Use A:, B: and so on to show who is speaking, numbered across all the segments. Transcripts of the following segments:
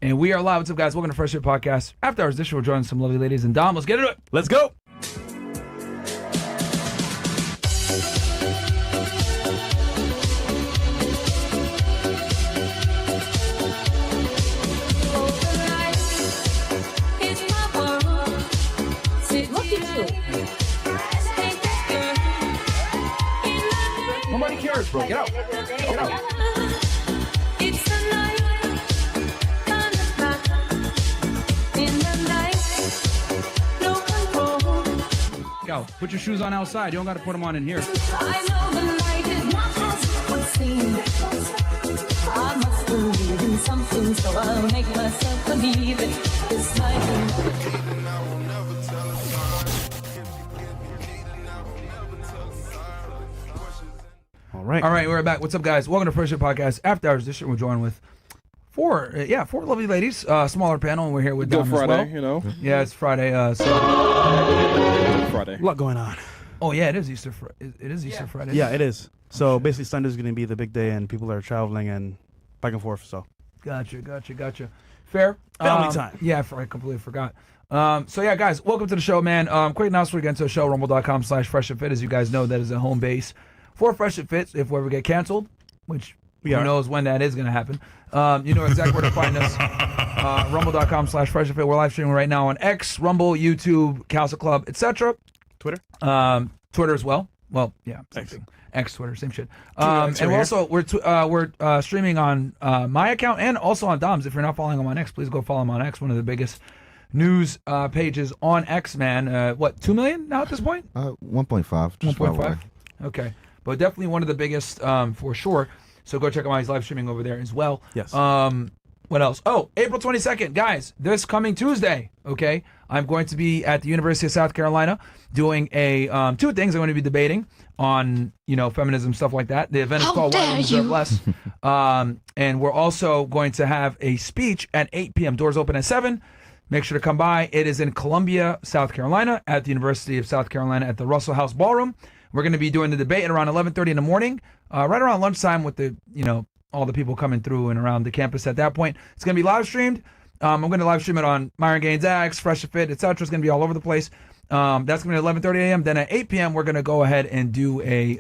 A: And we are live. What's up, guys? Welcome to Fresh Fit Podcast. After Hours Edition, we're joining some lovely ladies. And Dom, let's get into it.
B: Let's go.
A: Nobody cares, bro. Get out. Get out. Go. Put your shoes on outside. You don't got to put them on in here.
C: I know the night is not as it would seem. I must believe in something, so I'll make myself believe it. This night.
A: All right, we're back. What's up, guys? Welcome to Fresh Fit Podcast. After Hours Edition, we're joined with four lovely ladies. Smaller panel, and we're here with Dom
D: Friday,
A: as well.
D: you know.
A: Yeah, it's Friday.
D: Friday.
B: A lot going on.
A: Oh yeah, it is Easter. It is Easter Friday.
B: Yeah, it is. So basically, Sunday's going to be the big day, and people are traveling and back and forth. So
A: Gotcha. Fair.
B: Family time.
A: Yeah, I completely forgot. So yeah, guys, welcome to the show, man. Quick announcement again to the show, rumble.com/freshandfit. As you guys know, that is a home base for Fresh and Fit if we ever get canceled, which who knows when that is going to happen. You know exactly where to find us. Rumble.com/freshandfit. We're live streaming right now on X, Rumble, YouTube, Council Club, etc.
B: Twitter.
A: Twitter as well. Well, yeah, same
B: X.
A: thing. X, Twitter, same shit.
B: X
A: And
B: over
A: we're streaming on my account and also on Dom's. If you're not following him on X, please go follow him on X. One of the biggest news pages on X, man. 2 million now at this point?
E: 1.5.
A: 1.5. Okay, but definitely one of the biggest for sure. So go check out my live streaming over there as well.
B: Yes.
A: What else? Oh, April 22nd, guys. This coming Tuesday. Okay, I'm going to be at the University of South Carolina doing a two things. I'm going to be debating on feminism, stuff like that. The event is called Why Women Deserve Less. And we're also going to have a speech at 8 p.m. Doors open at 7. Make sure to come by. It is in Columbia, South Carolina, at the University of South Carolina at the Russell House Ballroom. We're going to be doing the debate at around 11:30 in the morning, right around lunchtime with the all the people coming through and around the campus at that point. It's going to be live streamed. I'm going to live stream it on Myron Gaines X, Fresh and Fit, etc. It's going to be all over the place. That's going to be at 11:30 a.m. Then at 8 p.m. we're going to go ahead and do a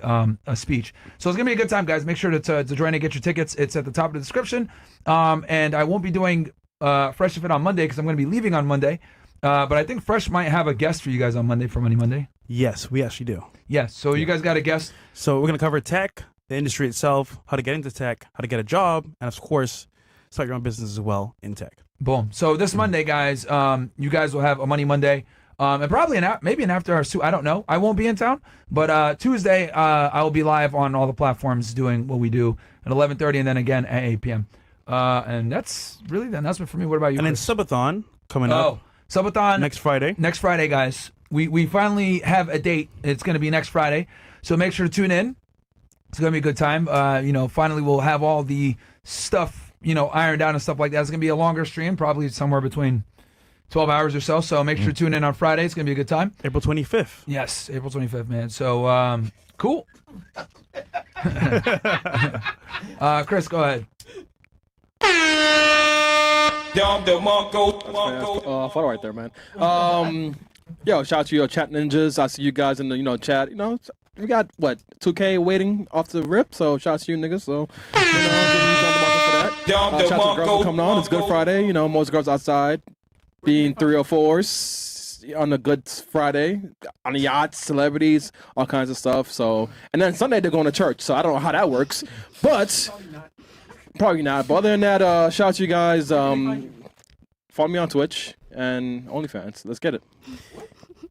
A: speech. So it's going to be a good time, guys. Make sure to join and get your tickets. It's at the top of the description. And I won't be doing Fresh and Fit on Monday because I'm going to be leaving on Monday. But I think Fresh might have a guest for you guys on Monday for Money Monday.
B: yes, we actually do.
A: Yes. So you guys got a guest.
B: So we're going to cover tech, the industry itself, how to get into tech, how to get a job, and of course, start your own business as well in tech.
A: Boom. So this Monday, guys, you guys will have a Money Monday. And probably maybe an after hours too. I don't know. I won't be in town. But Tuesday, I will be live on all the platforms doing what we do at 11:30 and then again at 8 p.m. And that's really the announcement for me. What about you,
B: And then
A: Chris?
B: Subathon coming up
A: Subathon.
B: next Friday.
A: Next Friday, guys. We finally have a date. It's going to be next Friday. So make sure to tune in. It's going to be a good time. Finally we'll have all the stuff, ironed out and stuff like that. It's going to be a longer stream, probably somewhere between 12 hours or so. So make sure to tune in on Friday. It's going to be a good time.
B: April 25th.
A: Yes, April 25th, man. So, cool. Chris, go ahead.
D: Photo right there, man. Shout out to your chat ninjas. I see you guys in the chat. We got 2K waiting off the rip. So shout out to you niggas. So give you the market for that. Shout out to the girls for coming on. It's Good Friday. Most girls outside being 304s on a Good Friday on the yachts, celebrities, all kinds of stuff. So and then Sunday they're going to church. So I don't know how that works, but. Probably not. But other than that, shout out to you guys. Follow me on Twitch and OnlyFans. Let's get it.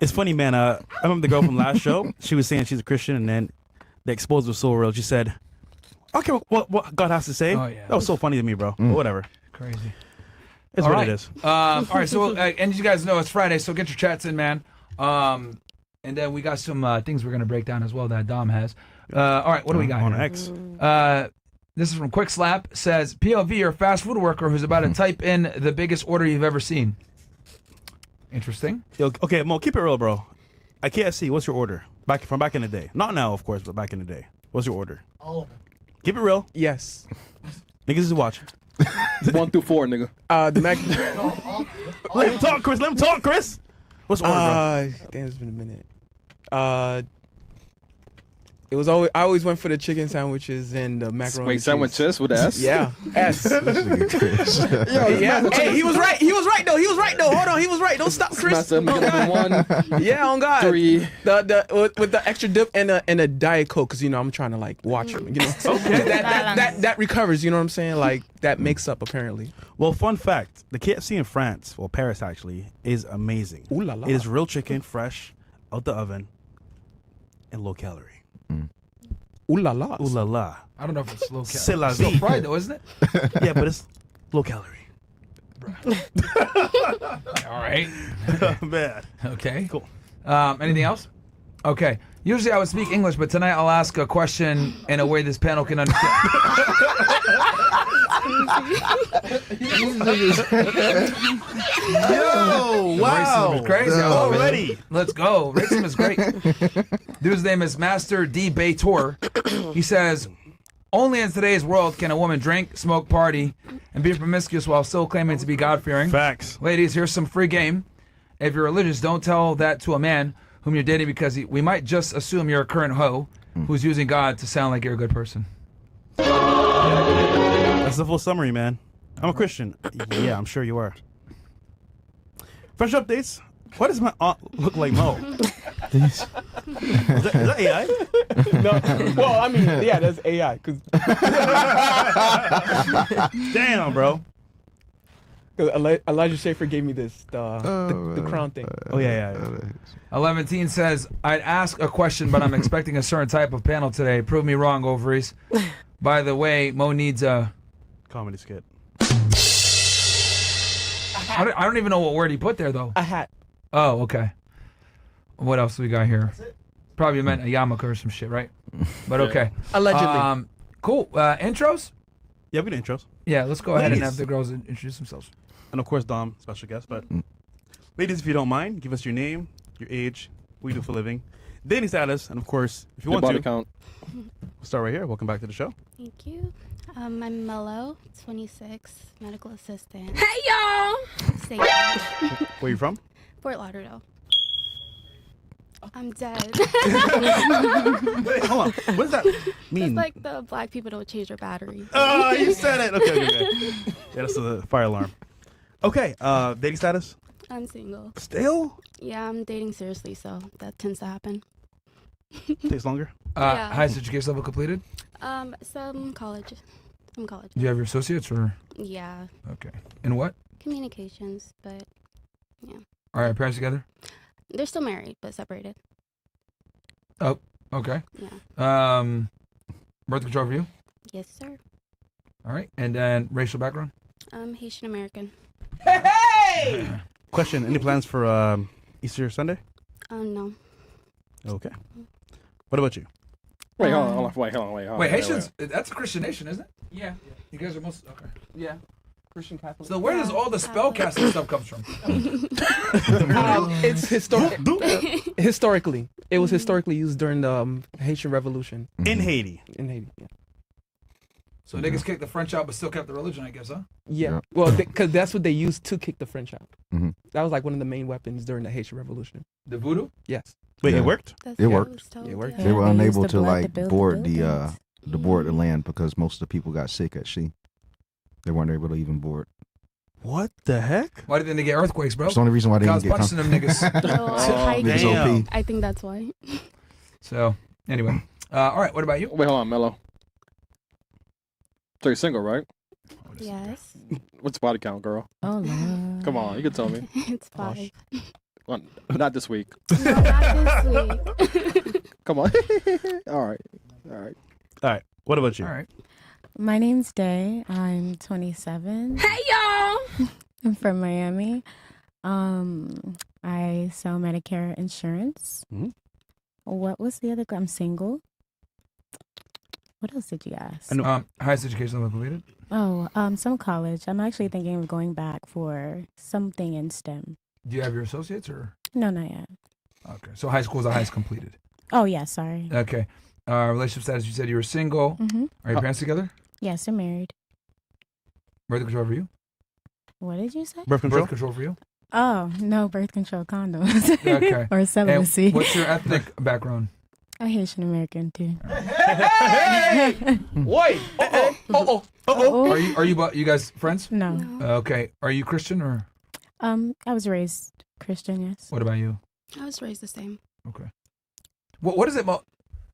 B: It's funny, man. I remember the girl from last show. She was saying she's a Christian, and then the expose was so real. She said, okay, what God has to say.
A: Oh, yeah.
B: That was so funny to me, bro. But whatever.
A: Crazy.
B: It's
A: All
B: what
A: right.
B: it is.
A: All right. So, and you guys know it's Friday, so get your chats in, man. And then we got some things we're going to break down as well that Dom has. All right. What do we got
B: on
A: here?
B: X?
A: This is from Quick Slap. Says, POV, you're a fast food worker who's about to type in the biggest order you've ever seen. Interesting.
B: Yo, okay, Mo, keep it real, bro. At KFC, what's your order? Back in the day. Not now, of course, but back in the day. What's your order?
F: All of them.
B: Keep it real.
F: Yes.
B: Niggas is watching.
D: 1 through 4, nigga.
E: The Mac.
B: Let him talk, Chris. Let him talk, Chris. What's order, bro?
E: Damn, it's been a minute. It was always I always went for the chicken sandwiches and the macaroni.
D: Wait,
E: and cheese.
D: sandwiches with S?
E: Yeah, S.
D: Yo,
E: Yeah. Hey, he was right. He was right though. He was right though. Hold on, he was right. Don't stop, Chris.
D: Master, make it number 1,
E: Yeah, on God.
D: 3.
E: The with the extra dip and a Diet Coke, because I'm trying to like watch him. Okay. That recovers. You know what I'm saying? Like that makes up apparently.
B: Well, fun fact: the KFC in France, well, Paris actually, is amazing.
E: Ooh la la.
B: It is real chicken, fresh, out the oven, and low calorie.
E: Ooh la la.
B: Ooh la la.
A: I don't know if it's low
B: C'est la
A: calorie. Still
B: vie.
A: fried though, isn't it?
B: Yeah, but it's low calorie.
A: All right.
B: Man.
A: Okay.
B: Cool.
A: Anything else? Okay. Usually I would speak English, but tonight I'll ask a question in a way this panel can understand.
B: Yo,
A: Racism is crazy. I love it.
B: Already.
A: Let's go. Racism is great. Dude's name is Master D. Bator. He says, only in today's world can a woman drink, smoke, party, and be promiscuous while still claiming to be God-fearing.
B: Facts.
A: Ladies, here's some free game. If you're religious, don't tell that to a man whom you're dating because we might just assume you're a current hoe who's using God to sound like you're a good person.
B: That's the full summary, man. I'm a Christian. Yeah, I'm sure you are. Fresh updates. Why does my aunt look like Mo? is that AI?
E: No. Well, I mean, yeah, that's AI. Cause
B: Damn, bro.
E: Elijah Schaefer gave me this the crown thing.
B: Oh yeah.
A: 11 says, I'd ask a question, but I'm expecting a certain type of panel today. Prove me wrong, ovaries. By the way, Mo needs a...
B: Comedy skit.
A: I don't even know what word he put there, though.
E: A hat.
A: Oh, okay. What else do we got here? Probably meant a yarmulke or some shit, right? But okay.
E: Allegedly.
A: Cool. Intros?
B: Yeah, we can intros.
A: Yeah, let's go ahead and
B: Ladies.
A: have the girls introduce themselves.
B: And of course, Dom, special guest. But ladies, if you don't mind, give us your name, your age, what you do for a living, dating status, and of course, if you
D: Your
B: want
D: body
B: to,
D: count.
B: we'll start right here. Welcome back to the show.
F: Thank you. I'm Mello, 26, medical assistant.
C: Hey y'all!
F: State
B: Where you from?
F: Fort Lauderdale. I'm dead.
B: Wait, hold on. What does that mean?
F: It's like the black people don't change their batteries.
B: Oh, you said it. Okay. Yeah, that's the fire alarm. Okay, dating status?
F: I'm single.
B: Still?
F: Yeah, I'm dating seriously, so that tends to happen.
B: Takes longer?
F: Yeah.
A: Highest education level completed?
F: Some college.
A: Do you have your associates or?
F: Yeah,
A: Okay. In what?
F: communications, but yeah.
A: All right, parents together?
F: They're still married, but separated.
A: Oh, okay.
F: Yeah.
A: Birth control for you?
F: Yes, sir.
A: All right. And then racial background?
F: Haitian American.
B: Question, any plans for Easter Sunday?
F: No.
B: Okay. What about you?
D: Wait, hold on.
A: Wait, Haitians, that's a Christian nation, isn't it?
E: Yeah.
A: You guys are most, okay.
E: Yeah. Christian Catholic.
A: So where does all the spellcasting stuff comes from?
E: It's historically. It was historically used during the Haitian Revolution
B: In Haiti.
E: in Haiti. Yeah.
A: So niggas kicked the French out but still kept the religion, I guess, huh?
E: Yeah.
G: Yeah.
E: Well, because that's what they used to kick the French out.
G: Mhm.
E: That was like one of the main weapons during the Haitian Revolution.
A: The voodoo?
E: Yes.
B: Wait,
G: Yeah.
B: it worked?
F: That's
G: It
F: what I
G: worked.
F: was told,
E: It worked.
F: yeah.
G: They were
H: they used
G: unable
H: the
G: to
H: blood to
G: like
H: build
G: board the
H: buildings.
G: board the land because most of the people got sick at sea. They weren't able to even board.
B: What the heck?
A: Why didn't they get earthquakes, bro?
G: That's the only reason why they
A: God's
G: didn't get
A: punishing them niggas.
F: No, I,
G: Niggas
B: Damn.
G: OP.
F: I think that's why.
A: So, anyway. All right, what about you?
D: Wait, hold on, Mello. So you're single, right?
F: Yes.
D: What's body count, girl?
H: Oh, Lord.
D: Come on, you can tell me.
F: It's 5.
D: Well, not this week.
F: No, not this week.
D: Come on. All right.
B: All right. What about you?
A: All right.
H: My name's Day. I'm 27.
C: Hey y'all!
H: I'm from Miami. I sell Medicare insurance.
B: Mhm.
H: What was the other? I'm single. What else did you ask?
B: I know-
A: Highest education level completed?
H: Oh, some college. I'm actually thinking of going back for something in STEM.
A: Do you have your associates or?
H: No, not yet.
A: Okay. So high school is the highest completed.
H: Oh, yeah, sorry.
A: Okay. Relationship status, you said you were single.
H: Mm-hmm.
A: Are your parents together?
H: Yes, I'm married.
A: Birth control for you?
H: What did you say?
B: Birth control.
A: Birth control for you?
H: Oh, no birth control condoms.
A: Okay.
H: Or celibacy.
A: And what's your ethnic background?
H: I'm Haitian American too.
E: Wait.
A: Are you guys friends?
H: No.
A: Okay. Are you Christian or
H: I was raised Christian, yes.
A: what about you?
F: I was raised the same.
A: Okay. What is it?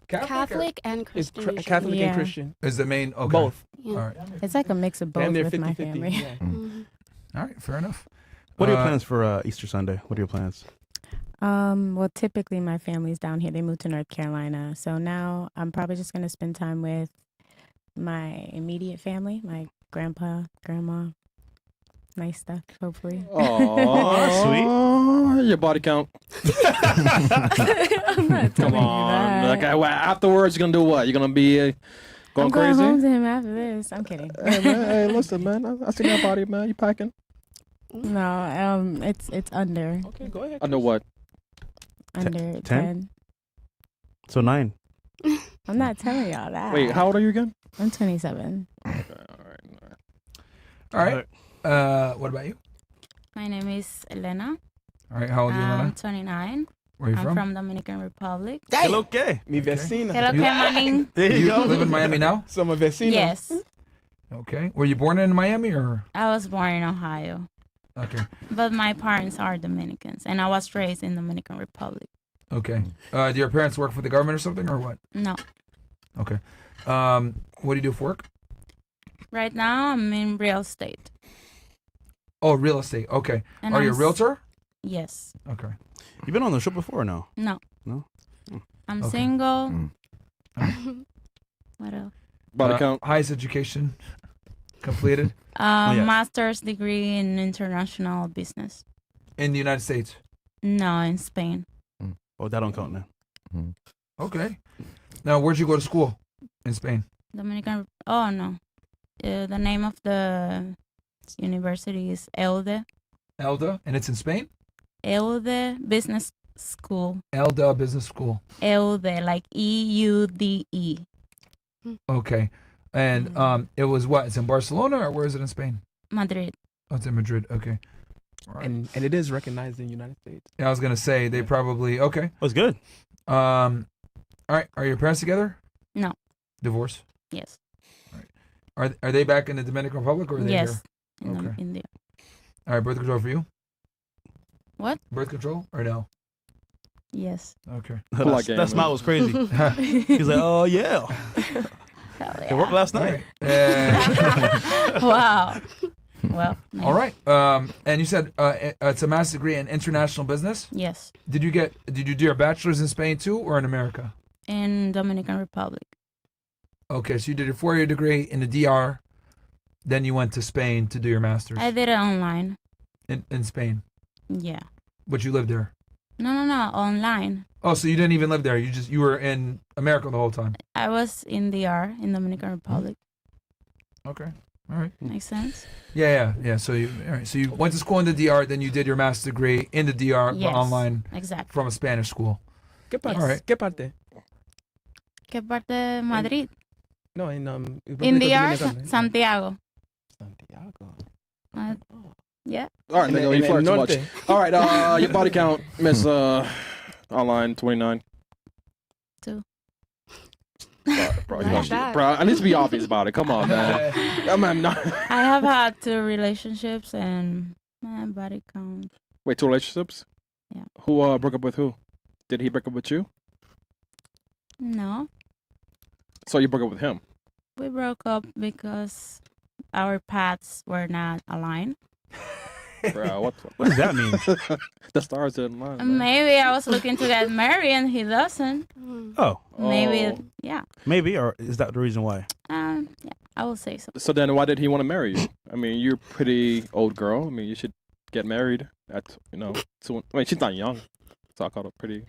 F: Catholic and
E: It's
F: Christian. usually.
E: Catholic
H: Yeah.
E: and Christian.
A: Is the main okay?
E: Both.
F: Yeah.
A: All right.
H: It's like a mix of both
E: Damn near
H: with my
E: 50-50.
H: family.
E: Yeah.
F: Mhm.
A: All right. Fair enough.
B: What are your plans for Easter Sunday? What are your plans?
H: Well, typically my family's down here. They moved to North Carolina. So now I'm probably just going to spend time with my immediate family, my grandpa, grandma. Nice stuff, hopefully.
D: Oh,
B: sweet.
D: Your body count.
H: I'm not
D: Come
H: telling you
D: on.
H: that.
D: Like, afterwards, you're gonna do what? You're gonna be
H: I'm
D: going
H: going
D: crazy?
H: home to him after this. I'm kidding.
D: Hey, man, hey, listen, man. I see that body, man. You packing?
H: No, it's under
E: Okay, go ahead.
D: I know what.
H: under
B: 10?
H: 10.
B: So 9.
H: I'm not telling y'all that.
D: Wait, how old are you again?
H: I'm 27.
D: Okay,
A: All right. What about you?
I: My name is Elena.
A: All right. How old are you,
I: I'm
A: Lena?
I: 29.
A: Where are you
I: I'm
A: from?
I: from Dominican Republic.
B: Hello, okay.
E: Mi vecina.
I: Hello, Manin.
B: There you
A: You
B: go.
A: live in Miami now?
E: Some vecina.
I: Yes,
A: Okay. Were you born in Miami or?
I: I was born in Ohio,
A: Okay.
I: but my parents are Dominicans, and I was raised in Dominican Republic.
A: Okay. Do your parents work for the government or something or what?
I: No,
A: Okay. What do you do for work?
I: right now I'm in real estate.
A: Oh, real estate. Okay.
I: And
A: Are you a
I: I'm
A: realtor?
I: Yes.
A: Okay.
B: You been on the show before or no?
I: No.
B: No?
I: I'm
A: Okay.
I: single.
G: Mm.
I: What else?
D: Body count.
A: Highest education completed
B: yeah.
I: Master's degree in international business.
A: in the United States.
I: No, in Spain.
B: Oh, that don't count now.
A: Okay. Now, where'd you go to school in Spain?
I: Dominican. Oh no, the name of the university is EUDE.
A: Elda, and it's in Spain?
I: EUDE Business School.
A: Elda Business School.
I: EUDE, like EUDE.
A: Okay. And it was what? It's in Barcelona or where is it in Spain?
I: Madrid.
A: Oh, it's in Madrid. Okay. All right.
E: And it is recognized in the United States.
A: Yeah, I was gonna say they probably okay.
B: That's good.
A: All right. Are your parents together?
I: No.
A: Divorce?
I: Yes.
A: Are they back in the Dominican Republic or are they
I: Yes.
A: here? Okay.
I: In the
A: All right. Birth control for you?
I: What?
A: Birth control or no?
I: Yes.
A: Okay.
D: Like
B: That smile was crazy. He's like, oh, yeah.
I: Hell
B: It worked last
A: All
B: night.
A: right.
I: Wow. Well. nice.
A: All right. And you said it's a master's degree in international business.
I: Yes.
A: Did you do your bachelor's in Spain too, or in America?
I: In Dominican Republic.
A: Okay, so you did your 4-year degree in the DR, then you went to Spain to do your master's
I: I did it online.
A: in Spain,
I: Yeah.
A: but you lived there.
I: No, online.
A: Oh, so you didn't even live there. You were in America the whole time.
I: I was in DR in Dominican Republic.
A: Okay. All right.
I: Makes sense?
A: Yeah. So you went to school in the DR, then you did your master's degree in the DR, but
I: Yes.
A: online
I: Exactly.
A: from a Spanish school.
E: ¿Qué parte?
A: All right.
E: ¿Qué parte?
I: ¿Qué parte de Madrid?
E: No, in
I: In
E: República
I: DR,
E: Dominicana.
I: Santiago.
E: Santiago.
I: Yeah.
D: All right,
E: And
D: nigga,
E: then-
D: you flirt
E: and
D: too
E: then
D: much.
E: norte.
D: All right, your body count, Miss Online 29.
I: 2.
D: Bro,
F: Not bad.
D: bro, I need to be obvious about it. Come on, man. I'm not.
I: I have had 2 relationships and my body count.
D: Wait, 2 relationships?
I: Yeah.
D: Who broke up with who? Did he break up with you?
I: No.
D: So you broke up with him?
I: We broke up because our paths were not aligned.
D: Bro, what
B: What does that mean?
D: the stars didn't line. man.
I: Maybe I was looking to get married and he doesn't.
B: Oh,
I: Maybe,
D: Oh.
I: yeah.
B: maybe, or is that the reason why?
I: Yeah, I will say so.
D: So then why did he want to marry you? I mean, you're a pretty old girl. I mean, you should get married at, I mean, she's not young. So I called her pretty.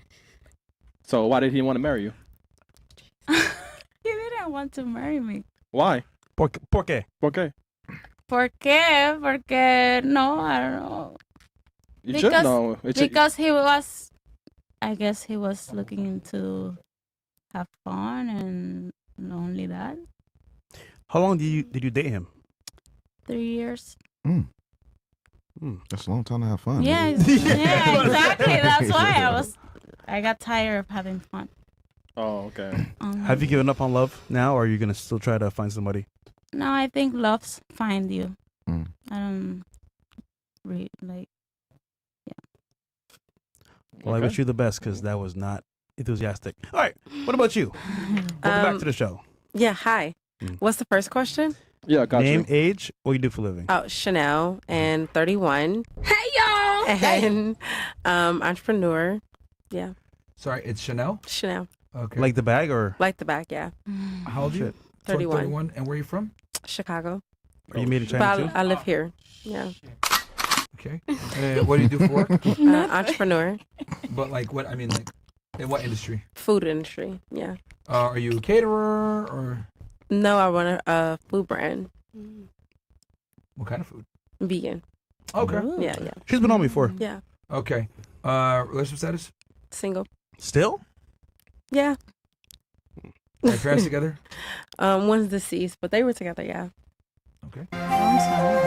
D: So why did he want to marry you?
I: He didn't want to marry me.
D: Why?
B: Por qué?
D: Okay.
I: ¿Por qué? Porque no, I don't know.
D: You should know.
I: Because he was, I guess he was looking to have fun and only that.
B: How long did you date him?
I: 3 years.
G: That's a long time to have fun.
I: Yeah,
G: baby.
I: yeah, exactly. That's why I got tired of having fun.
D: Oh, okay.
B: Have you given up on love now, or are you gonna still try to find somebody?
I: No, I think love's find you.
G: Mm.
I: I don't like.
B: Well, I wish you the best because that was not enthusiastic. All right, what about you? Welcome back to the show.
J: Yeah, hi. What's the first question?
D: Yeah, got
B: Name,
D: you.
B: age, what you do for a living.
J: Oh, Chanel and 31. Hey, y'all! And entrepreneur. Yeah,
A: Sorry, it's Chanel.
J: Chanel.
A: Okay.
B: Like the bag or?
J: Like the back, yeah.
A: How old are you?
J: 31.
A: 31. And where are you from?
J: Chicago.
B: Are you made in China
J: But I live here. Yeah.
A: Okay. What do you do for work?
J: Entrepreneur.
A: But like what? I mean, like in what industry?
J: Food industry. Yeah.
A: Are you a caterer or
J: No, I run a food brand.
A: what kind of food?
J: Vegan.
A: Okay.
J: Yeah, yeah.
B: She's been on before.
J: Yeah.
A: Okay. Relationship status?
J: Single.
B: Still?
J: Yeah.
A: Are your parents together?
J: One's deceased, but they were together, yeah.
A: Okay.
I: I'm sorry.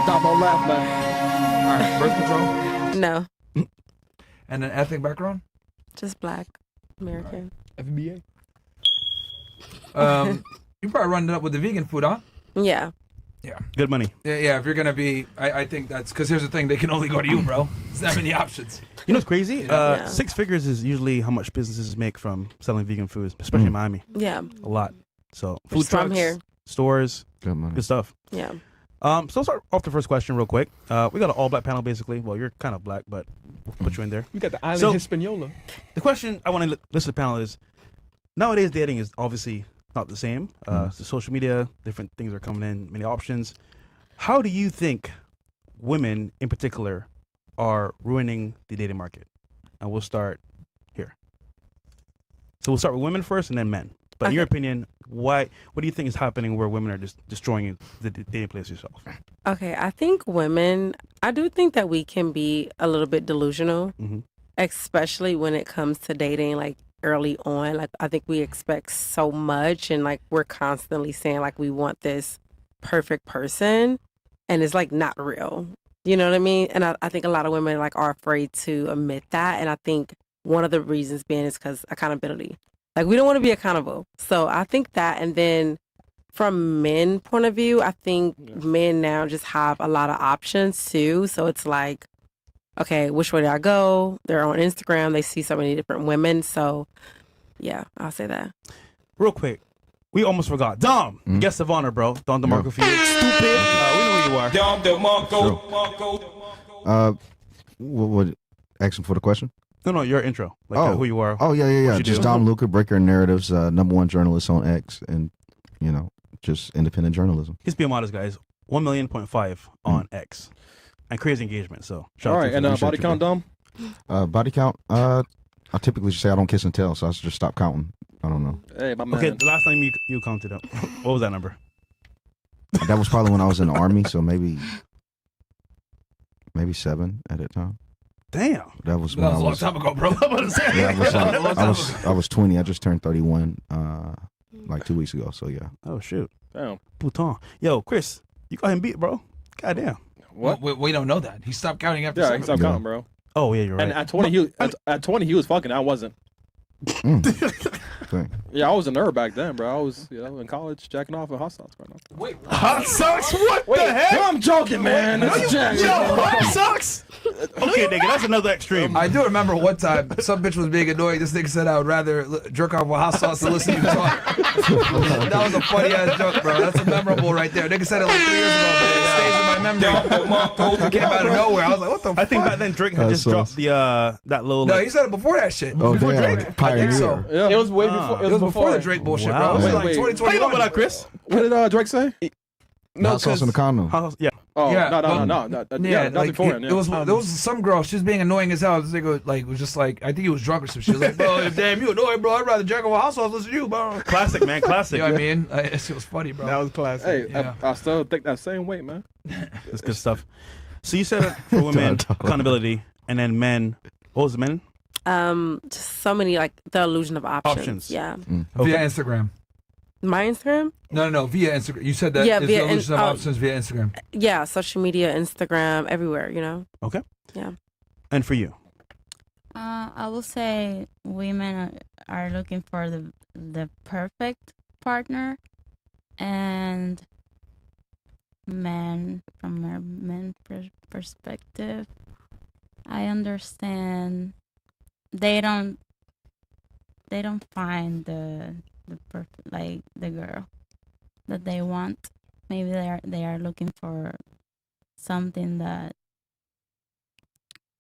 D: Stop on laugh, man.
A: All right. Birth control?
J: No,
A: And an ethnic background?
J: just black American.
D: FBA.
A: You probably run it up with the vegan food, huh?
J: Yeah.
A: Yeah.
B: Good money.
A: Yeah, if you're gonna be, I think that's because here's the thing: they can only go to you, bro. There's that many options.
B: You know what's crazy?
J: Yeah.
B: 6 figures is usually how much businesses make from selling vegan foods, especially in Miami.
J: Yeah.
B: A lot. So food
J: Just from
B: trucks,
J: here.
B: stores,
G: Good money.
B: good stuff.
J: Yeah.
B: So let's start off the first question real quick. We got an all black panel basically. Well, you're kind of black, but we'll put you in there.
E: You got the island
B: So-
E: Hispaniola.
B: The question I want to list to the panel is: nowadays dating is obviously not the same. So social media, different things are coming in, many options. How do you think women, in particular, are ruining the dating market? And we'll start here. So we'll start with women first, and then men. But in your opinion, what do you think is happening where women are just destroying the dating place yourself?
J: Okay, I think women, I do think that we can be a little bit delusional, especially when it comes to dating, like early on. Like, I think we expect so much, and like we're constantly saying like we want this perfect person, and it's like not real. You know what I mean? And I think a lot of women like are afraid to admit that, and I think one of the reasons being is because accountability. Like, we don't want to be accountable. So I think that, and then from men point of view, I think men now just have a lot of options too. So it's like, okay, which way do I go? They're on Instagram. They see so many different women. So yeah, I'll say that.
B: Real quick, we almost forgot. Dom, guest of honor, bro. Dom DeMarco Felix. Stupid. We know who you are.
K: Dom DeMarco.
G: What? Ask him for the question.
B: No, your intro. Like who you are.
G: Oh yeah.
B: you
G: Just
B: do.
G: Dom Luca, Breaker Narratives, #1 journalist on X, and just independent journalism.
B: He's being modest, guys. 1.5 million on X, and crazy engagement. So shout
D: All
B: out
D: right,
B: to
D: and
B: you.
D: body count, Dom?
G: Body count. I typically say I don't kiss and tell, so I should just stop counting. I don't know.
D: Hey, my man.
B: Okay, the last time you counted up, what was that number?
G: That was probably when I was in the army, so maybe 7 at that time.
B: Damn.
G: That was
A: That
G: when
A: was a long time ago, bro.
G: I was 20. I just turned 31 like 2 weeks ago. So yeah.
B: Oh shoot.
D: Damn.
B: Putain. Yo, Chris, you got him beat, bro. Goddamn.
D: What?
A: We don't know that. He stopped counting after
D: Yeah,
A: 7.
D: he stopped counting, bro.
B: Oh yeah, you're right.
D: And at 20, he was fucking. I wasn't. Yeah, I was a nerd back then, bro. I was, in college, jacking off at hot sauce, bro.
A: Wait,
B: hot sauce? What the heck?
D: I'm joking, man.
B: Hot sauce? Okay, nigga, that's another extreme.
A: I do remember one time some bitch was being annoying. This nigga said I would rather jerk off with hot sauce than listen to you talk. That was a funny ass joke, bro. That's a memorable right there. Nigga said it like 3 years ago, but it stays in my memory. It came out of nowhere. I was like, what the fuck?
B: I think back then Drake had just dropped the that little.
A: No, he said it before that shit.
G: Oh,
A: Before
G: damn.
A: Drake.
G: Pioneer.
A: I think so.
D: Yeah.
E: It was way before.
A: It was before the Drake bullshit,
B: Wow.
A: bro. It was
D: Wait,
A: like
D: wait.
A: 2021.
B: How you know about that, Chris?
D: What did Drake say?
G: Hot sauce in the condom.
B: Hot sauce, yeah.
D: Oh,
A: Yeah,
D: no,
A: well,
D: yeah, not
A: like,
D: before.
A: it was there was some girl. She was being annoying as hell. This nigga was just like, I think he was drunk or some shit. He was like, bro, damn, you annoying, bro. I'd rather jack off a hot sauce listen to you, bro.
B: Classic, man. Classic.
A: You know what I mean? It was funny, bro.
E: That was classic.
D: Hey,
A: Yeah.
D: I still think that same weight, man.
B: That's good stuff. So you said for women, accountability, and then men. What was the men?
J: Just so many, like the illusion of options.
B: Options.
J: Yeah.
A: Via Instagram.
J: My Instagram?
A: No, via Instagram. You said that
J: Yeah,
A: it's
J: via
A: the illusion of options via Instagram.
J: Yeah, social media, Instagram, everywhere,
B: Okay.
J: Yeah.
B: And for you?
I: I will say women are looking for the perfect partner, and men, from a men perspective, I understand they don't find the perfect, like, the girl that they want. Maybe they are looking for something that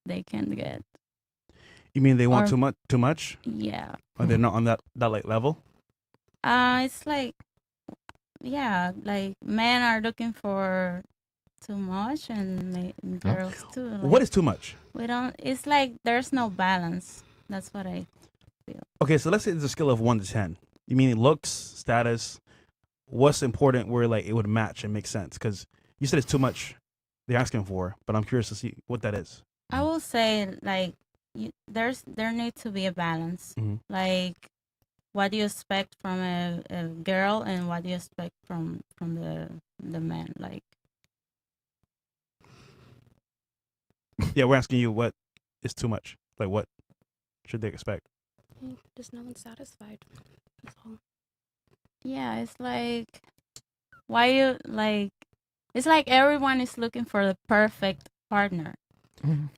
I: they can get.
B: You mean they want
I: Or-
B: too much?
I: Yeah.
B: Or they're not on that like level?
I: It's like, yeah, like men are looking for too much, and girls too. Like,
B: What is too much?
I: we don't. It's like there's no balance. That's what I feel.
B: Okay, so let's say there's a scale of 1 to 10. You mean looks, status? What's important where like it would match and make sense? Because you said it's too much they're asking for, but I'm curious to see what that is.
I: I will say, like, there needs to be a balance.
B: Mhm.
I: Like, what do you expect from a girl, and what do you expect from the man? Like,
B: Yeah, we're asking you what is too much. Like what should they expect?
F: Just no one's satisfied. That's all.
I: yeah, it's like, why you like? It's like everyone is looking for the perfect partner.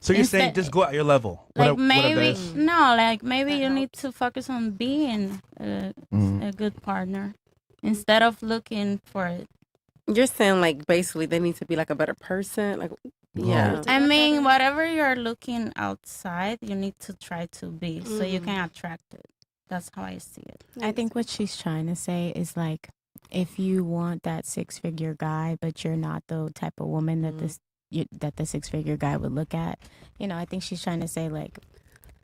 B: So you're saying
I: Instead-
B: just go at your level.
I: Like,
B: whatever that
I: maybe
B: is.
I: no, like maybe you need to focus on being a good partner instead of looking for it.
J: You're saying like basically they need to be like a better person, like yeah.
I: I mean, whatever you're looking outside, you need to try to be so you can attract it. That's how I see it.
H: I think what she's trying to say is like, if you want that 6-figure guy, but you're not the type of woman that that the 6-figure guy would look at, I think she's trying to say, like,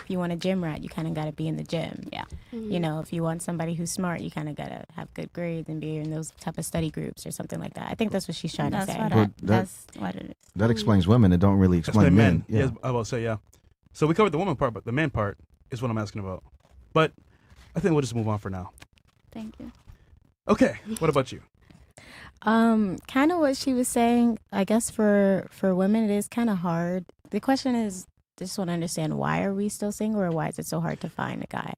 H: if you want a gym rat, you kind of got to be in the gym.
I: Yeah.
H: If you want somebody who's smart, you kind of got to have good grades and be in those type of study groups or something like that. I think that's what she's trying to say.
I: That's what it is.
G: That explains women. It don't really explain men.
B: Yeah,
G: Yeah.
B: I will say yeah. So we covered the woman part, but the man part is what I'm asking about. But I think we'll just move on for now.
I: Thank you.
B: Okay, what about you?
H: Kind of what she was saying. I guess for women, it is kind of hard. The question is, just want to understand, why are we still single, or why is it so hard to find a guy?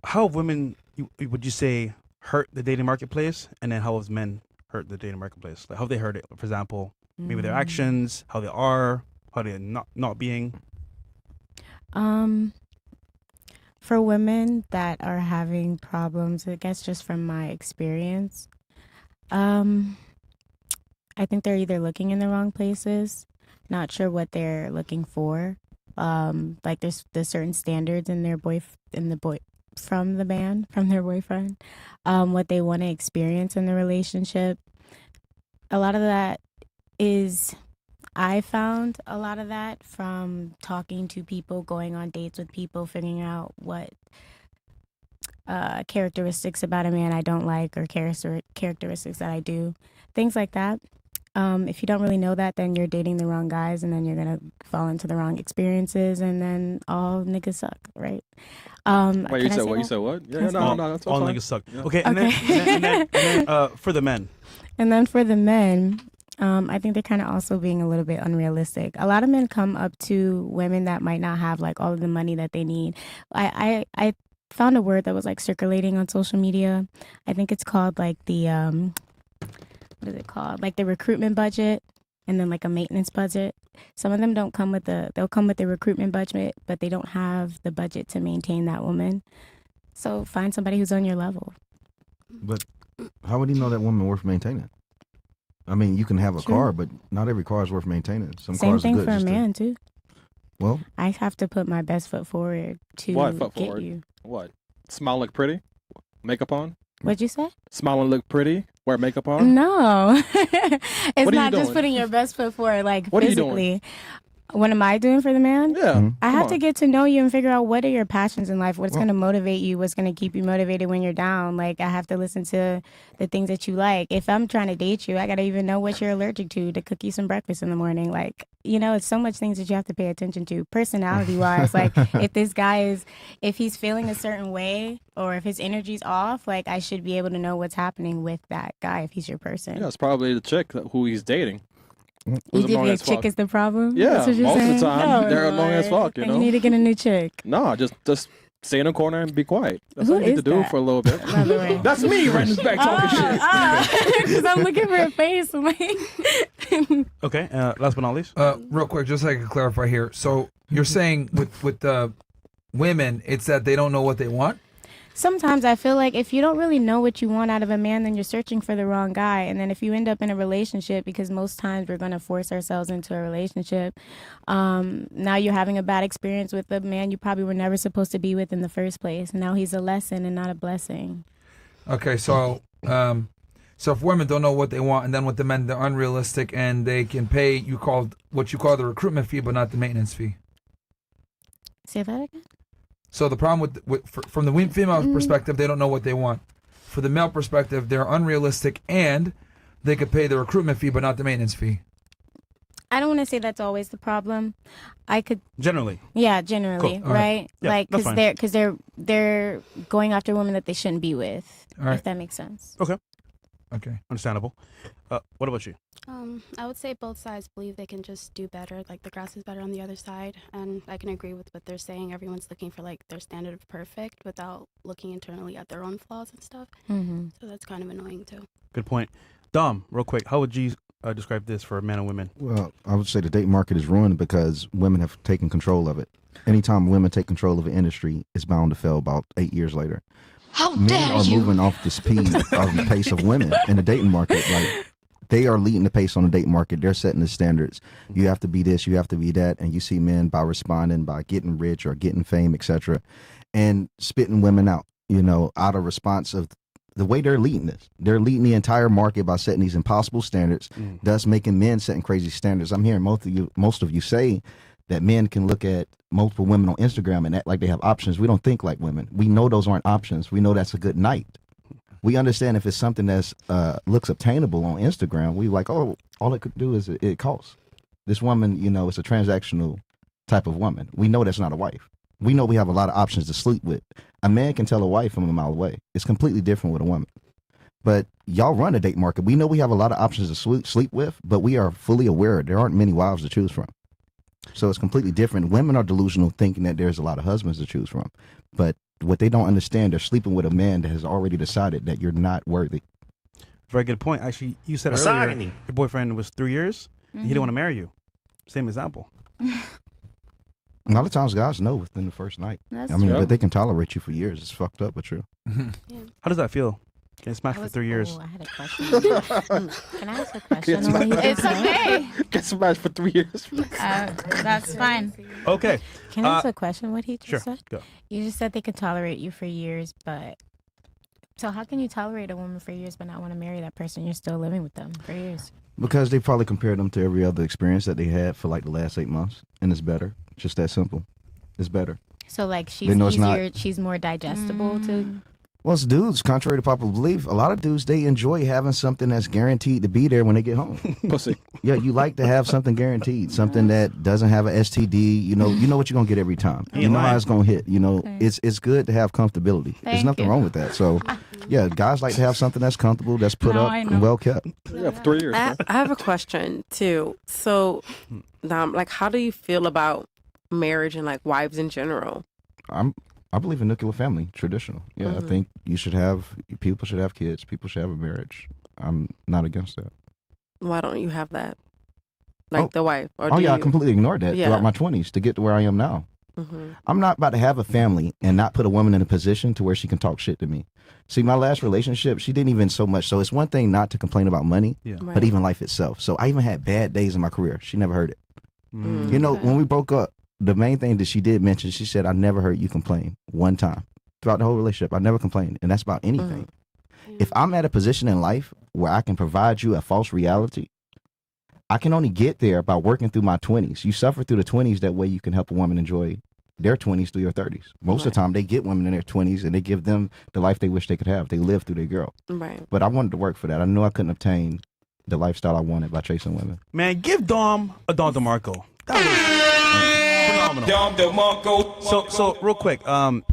B: How have women, would you say, hurt the dating marketplace, and then how have men hurt the dating marketplace? Like how have they hurt it? For example, maybe their actions, how they are, how they're not being.
H: For women that are having problems, I guess just from my experience, I think they're either looking in the wrong places, not sure what they're looking for. Like there's certain standards in their from their boyfriend, what they want to experience in the relationship. A lot of that is, I found a lot of that from talking to people, going on dates with people, figuring out what characteristics about a man I don't like, or characteristics that I do, things like that. If you don't really know that, then you're dating the wrong guys, and then you're gonna fall into the wrong experiences, and then all niggas suck, right?
D: Wait, you said what? Yeah, no, that's
B: all
D: fine.
B: niggas suck.
D: Yeah.
B: Okay, and then for the men.
H: And then for the men, I think they're kind of also being a little bit unrealistic. A lot of men come up to women that might not have like all of the money that they need. I found a word that was like circulating on social media. I think it's called like the what is it called? Like the recruitment budget, and then like a maintenance budget. Some of them they'll come with the recruitment budget, but they don't have the budget to maintain that woman. So find somebody who's on your level.
G: But how would he know that woman worth maintaining? I mean, you can have a car, but not every car is worth maintaining. Some
H: Same
G: cars
H: thing
G: are good.
H: for a man too.
G: Well,
H: I have to put my best foot forward to
D: What
H: get you.
D: What? Smile, look pretty. Makeup on.
H: What'd you say?
D: Smile and look pretty. Wear makeup on.
H: No, it's
D: What are you
H: not just
D: doing?
H: putting your best foot forward. Like
D: What are you
H: physically, What am I doing for the man?
D: Yeah.
H: I
D: come
H: have
D: on.
H: to get to know you and figure out what are your passions in life, what's going to motivate you, what's going to keep you motivated when you're down. Like, I have to listen to the things that you like. If I'm trying to date you, I got to even know what you're allergic to cook you some breakfast in the morning. Like, you know, it's so much things that you have to pay attention to personality-wise. Like, if he's feeling a certain way or if his energy's off, like, I should be able to know what's happening with that guy if he's your person.
D: Yeah, it's probably the chick who he's dating.
H: You
D: Who's
H: think
D: annoying
H: your
D: as
H: chick
D: fuck.
H: is the problem?
D: Yeah,
H: That's what you're
D: most
H: saying?
D: of the time
H: Oh,
D: they're annoying as
H: Lord.
D: fuck. You
H: And
D: know.
H: you need to get a new chick.
D: No, just stay in a corner and be quiet. That's
H: Who
D: all you need to
H: is
D: do
H: that?
D: for a little bit.
H: By the way.
D: That's me right in this back talking shit.
H: Because I'm looking for a face. I'm like,
B: Okay. Last but not least.
A: Real quick, just so I can clarify here. So you're saying with the women, it's that they don't know what they want?
H: sometimes I feel like if you don't really know what you want out of a man, then you're searching for the wrong guy. And then if you end up in a relationship, because most times we're going to force ourselves into a relationship, now you're having a bad experience with a man you probably were never supposed to be with in the first place. Now he's a lesson and not a blessing.
A: Okay, so if women don't know what they want, and then with the men they're unrealistic, and they can pay what you call the recruitment fee, but not the maintenance fee.
H: Say that again.
A: So the problem from the female perspective, they don't know what they want. For the male perspective, they're unrealistic, and they could pay the recruitment fee, but not the maintenance fee.
H: I don't want to say that's always the problem. I could
B: generally.
H: Yeah, generally,
B: Cool.
H: right?
B: Yeah,
H: like
B: that's fine.
H: because they're going after women that they shouldn't be with.
A: All right.
H: If that makes sense.
B: Okay.
A: Okay.
B: Understandable. What about you?
F: I would say both sides believe they can just do better. Like the grass is better on the other side, and I can agree with what they're saying. Everyone's looking for like their standard of perfect without looking internally at their own flaws and stuff.
H: Mm-hmm.
F: So that's kind of annoying too.
B: Good point. Dom, real quick, how would you describe this for men and women?
G: Well, I would say the date market is ruined because women have taken control of it. Anytime women take control of an industry, it's bound to fail about 8 years later.
C: How
G: Men
C: dare
G: are
C: you?
G: moving off the speed of the pace of women in the dating market. Like, they are leading the pace on the dating market. They're setting the standards. You have to be this, you have to be that. And you see men by responding, by getting rich or getting fame, etc., and spitting women out, out of response of the way they're leading this. They're leading the entire market by setting these impossible standards, thus making men setting crazy standards. I'm hearing most of you say that men can look at multiple women on Instagram and act like they have options. We don't think like women. We know those aren't options. We know that's a good night. We understand if it's something that's looks obtainable on Instagram, we like, oh, all it could do is it costs. This woman, it's a transactional type of woman. We know that's not a wife. We know we have a lot of options to sleep with. A man can tell a wife from a mile away. It's completely different with a woman. But y'all run a date market. We know we have a lot of options to sleep with, but we are fully aware there aren't many wives to choose from. So it's completely different. Women are delusional thinking that there's a lot of husbands to choose from. But what they don't understand, they're sleeping with a man that has already decided that you're not worthy.
B: Very good point. Actually, you said
G: Misogyny.
B: earlier your boyfriend was 3 years. And he didn't want to marry you. Same example.
G: A lot of times guys know within the first night.
F: That's
G: true.
B: true.
G: But they can tolerate you for years. It's fucked up, but true.
B: How does that feel? Getting smashed for 3 years.
H: I had a question. Can I ask a question? on what you
I: It's
H: just said?
I: okay.
D: Get smashed for 3 years.
I: That's fine.
B: Okay.
H: Can I ask a question? What he just
B: Sure.
H: said?
B: Go.
H: You just said they can tolerate you for years, but so how can you tolerate a woman for years but not want to marry that person? You're still living with them for years.
G: Because they probably compared them to every other experience that they had for like the last 8 months. And it's better. Just that simple. It's better.
H: So like she's
G: They know it's not-
H: easier, she's more digestible to.
G: Well, it's dudes, contrary to popular belief, a lot of dudes, they enjoy having something that's guaranteed to be there when they get home.
D: Pussy.
G: Yeah, you like to have something guaranteed, something that doesn't have an STD. You know what you're going to get every time. You know how it's going to hit. It's good to have comfortability. There's
I: Thank
G: nothing
I: you.
G: wrong with that. So, yeah, guys like to have something that's comfortable, that's put
I: No,
G: up
I: I know.
G: and well kept.
D: Yeah, for 3 years.
J: I have a question too. So, like, how do you feel about marriage and like wives in general?
G: I believe in nuclear family, traditional. Yeah, I think people should have kids. People should have a marriage. I'm not against that.
J: Why don't you have that? Like the wife? Or
G: Oh
J: do
G: yeah, I
J: you?
G: completely ignored that
J: Yeah.
G: throughout my 20s to get to where I am now.
J: Mhm.
G: I'm not about to have a family and not put a woman in a position to where she can talk shit to me. See, my last relationship, she didn't even so much. So it's one thing not to complain about money,
B: Yeah.
J: Right.
G: but even life itself. So I even had bad days in my career. She never heard it.
J: Mm.
G: You know,
J: Okay.
G: when we broke up, the main thing that she did mention, she said, I never heard you complain one time. Throughout the whole relationship, I never complained. And that's about anything. If I'm at a position in life where I can provide you a false reality, I can only get there by working through my 20s. You suffer through the 20s, that way you can help a woman enjoy their 20s through your 30s. Most of the time, they get women in their 20s and they give them the life they wish they could have. They live through their girl.
J: Right.
G: But I wanted to work for that. I knew I couldn't obtain the lifestyle I wanted by chasing women.
B: Man, give Dom a Dom DeMarco. That was phenomenal. Dom DeMarco. So real quick, Dom,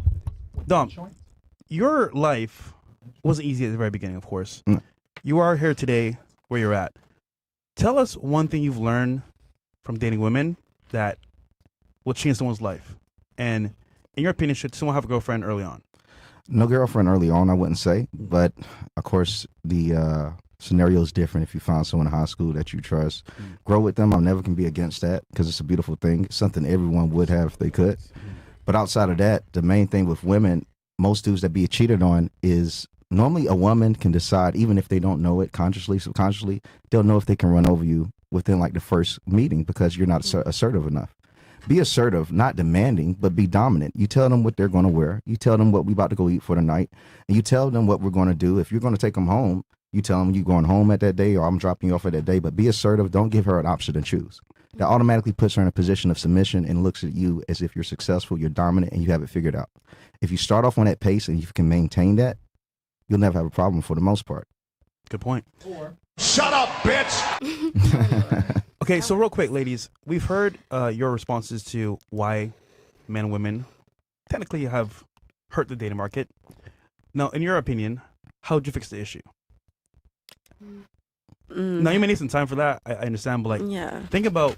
B: your life wasn't easy at the very beginning, of course. You are here today where you're at. Tell us one thing you've learned from dating women that will change someone's life. And in your opinion, should someone have a girlfriend early on?
G: No girlfriend early on, I wouldn't say. But, of course, the scenario is different if you find someone in high school that you trust. Grow with them. I never can be against that because it's a beautiful thing. It's something everyone would have if they could. But outside of that, the main thing with women, most dudes that be cheated on is normally a woman can decide, even if they don't know it consciously, subconsciously, they'll know if they can run over you within like the first meeting because you're not assertive enough. Be assertive, not demanding, but be dominant. You tell them what they're going to wear. You tell them what we about to go eat for the night. And you tell them what we're going to do. If you're going to take them home, you tell them you're going home at that day or I'm dropping you off at that day. But be assertive. Don't give her an option to choose. That automatically puts her in a position of submission and looks at you as if you're successful, you're dominant, and you have it figured out. If you start off on that pace and you can maintain that, you'll never have a problem for the most part.
B: Good point.
K: Shut up, bitch!
B: Okay, so real quick, ladies, we've heard your responses to why men and women technically have hurt the dating market. Now, in your opinion, how would you fix the issue? Now, you may need some time for that. I understand, but think about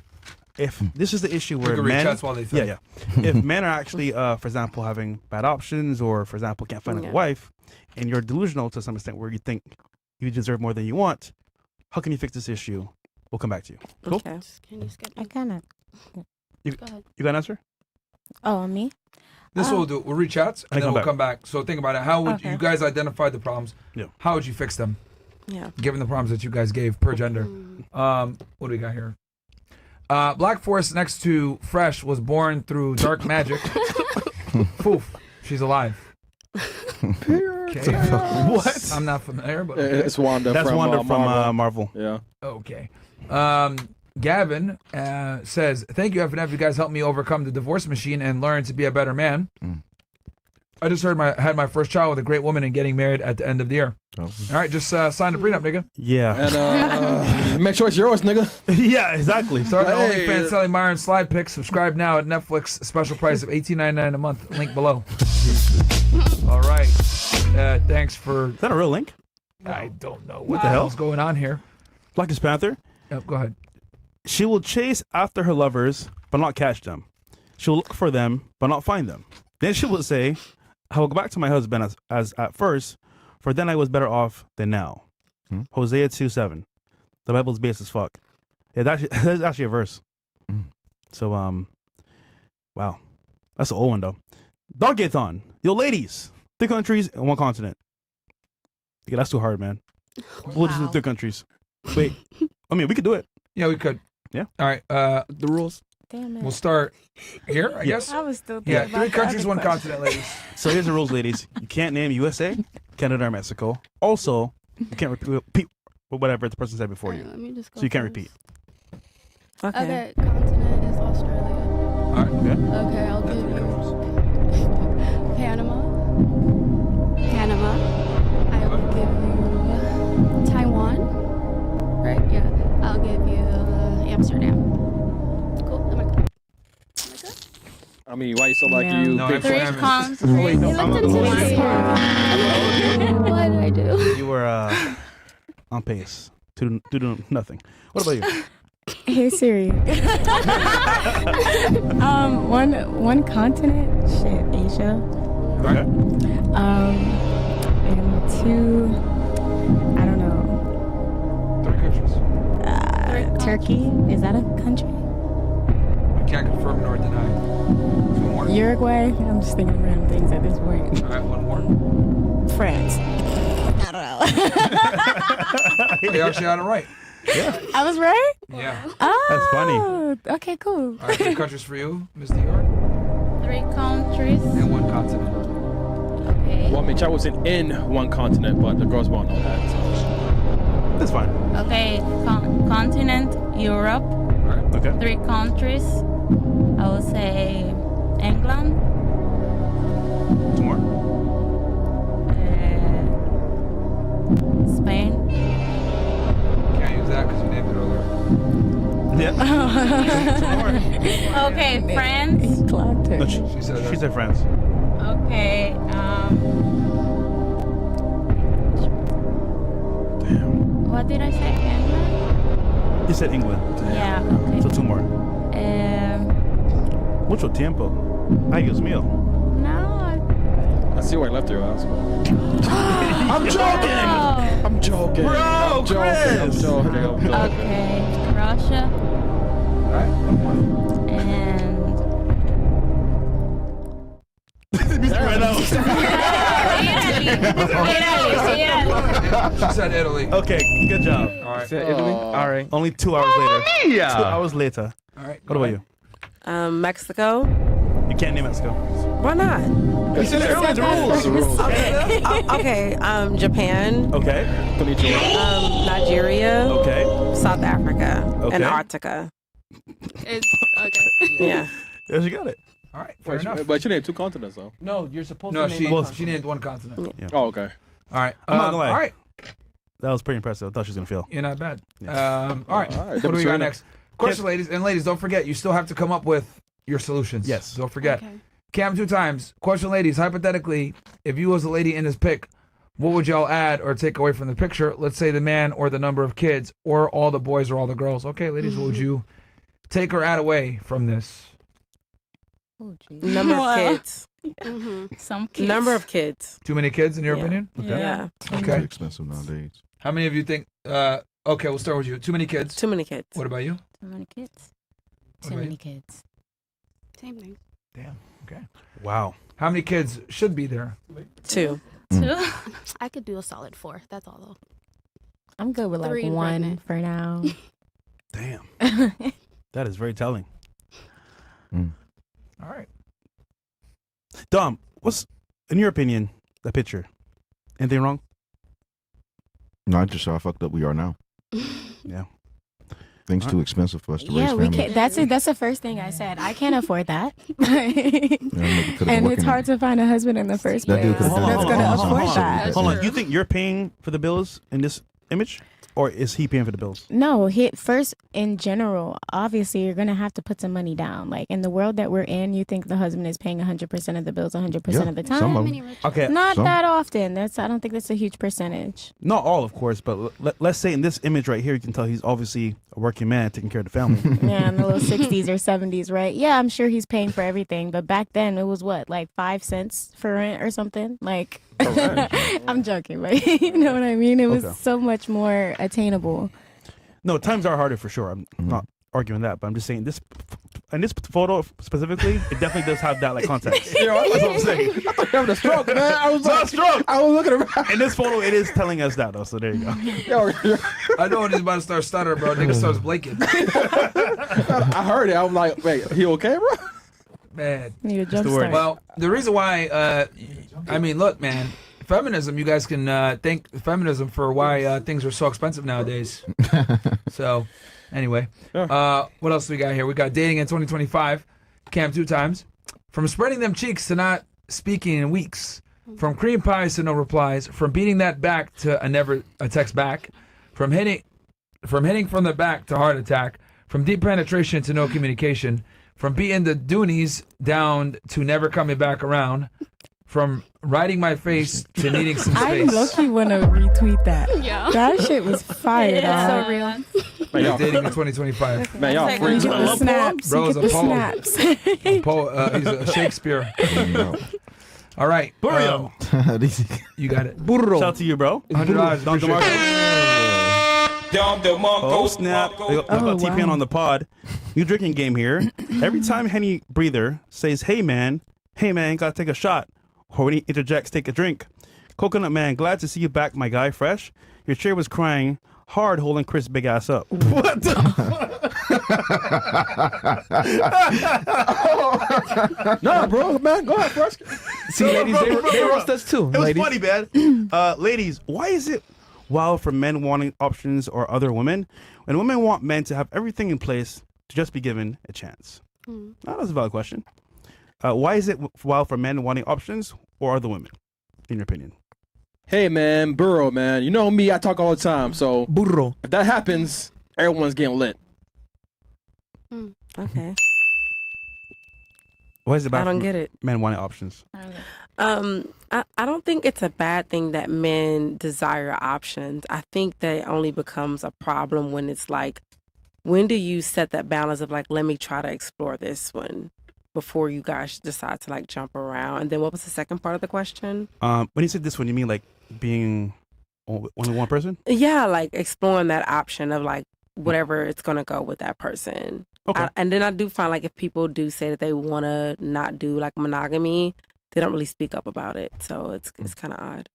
B: if this is the issue where men, if men are actually, for example, having bad options, or for example, can't find a wife, and you're delusional to some extent where you think you deserve more than you want, how can you fix this issue? We'll come back to you. Cool?
J: Okay.
F: Can you skip?
H: I kind of.
B: You
F: Go ahead.
B: got an answer?
H: Oh, me?
A: This is what we'll do. We'll reach out and then we'll come back. So think about it. How would
H: Okay.
A: you guys identify the problems?
B: Yeah.
A: How would you fix them?
J: Yeah.
A: Given the problems that you guys gave per gender. What do we got here? Black Forest next to Fresh was born through dark magic. Poof. She's alive. Okay.
B: What?
A: I'm not familiar, but
D: It's Wanda.
B: That's
D: from,
B: Wanda from
D: Marvel.
B: Marvel.
D: Yeah.
A: Okay. Gavin says, thank you, FNF. You guys helped me overcome the divorce machine and learn to be a better man. I just had my first child with a great woman and getting married at the end of the year. All right, just sign the prenup, nigga.
B: Yeah.
D: And make sure it's yours, nigga.
B: Yeah, exactly.
A: Start an OnlyFans selling Myron slide pics. Subscribe now at Netflix. Special price of $18.99 a month. Link below. All right. Thanks for...
B: Is that a real link?
A: I don't know what
B: the hell
A: is going on here.
B: Black Panther?
A: Yep, go ahead.
B: She will chase after her lovers, but not catch them. She will look for them, but not find them. Then she will say, I will go back to my husband as at first, for then I was better off than now. Hosea 2:7. The Bible's base as fuck. Yeah, that's actually a verse. So, wow. That's an old one, though. Dogathon. Yo, ladies. 3 countries and 1 continent. Yeah, that's too hard, man. We'll just do 3 countries. Wait. I mean, we could do it.
A: Yeah, we could.
B: Yeah.
A: All right.
D: The rules.
H: Damn it.
A: We'll start here, I guess.
H: I was still thinking
A: Yeah,
H: about
A: 3
H: the
A: countries,
H: other
A: 1
H: question.
A: continent, ladies.
B: So here's the rules, ladies. You can't name USA, Canada, or Mexico. Also, you can't repeat whatever the person said before you.
F: Let me just go
B: So you can't
F: first.
B: repeat.
F: Okay, continent is Australia.
A: All right.
F: Okay, I'll give you Panama. I will give you Taiwan. Right? Yeah. I'll give you Amsterdam. Cool. Am I good?
D: I mean, why you so like
H: Yeah.
D: you?
A: No,
D: big
A: Amsterdam
D: fan?
A: is-
F: Countries.
B: Wait, no,
F: You
B: I'm
F: looked
B: not
F: into
B: going
F: me. What did I do?
B: You were on pace to do nothing. What about you?
H: Hey Siri. One continent. Shit, Asia.
B: Okay.
H: And 2. I don't know.
A: 3 countries.
H: Turkey. Is that a country?
A: We can't confirm nor deny. 2 more.
H: Uruguay. I'm just thinking of random things at this point.
A: All right, 1 more.
H: France. I don't know.
A: You actually got it right.
H: I was right?
A: Yeah.
H: Oh,
B: That's funny.
H: Okay, cool.
A: All right, 3 countries for you, Ms. Dior,
I: 3 countries.
A: and 1 continent.
I: Okay.
D: Well, I mean, I wasn't in 1 continent, but the girls won't know that. So.
B: That's fine.
I: Okay. continent, Europe.
B: Okay.
I: 3 countries. I would say England.
B: 2 more.
I: Spain.
A: Can't use that because you named it earlier.
B: Yeah. 2 more.
I: Okay, France.
B: No, she
A: said that.
B: She said France.
I: Okay. What did I say? England?
B: You said England.
I: Yeah. Okay.
B: So 2 more. Mucho tiempo. Ay, Dios mío.
D: I see why I left your ass. I'm joking. I'm joking.
B: Bro,
D: I'm joking. I'm
B: Chris.
D: joking. I'm joking.
I: Okay. Russia.
A: She said Italy.
B: Okay, good job.
A: All right.
E: Said Italy. All right.
B: Only 2 hours later.
K: Yeah.
B: 2 hours later.
A: All right.
B: What about you?
J: Mexico.
B: You can't name Mexico.
J: Why not?
B: You said it earlier. The rules.
J: Okay. Japan.
B: Okay.
J: Nigeria.
B: Okay.
J: South Africa.
B: Okay.
J: Antarctica.
F: It's okay.
J: Yeah.
B: Yeah, she got it.
A: All right. Fair enough.
D: But you named 2 continents, though.
E: No, you're supposed
A: No,
E: to name
A: she
E: one
A: she named one continent.
B: Yeah.
D: Oh, okay.
A: All right.
B: I'm not gonna lie.
A: All right.
B: That was pretty impressive. I thought she was gonna fail.
A: You're not bad.
B: Yeah.
A: All right.
D: All right.
A: What do we got
D: Demonstrate
A: next? Question, ladies and ladies, don't forget, you still have to come up with your solutions.
B: Yes.
A: Don't forget.
F: Okay.
A: Cam 2 times. Question, ladies. Hypothetically, if you was a lady in this pic, what would y'all add or take away from the picture? Let's say the man or the number of kids or all the boys or all the girls. Okay, ladies, what would you take or add away from this?
J: Number of kids.
I: Some kids.
J: Number of kids.
A: Too many kids, in your
J: Yeah.
A: opinion?
J: Yeah.
G: Too
A: Okay.
G: expensive nowadays.
A: How many of you think? Okay, we'll start with you. Too many kids.
J: Too many kids.
A: What about you?
I: Too many kids.
A: What about you?
H: kids.
F: Same thing.
A: Damn. Okay.
B: Wow.
A: How many kids should be there?
J: 2.
I: 2.
F: I could do a solid 4. That's all though.
H: I'm good with like
F: 3 and
H: 1
F: pregnant.
H: for now.
B: Damn. That is very telling.
A: All right.
B: Dom, what's in your opinion that picture? Anything wrong?
G: No, I just saw how fucked up we are now.
B: Yeah.
G: Things too expensive for us to raise
H: Yeah, we
G: families.
H: can't. That's the first thing I said. I can't afford that.
G: could've
H: And
G: worked
H: it's
G: in
H: hard to find a husband in the first
G: That
H: place
G: dude could've
H: that's
G: been-
H: going to
G: hold on,
H: afford
G: hold on,
H: that.
B: Hold on. You think you're paying for the bills in this image? Or is he paying for the bills?
H: No, first in general, obviously you're gonna have to put some money down. Like in the world that we're in, you think the husband is paying 100% of the bills 100% of the time.
G: some of them.
B: Okay.
H: Not
G: Some.
H: that often. I don't think that's a huge percentage.
B: Not all, of course, but let's say in this image right here, you can tell he's obviously a working man taking care of the family.
H: Yeah, in the little 60s or 70s, right? Yeah, I'm sure he's paying for everything. But back then, it was what, like 5 cents for rent or something? Like, I'm joking, but you know what I mean? It was
B: Okay.
H: so much more attainable.
B: No, times are harder for sure. I'm not arguing that, but I'm just saying this. In this photo specifically, it definitely does have that like context.
D: Yeah, that's what I'm saying. I thought you were having a stroke, man. I was
B: Not a stroke.
D: I was looking around.
B: In this photo, it is telling us that though. So there you go.
A: I know when he's about to start stuttering, bro. Nigga starts blinking.
D: I heard it. I'm like, wait, he okay, bro?
A: Man.
H: Need a
B: the
H: jump
B: word.
H: start.
A: Well, the reason why, I mean, look, man, feminism, you guys can thank feminism for why things are so expensive nowadays. So, anyway, what else do we got here? We got dating in 2025, Cam 2 times. From spreading them cheeks to not speaking in weeks. From cream pies to no replies. From beating that back to a text back. From hitting from the back to heart attack. From deep penetration to no communication. From beating the doonies down to never coming back around. From riding my face to needing some
H: I
A: space.
H: low-key want to retweet that.
F: Yeah.
H: That shit was fire,
I: Yeah,
H: dog.
I: so real.
D: Man, y'all,
A: Dating in 2025.
D: man, y'all
I: Like,
D: freaks.
H: Get the snaps.
A: Bro,
H: Get
A: it's
H: the
A: a poem.
H: snaps.
A: He's a Shakespeare. All right.
B: Burro.
A: You got it. Burro.
B: Shout out to you, bro.
A: $100.
B: Don
A: Appreciate
B: DeMarco. Oh snap! We got TPN
H: wow.
B: on the pod. New drinking game here. Every time Henny Breather says, hey man, gotta take a shot. Or when he interjects, take a drink. Coconut Man, glad to see you back, my guy, fresh. Your chair was crying hard, holding Chris' big ass up. What the
E: No, bro, man, go ahead, bro. See, ladies, they roast us too.
B: It was
E: ladies.
B: funny, man. Ladies, why is it wild for men wanting options or other women, when women want men to have everything in place to just be given a chance? Oh, that's a valid question. Why is it wild for men wanting options or other women, in your opinion?
D: Hey, man, burro, man. You know me, I talk all the time. So,
E: Burro.
D: if that happens, everyone's getting lit.
J: Okay.
B: Why is it bad
J: I don't
B: for
J: get it.
B: men wanting options?
J: I don't think it's a bad thing that men desire options. I think that it only becomes a problem when it's like, when do you set that balance of like, let me try to explore this one before you guys decide to like jump around? And then what was the second part of the question?
B: When you said this one, you mean like being only one person?
J: Yeah, like exploring that option of like whatever it's gonna go with that person.
B: Okay.
J: And then I do find like if people do say that they want to not do like monogamy, they don't really speak up about it. So it's kind of odd.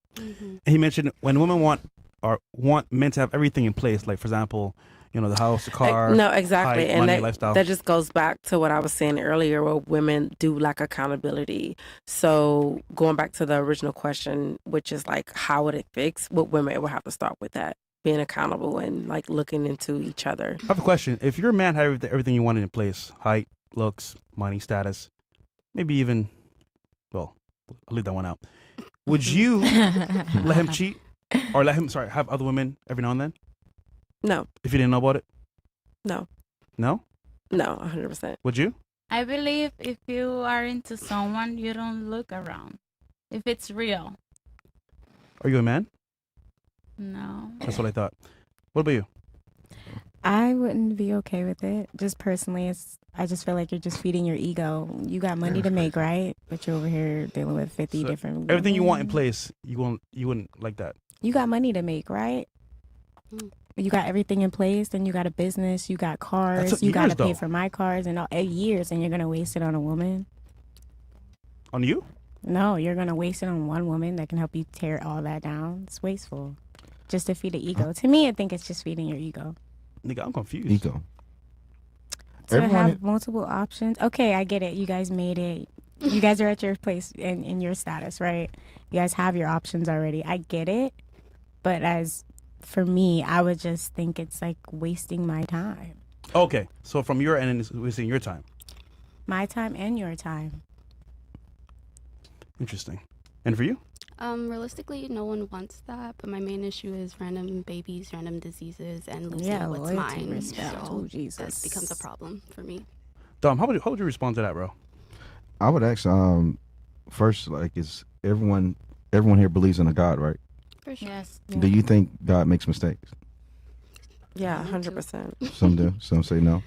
B: He mentioned when women want men to have everything in place, like for example, the house, the car.
J: No, exactly.
B: height,
J: And
B: money, lifestyle.
J: that just goes back to what I was saying earlier, where women do lack accountability. So going back to the original question, which is like, how would it fix? What women would have to start with that, being accountable and like looking into each other.
B: I have a question. If your man had everything you wanted in place, height, looks, money, status, maybe even, well, I'll leave that one out. Would you let him cheat or have other women every now and then?
J: No.
B: If you didn't know about it?
J: No.
B: No?
J: No, 100%.
B: Would you?
I: I believe if you are into someone, you don't look around. If it's real.
B: Are you a man?
I: No.
B: That's what I thought. What about you?
H: I wouldn't be okay with it. Just personally, I just feel like you're just feeding your ego. You got money to make, right? But you're over here dealing with 50 different
B: Everything you want in
H: women.
B: place, you wouldn't like that.
H: You got money to make, right? You got everything in place, then you got a business, you got cars, you got to pay for my cars and all 8 years, and you're going to waste it on a woman?
B: On you?
H: No, you're going to waste it on one woman that can help you tear all that down. It's wasteful. Just to feed the ego. To me, I think it's just feeding your ego.
B: Nigga, I'm confused.
G: Ego.
H: To have multiple options. Okay, I get it. You guys made it. You guys are at your place in your status, right? You guys have your options already. I get it. But for me, I would just think it's like wasting my time.
B: Okay, so from your end, it's wasting your time.
H: My time and your time.
B: Interesting. And for you?
F: Realistically, no one wants that, but my main issue is random babies, random diseases, and losing what's
H: loyalty,
F: mine.
H: respect.
F: So
H: Oh, Jesus.
F: that becomes a problem for me.
B: Dom, how would you respond to that, bro?
G: I would ask, first, like, is everyone here believes in a God, right?
F: For sure.
I: Yes.
G: Do you think God makes mistakes?
J: Yeah, 100%.
G: Some do, some say no.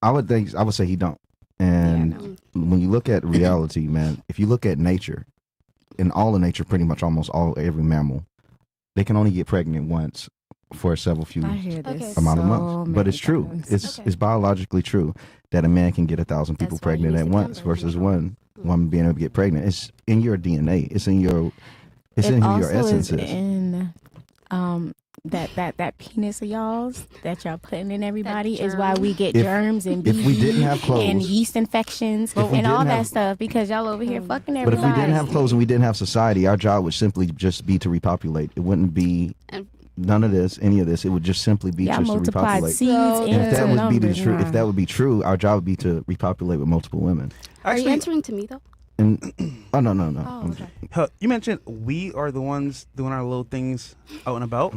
G: I would say he don't. And when you look at reality, man, if you look at nature, in all of nature, pretty much almost every mammal, they can only get pregnant once for several few amount of months. But it's true. It's biologically true that a man can get 1,000 people pregnant at once versus one woman being able to get pregnant. It's in your DNA. It's in your essences.
H: In that penis of y'all's that y'all putting in everybody is why we get germs and
G: if we didn't have clothes
H: and yeast infections and all that stuff, because y'all over here fucking everybody.
G: But if we didn't have clothes and we didn't have society, our job would simply just be to repopulate. It wouldn't be none of this, any of this. It would just simply be just to repopulate.
H: Seeds
G: and if that would be the
H: numbers,
G: truth, if that would be true, our job would be to repopulate with multiple women.
F: Are you answering to me though?
G: And no.
F: Oh, okay.
B: You mentioned we are the ones doing our little things out and about.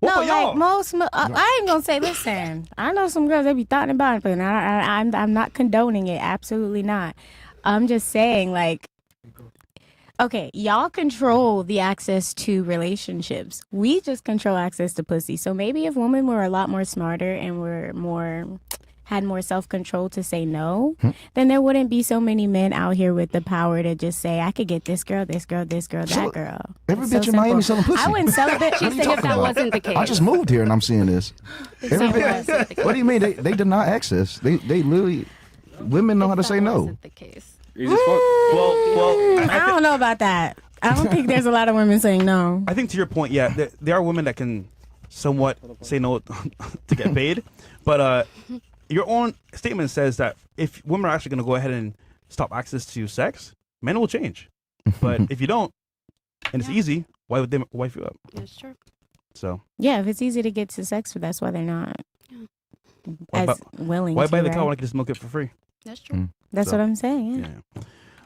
H: No, like most, I ain't gonna say. Listen, I know some girls that be thought about it, but I'm not condoning it. Absolutely not. I'm just saying, like, okay, y'all control the access to relationships. We just control access to pussy. So maybe if women were a lot more smarter and had more self-control to say no, then there wouldn't be so many men out here with the power to just say, I could get this girl, that girl.
G: Every bitch in Miami selling pussy.
H: I wouldn't sell it.
F: She said if that wasn't the case.
G: I just moved here and I'm seeing this. What do you mean? They deny access. They literally, women know how to say no.
F: Wasn't the case.
H: I don't know about that. I don't think there's a lot of women saying no.
B: I think to your point, yeah, there are women that can somewhat say no to get paid, but your own statement says that if women are actually going to go ahead and stop access to sex, men will change. But if you don't, and it's easy, why would they wife you up?
F: That's true.
B: So
H: Yeah, if it's easy to get to sex, that's why they're not
B: Why
H: as willing.
B: why
H: to,
B: buy the
H: right?
B: cow when I can just milk it for free?
F: That's true.
H: That's
B: So-
H: what I'm saying. Yeah.
B: Yeah.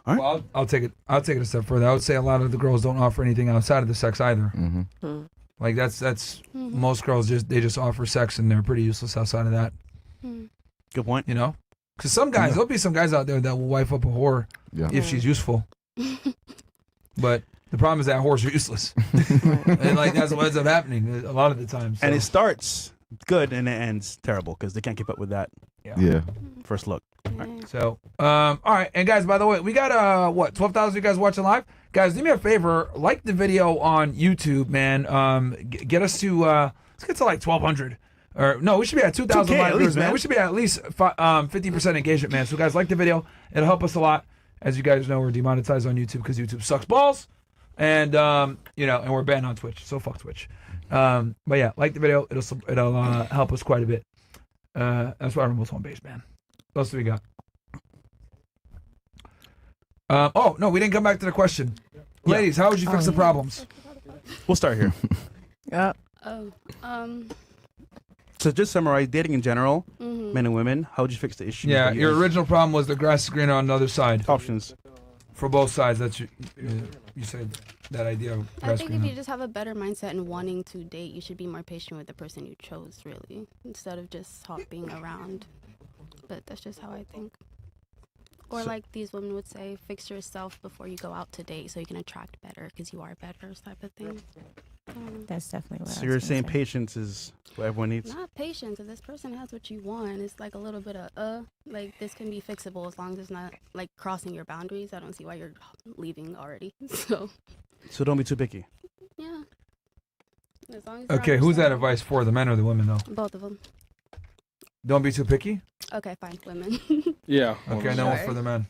B: All right.
A: Well, I'll take it. I'll take it a step further. I would say a lot of the girls don't offer anything outside of the sex either.
G: Mm-hmm.
A: Like that's most girls just offer sex and they're pretty useless outside of that.
B: Good point.
A: You know, because some guys, there'll be some guys out there that will wife up a whore
G: Yeah.
A: if she's useful. But the problem is that whores are useless, and like that's what ends up happening a lot of the time. So.
B: And it starts good and it ends terrible because they can't keep up with that
G: Yeah.
B: first look.
A: So, all right, and guys, by the way, we got 12,000 you guys watching live. Guys, do me a favor, like the video on YouTube, man. Get us to let's get to like 1,200. Or no, we should be at 2,000
B: 2K
A: live
B: at
A: views,
B: least,
A: man.
B: man.
A: We should be at least 50% engagement, man. So, guys, like the video. It'll help us a lot. As you guys know, we're demonetized on YouTube because YouTube sucks balls, and and we're banned on Twitch. So fuck Twitch. But yeah, like the video. It'll help us quite a bit. That's why we're most home base, man. What else do we got? Oh no, we didn't come back to the question. Ladies, how would you fix the problems?
B: We'll start here. So just summarize dating in general, men and women. How would you fix the issue?
A: Yeah, your original problem was the grass is greener on the other side.
B: Options.
A: For both sides, that's you said that idea of
F: I
A: grass
F: think
A: greener.
F: if you just have a better mindset and wanting to date, you should be more patient with the person you chose, really, instead of just hopping around. But that's just how I think. Or like these women would say, fix yourself before you go out to date so you can attract better because you are better type of thing.
H: That's definitely what I
B: So
H: was
B: you're
H: gonna
B: saying
H: say.
B: patience is what everyone needs?
F: Not patience. If this person has what you want, it's like a little bit of like this can be fixable as long as it's not like crossing your boundaries. I don't see why you're leaving already. So
B: So don't be too picky.
F: yeah. As long as you're
A: Okay, who's that
F: understanding.
A: advice for? The men or the women, though?
F: Both of them.
A: Don't be too picky.
F: Okay, fine. Women.
D: Yeah.
A: Okay, now for the men.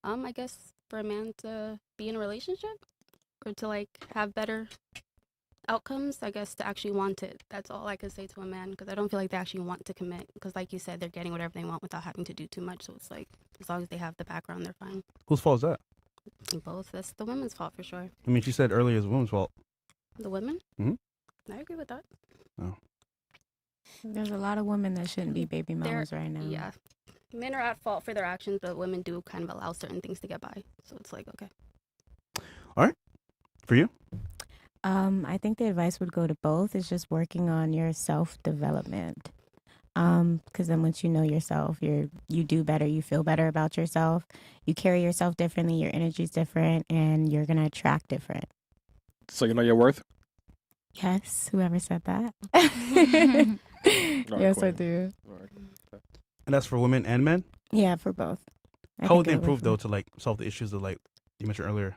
F: I guess for a man to be in a relationship or to like have better outcomes, I guess to actually want it. That's all I could say to a man because I don't feel like they actually want to commit because like you said, they're getting whatever they want without having to do too much. So it's like as long as they have the background, they're fine.
B: Whose fault is that?
F: Both. That's the women's fault for sure.
B: I mean, she said earlier it's a woman's fault.
F: The women?
B: Mhm.
F: I agree with that.
B: Oh.
H: There's a lot of women that shouldn't be baby mamas right now.
F: Yeah. Men are at fault for their actions, but women do kind of allow certain things to get by. So it's like, okay.
B: All right. For you?
H: I think the advice would go to both. It's just working on your self-development. Because then once you know yourself, you do better, you feel better about yourself, you carry yourself differently, your energy's different, and you're gonna attract different.
D: So you know your worth?
H: Yes, whoever said that.
D: Alright,
H: Yes,
D: cool.
H: I do.
B: And that's for women and men?
H: Yeah, for both. I
B: How would
H: think
B: they
H: it
B: improve,
H: for-
B: though, to like solve the issues that like you mentioned earlier?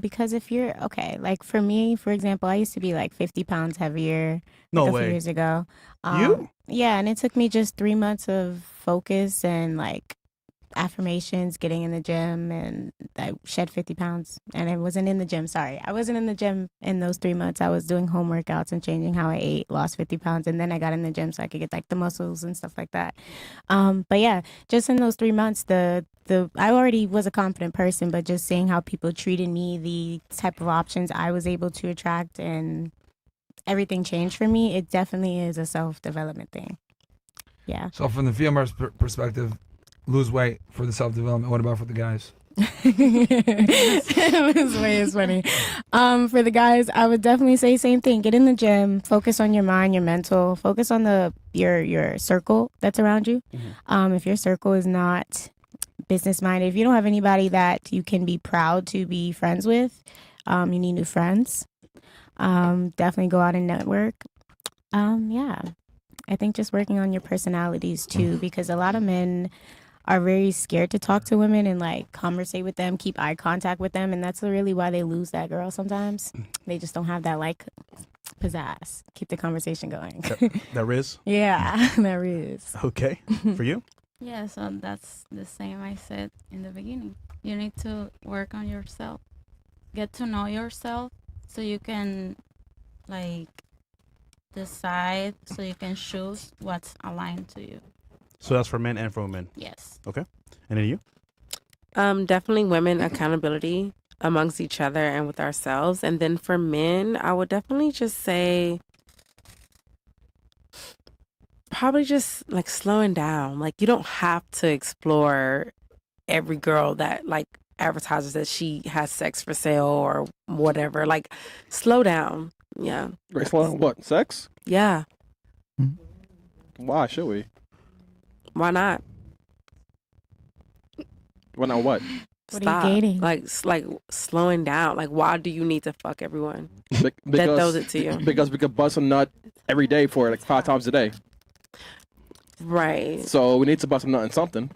H: Because if you're okay, like for me, for example, I used to be like 50 pounds heavier
B: No
H: like a
B: way.
H: few years ago.
B: You?
H: Yeah, and it took me just 3 months of focus and like affirmations, getting in the gym, and I shed 50 pounds. And I wasn't in the gym. Sorry, I wasn't in the gym in those 3 months. I was doing home workouts and changing how I ate, lost 50 pounds, and then I got in the gym so I could get like the muscles and stuff like that. But yeah, just in those 3 months, I already was a confident person, but just seeing how people treated me, the type of options I was able to attract, and everything changed for me. It definitely is a self-development thing. Yeah.
A: So from the female's perspective, lose weight for the self-development. What about for the guys?
H: This way is funny. For the guys, I would definitely say same thing. Get in the gym. Focus on your mind, your mental. Focus on your circle that's around you. If your circle is not business minded, if you don't have anybody that you can be proud to be friends with, you need new friends. Definitely go out and network. Yeah, I think just working on your personalities too, because a lot of men are very scared to talk to women and like conversate with them, keep eye contact with them, and that's really why they lose that girl sometimes. They just don't have that like pizzazz. Keep the conversation going.
B: That Riz?
H: Yeah, that is.
B: Okay. For you?
I: Yeah, so that's the same I said in the beginning. You need to work on yourself. Get to know yourself so you can like decide, so you can choose what's aligned to you.
B: So that's for men and for women?
I: Yes.
B: Okay. And then you?
J: Definitely women accountability amongst each other and with ourselves. And then for men, I would definitely just say probably just like slowing down. Like you don't have to explore every girl that like advertises that she has sex for sale or whatever. Like slow down. Yeah.
D: Wait, slow down what? Sex?
J: Yeah.
D: Why should we?
J: Why not?
D: Why not what?
H: What
J: Stop.
H: are you gating?
J: Like slowing down. Like why do you need to fuck everyone?
D: Be-
J: That throws it to you.
D: Because we could bust a nut every day for like 5 times a day.
J: Right.
D: So we need to bust a nut in something.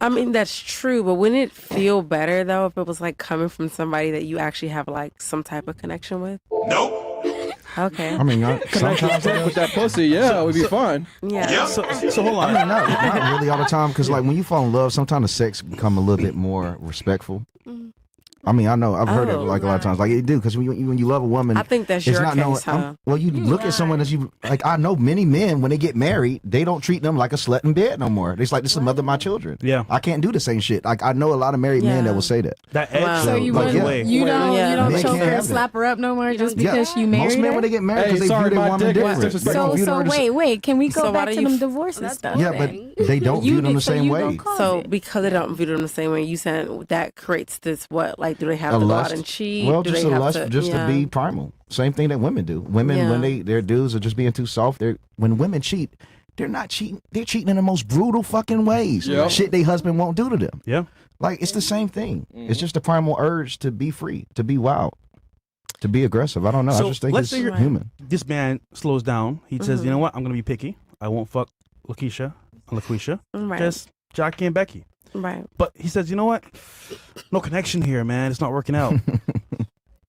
J: I mean, that's true, but wouldn't it feel better though if it was like coming from somebody that you actually have like some type of connection with?
K: Nope.
J: Okay.
G: I mean, sometimes
D: With that pussy, yeah, it would be fine.
J: Yeah.
B: So hold on.
G: I mean, not really all the time, because like when you fall in love, sometimes the sex become a little bit more respectful. I mean, I know I've heard it like a lot of times, like it do, because when you love a woman,
J: I think that's
G: it's
J: your
G: not
J: case,
G: knowing.
J: huh?
G: Well, you look at someone that you like. I know many men when they get married, they don't treat them like a slut in bed no more. It's like, this is the mother of my children.
B: Yeah.
G: I can't do the same shit. Like I know a lot of married men that will say that.
B: That edge.
J: Wow.
L: So you
G: Like,
L: wouldn't,
G: yeah.
L: you don't,
J: Yeah.
L: you don't
G: They
L: choke
G: can't
L: her
G: have
L: and
G: that.
L: slap her up no more just because you married
G: Most men
L: her?
G: when they get married,
D: Hey,
G: because they
D: sorry,
G: view their
D: my
G: woman
D: dick was
G: different.
D: disrespectful.
G: They don't view
L: So
G: her the
L: wait, can we go
J: So why
L: back
J: do
L: to
J: you
L: them
J: f-
L: divorces
F: That's
L: stuff?
G: Yeah, but they don't view them the same way.
J: So because they don't view them the same way, you said that creates this what? Like, do they have
G: A
J: to go
G: lust.
J: out and cheat?
G: Well,
J: do
G: just
J: they
G: a
J: have
G: lust,
J: to,
G: just
J: yeah.
G: to be primal. Same thing that women do. Women,
J: Yeah.
G: when their dudes are just being too soft, when women cheat, they're not cheating. They're cheating in the most brutal fucking ways.
D: Yeah.
G: Shit they husband won't do to them.
B: Yeah.
G: Like, it's the same thing. It's just a primal urge to be free, to be wild, to be aggressive. I don't know.
B: So
G: I just think
B: let's
G: it's
B: say you're-
G: human.
B: This man slows down. He says,
J: Mm-hmm.
B: "You know what? I'm gonna be picky. I won't fuck LaQuisha,
J: Right.
B: just Jackie and Becky."
J: Right.
B: But he says, "You know what? No connection here, man. It's not working out."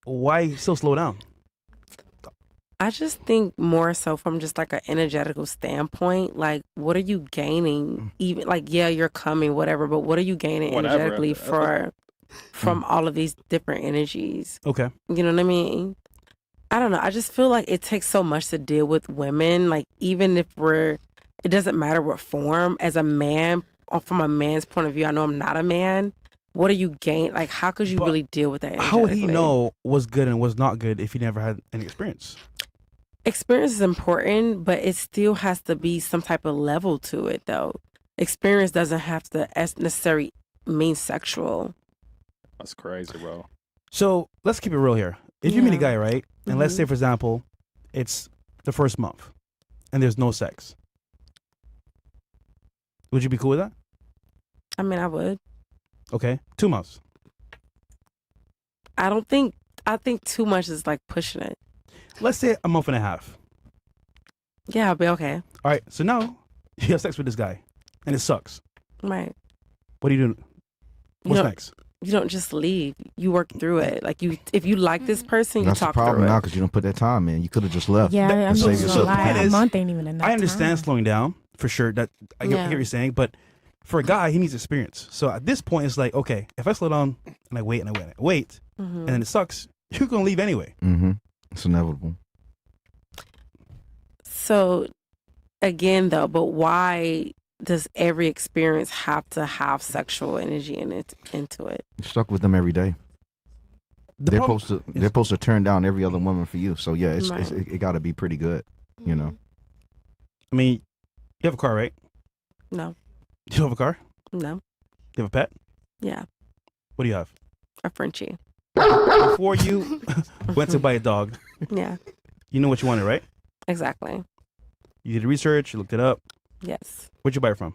B: Why still slow down?
J: I just think more so from just like an energetical standpoint. Like, what are you gaining? Even like, yeah, you're coming, whatever. But what are you gaining
D: Whatever.
J: energetically from all of these different energies?
B: Okay.
J: You know what I mean? I don't know. I just feel like it takes so much to deal with women. Like, even if it doesn't matter what form. As a man, or from a man's point of view, I know I'm not a man. What are you gain? Like, how could you
B: But
J: really deal with that?
B: How would he
J: energetically?
B: know what's good and what's not good if he never had any experience?
J: Experience is important, but it still has to be some type of level to it, though. Experience doesn't have to necessarily mean sexual.
D: That's crazy, bro.
B: So let's keep it real here. If you meet a
J: Yeah.
B: guy, right, and let's say, for example, it's the first month and there's no sex, would you be cool with that?
J: I mean, I would.
B: Okay. 2 months.
J: I think too much is like pushing it.
B: Let's say a month and a half.
J: Yeah, I'll be okay.
B: All right. So now you have sex with this guy and it sucks.
J: Right.
B: What do you do? What's
J: don't-
B: next?
J: You don't just leave. You work through it. Like, if you like this person, you
G: That's the
J: talk
G: problem
J: through
G: now,
J: it.
G: because you don't put that time in. You could have just left.
H: Yeah, I'm
G: and saved
H: just
G: yourself
H: gonna lie.
B: point
H: A
B: is,
H: month ain't even enough.
B: I understand
H: time.
B: slowing down for sure. That I get
J: Yeah.
B: what you're saying, but for a guy, he needs experience. So at this point, it's like, okay, if I slow down and I wait and I wait and I wait, and then it sucks, you're gonna leave anyway.
G: Mm-hmm. It's inevitable.
J: So, again, though, but why does every experience have to have sexual energy into it?
G: You're stuck with them every day. They're supposed to turn down every other woman for you. So yeah, it got to be pretty good. You know.
B: I mean, you have a car, right?
J: No.
B: You don't have a car?
J: No.
B: You have a pet?
J: Yeah.
B: What do you have?
J: A Frenchie.
B: Before you went to buy a dog,
J: Yeah.
B: you know what you wanted, right?
J: Exactly.
B: You did research, you looked it up.
J: Yes.
B: Where'd you buy it from?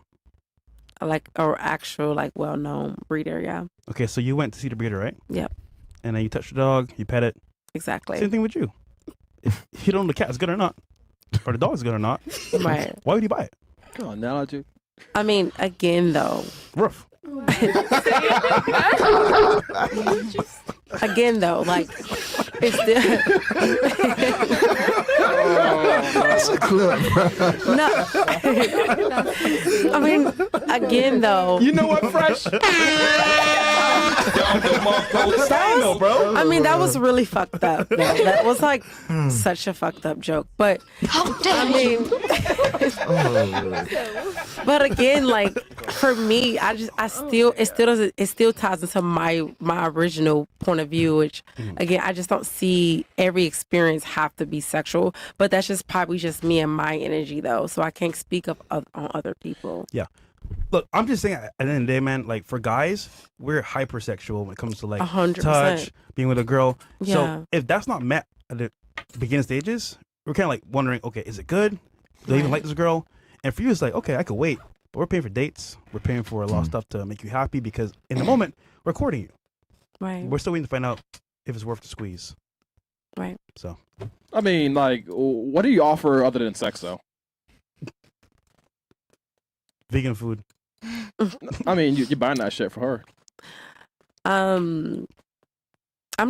J: Like a actual, like, well-known breeder. Yeah.
B: Okay, so you went to see the breeder, right?
J: Yep.
B: And then you touched the dog, you pet it.
J: Exactly.
B: Same thing with you. If you don't know the cat is good or not, or the dog is good or not,
J: Right.
B: why would you buy it?
D: Come on, analogy.
J: I mean, again, though.
B: Rough.
J: Again, though, like, it's still.
G: That's a clip, bro.
J: No. I mean, again, though.
D: You know what, Fresh?
B: bro.
J: I mean, that was really fucked up. That was like such a fucked up joke. But I mean, but again, like for me, it still ties into my original point of view, which again, I just don't see every experience have to be sexual. But that's just probably just me and my energy, though. So I can't speak on other people.
B: Yeah. Look, I'm just saying, at the end of the day, man, like for guys, we're hypersexual when it comes to like
J: 100%.
B: touch, being with a girl.
J: Yeah.
B: So if that's not met at the beginning stages, we're kind of like wondering, okay, is it good? Do I even like this girl? And for you, it's like, okay, I could wait. But we're paying for dates. We're paying for a lot of stuff to make you happy because in the moment, we're courting you.
J: Right.
B: We're still waiting to find out if it's worth the squeeze.
J: Right.
B: So,
D: I mean, like, what do you offer other than sex, though?
B: vegan food.
D: I mean, you're buying that shit for her.
J: I'm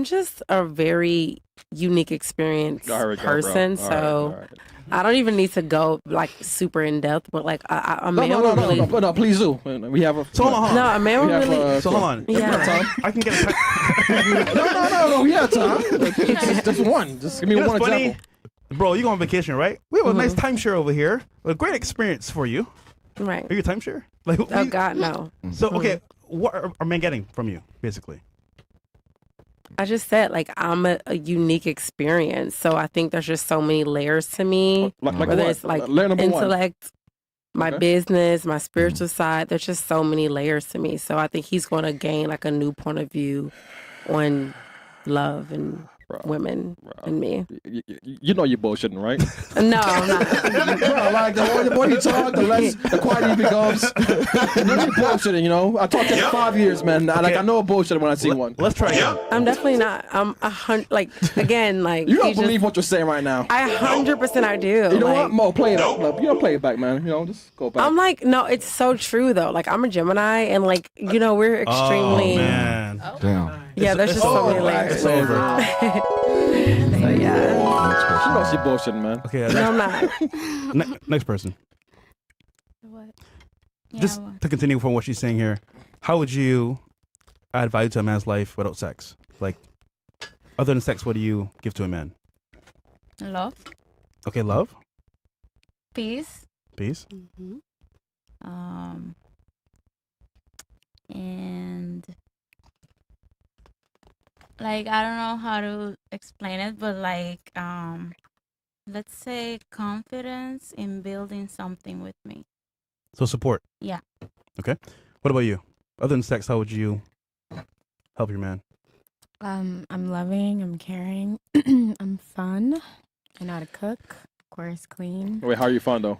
J: just a very unique experience person, so I don't even need to go like super in depth. But like a man will really.
D: No, please do. We have a.
B: So hold on.
J: No, a man will really.
B: So hold on.
J: Yeah.
B: I can get a.
D: No. We have time. Just one. Just give me one example.
B: Bro, you go on vacation, right? We have a nice timeshare over here. A great experience for you.
J: Right.
B: Are you a timeshare? Like,
J: oh God, no.
B: So okay, what are men getting from you, basically?
J: I just said, like, I'm a unique experience. So I think there's just so many layers to me. Whether it's like intellect, my business, my spiritual side, there's just so many layers to me. So I think he's going to gain like a new point of view on love and women and me.
D: You know you're bullshitting, right?
J: No, I'm not.
D: Bro, like the more you talk, the quieter he becomes. You know you're bullshitting, you know? I talked to him 5 years, man.
B: Okay.
D: Like I know a bullshit when I see one.
B: Let's try it.
J: I'm definitely not. I'm 100. Like again, like
D: you don't believe what you're saying right now.
J: I 100% I do.
D: You know
J: like,
D: what, Mo? Play it up. You don't play it back, man. You know, just go back.
J: I'm like, no, it's so true though. Like I'm a Gemini, and like you know, we're extremely.
B: Oh man.
G: Damn.
J: Yeah, there's just so many layers.
B: It's over.
J: So yeah.
D: She knows she bullshitting, man.
B: Okay.
J: No, I'm not.
B: Next person.
I: What?
B: Just to continue from what she's saying here, how would you add value to a man's life without sex? Like, other than sex, what do you give to a man?
I: Love,
B: Okay, love,
I: peace,
B: peace.
I: and like I don't know how to explain it, but like let's say confidence in building something with me.
B: So support.
I: Yeah.
B: Okay. What about you? Other than sex, how would you help your man?
H: I'm loving, I'm caring, I'm fun, I know how to cook, of course, clean.
D: Wait, how are you fun though?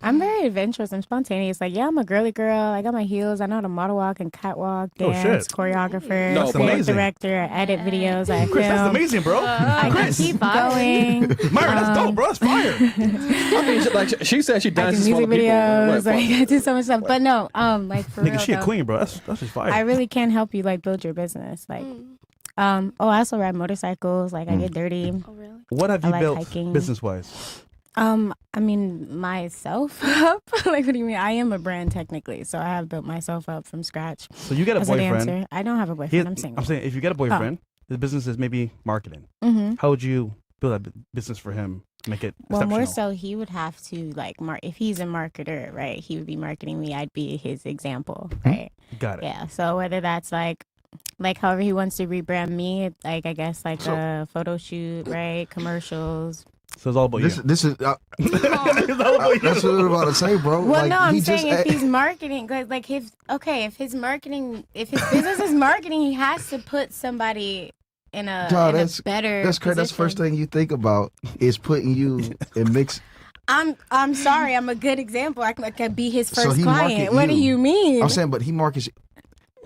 H: I'm very adventurous, I'm spontaneous. Like, yeah, I'm a girly girl. I got my heels. I know how to model walk and catwalk, dance, choreographer,
B: No,
H: sport director, I edit videos, I
B: Chris,
H: film.
B: that's amazing, bro.
H: I can keep going.
B: Myron, that's dope, bro. That's fire.
D: I mean, like she said, she
H: I do
D: dances for
H: music
D: other people.
H: videos.
D: What?
H: Like, I do so much stuff. But no, like for real
B: Nigga, she a
H: though,
B: queen, bro. That's just fire.
H: I really can help you like build your business. Like, I also ride motorcycles. Like, I get dirty.
F: Oh, really?
B: What have
H: I
B: you
H: like
B: built
H: hiking.
B: business-wise?
H: I mean, myself up. Like, what do you mean? I am a brand technically, so I have built myself up from scratch.
B: So you get a
H: as
B: boyfriend.
H: A dancer. I don't have a boyfriend. I'm single.
B: I'm saying, if you get a boyfriend, the business is maybe marketing.
H: Mm-hmm.
B: How would you build that business for him? Make it
H: Well,
B: exceptional?
H: more so, he would have to like if he's a marketer, right? He would be marketing me. I'd be his example, right?
B: Got it.
H: Yeah. So whether that's like however he wants to rebrand me, like I guess like a photo shoot, right? Commercials.
B: So it's all about
G: This
B: you.
G: is
B: It's all about you.
G: that's what I'm about to say, bro.
H: Well,
G: like,
H: no, I'm
G: he
H: saying
G: just,
H: if he's marketing, cause like if his marketing, if his business is marketing, he has to put somebody in a,
G: Dog,
H: in a
G: that's
H: better.
G: that's crazy. That's the first thing you think about is putting you in mix.
H: I'm sorry, I'm a good example. I could be his
G: So
H: first
G: he
H: client.
G: market
H: What do
G: you.
H: you mean?
G: I'm saying, but he markets.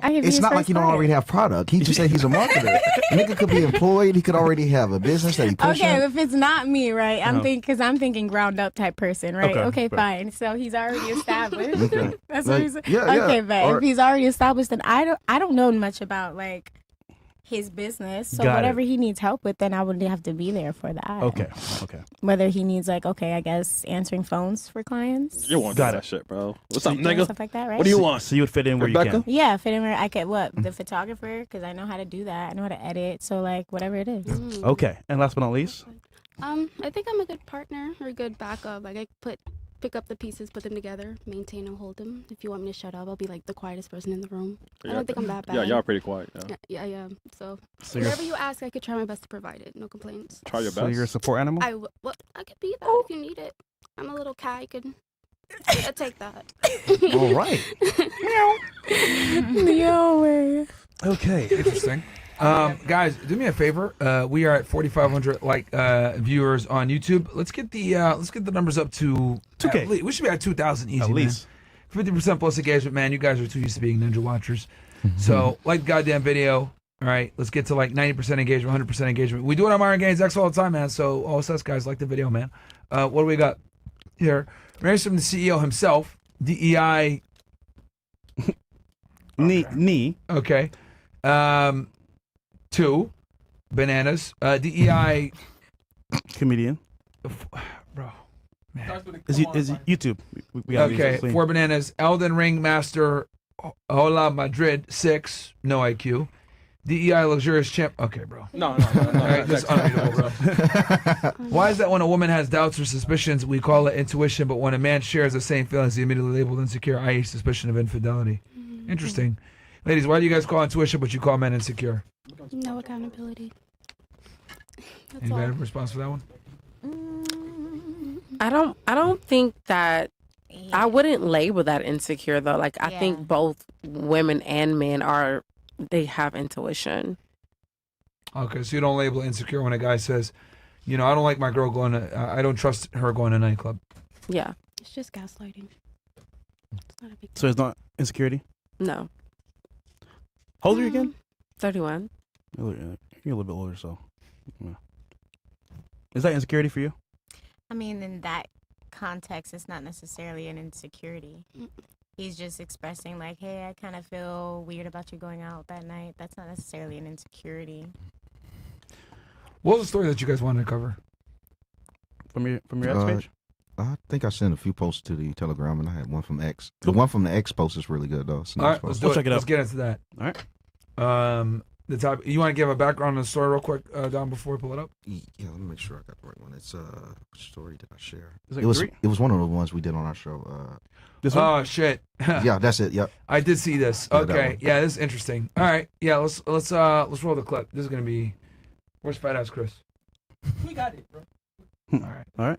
H: I could be
G: It's
H: his
G: not
H: first
G: like you don't
H: client.
G: already have product. He just said he's a marketer. Nigga could be employed. He could already have a business that he pushing.
H: Okay, if it's not me, right? I'm
B: No.
H: I'm thinking ground up type person, right?
B: Okay,
H: Okay, fine. So he's already established.
G: Okay.
H: That's
G: Like,
H: what he's
G: yeah,
H: okay,
G: yeah.
H: but
G: Or-
H: if he's already established, then I don't know much about like his business. So
B: Got
H: whatever
B: it.
H: he needs help with, then I would have to be there for that.
B: Okay.
H: Whether he needs like, okay, I guess answering phones for clients.
D: You want that shit, bro? What's up,
H: Doing
D: nigga?
H: Stuff like that, right?
D: What do you want?
B: So you would fit in where
D: Rebecca?
B: you can.
H: Yeah, fit in where I could. What the photographer? Because I know how to do that. I know how to edit. So like whatever it is.
B: Okay. And last but not least,
F: I think I'm a good partner or a good backup. Like pick up the pieces, put them together, maintain and hold them. If you want me to shut up, I'll be like the quietest person in the room. I don't think I'm that bad.
D: Yeah, y'all are pretty quiet.
F: Yeah, I am. So
B: So you're-
F: whatever you ask, I could try my best to provide it. No complaints.
D: Try your best.
B: so you're a support animal.
F: I could be that if you need it. I'm a little cat. I could take that.
B: All right.
H: Yo,
B: Okay.
A: Interesting. Guys, do me a favor. We are at 4,500 viewers on YouTube. Let's get the numbers up to
B: 2K.
A: We should be at 2,000 easy.
B: At least.
A: 50% plus engagement, man. You guys are too used to being ninja watchers. So like the goddamn video. All right, let's get to like 90% engagement, 100% engagement. We do it on Myron Gaines X all the time, man. So all us guys like the video, man. What do we got here? Raised from the CEO himself, DEI.
B: Knee.
A: Okay. 2 bananas. DEI.
B: Comedian.
A: Bro.
B: Is he YouTube? We gotta be
A: Okay,
B: clean.
A: 4 bananas. Elden Ring Master. Hola Madrid. 6. No IQ. DEI luxurious champ. Okay, bro.
D: No.
A: All right, this is unreadable, bro. Why is that when a woman has doubts or suspicions, we call it intuition, but when a man shares the same feelings, he immediately labeled insecure, i.e., suspicion of infidelity? Interesting. Ladies, why do you guys call intuition, but you call men insecure?
F: No accountability. That's
A: Anybody
F: all.
A: have a response for that one?
J: I don't think that I wouldn't label that insecure though. Like I think both women and men they have intuition.
A: Okay, so you don't label it insecure when a guy says, I don't like my girl going to, I don't trust her going to a nightclub.
J: Yeah.
F: It's just gaslighting. It's not a big
B: So it's not insecurity.
J: No.
B: How old are you again?
J: 31.
B: You're a little bit older, so. Yeah. Is that insecurity for you?
M: I mean, in that context, it's not necessarily an insecurity. He's just expressing like, hey, I kind of feel weird about you going out that night. That's not necessarily an insecurity.
A: What was the story that you guys wanted to cover?
B: From your X page?
G: I think I sent a few posts to the Telegram, and I had one from X. The one from the X post is really good, though. It's a
A: All
G: nice
A: right, let's
G: post.
A: do
B: We'll
A: it.
B: check it out.
A: Let's get into that.
B: All right.
A: The top. You want to give a background on the story real quick, Don, before we pull it up?
G: Yeah, let me make sure I got the right one. It's which story did I share?
B: Is
G: It was
B: 3?
G: it was one of the ones we did on our show.
B: This one?
A: Oh shit.
G: Yeah, that's it. Yep.
A: I did see this.
G: Yeah, that
A: Okay.
G: one.
A: Yeah, this is interesting. All right. Yeah, let's roll the clip. This is gonna be. Where's Fat Ass Chris? We got it, bro.
B: All right.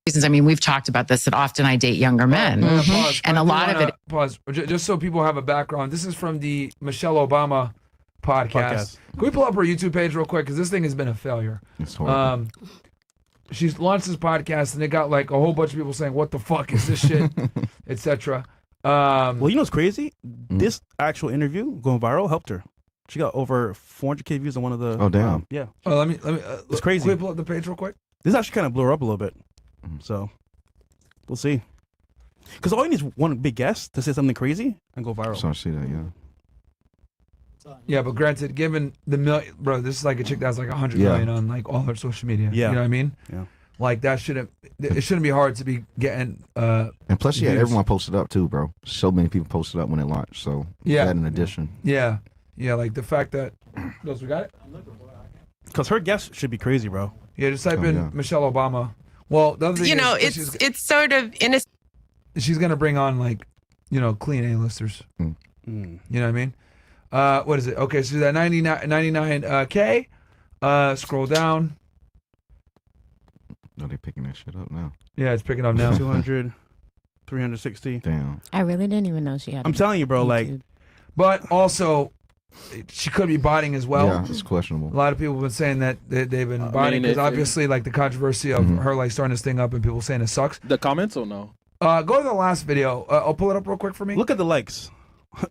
N: Reasons. I mean, we've talked about this that often I date younger men,
A: Pause.
N: and a lot of it.
A: Pause. Just so people have a background. This is from the Michelle Obama podcast. Can we pull up her YouTube page real quick? Because this thing has been a failure.
G: It's horrible.
A: She's launched this podcast and it got like a whole bunch of people saying, "What the fuck is this shit?" etc.
B: Well, you know what's crazy? This actual interview going viral helped her. She got over 400K views on one of the.
G: Oh, damn.
B: Yeah.
A: Oh, let me.
B: It's crazy.
A: Can we pull up the page real quick?
B: This actually kind of blew her up a little bit. So, we'll see. Because all you need is one big guest to say something crazy and go viral.
G: So I see that. Yeah.
A: Yeah, but granted, given the million, bro, this is like a chick that has like 100
G: Yeah.
A: million on like all her social media.
B: Yeah.
A: You know what I mean?
B: Yeah.
A: Like that it shouldn't be hard to be getting.
G: And plus, she had
A: views.
G: everyone posted up too, bro. So many people posted up when it launched. So
A: Yeah.
G: that in addition.
A: Yeah, like the fact that. Those we got it.
B: Because her guest should be crazy, bro.
A: Yeah, just type
G: Oh,
A: in
G: yeah.
A: Michelle Obama. Well, the other thing
N: You know,
A: is
N: it's sort of in a.
A: she's gonna bring on like, clean A-listers.
B: Mm.
A: You know what I mean? What is it? Okay, so that 99K. Scroll down.
G: Oh, they picking that shit up now.
A: Yeah, it's picking up now.
B: 200, 360.
G: Damn.
H: I really didn't even know she had.
B: I'm telling you, bro. Like,
A: But also, she could be botting as well.
G: Yeah, it's questionable.
A: A lot of people have been saying that they've been
D: I
A: botting
D: mean,
A: because
D: if-
A: obviously, like the controversy of her like starting this thing up and people saying it sucks.
D: The comments or no?
A: Go to the last video. I'll pull it up real quick for me.
B: look at the likes.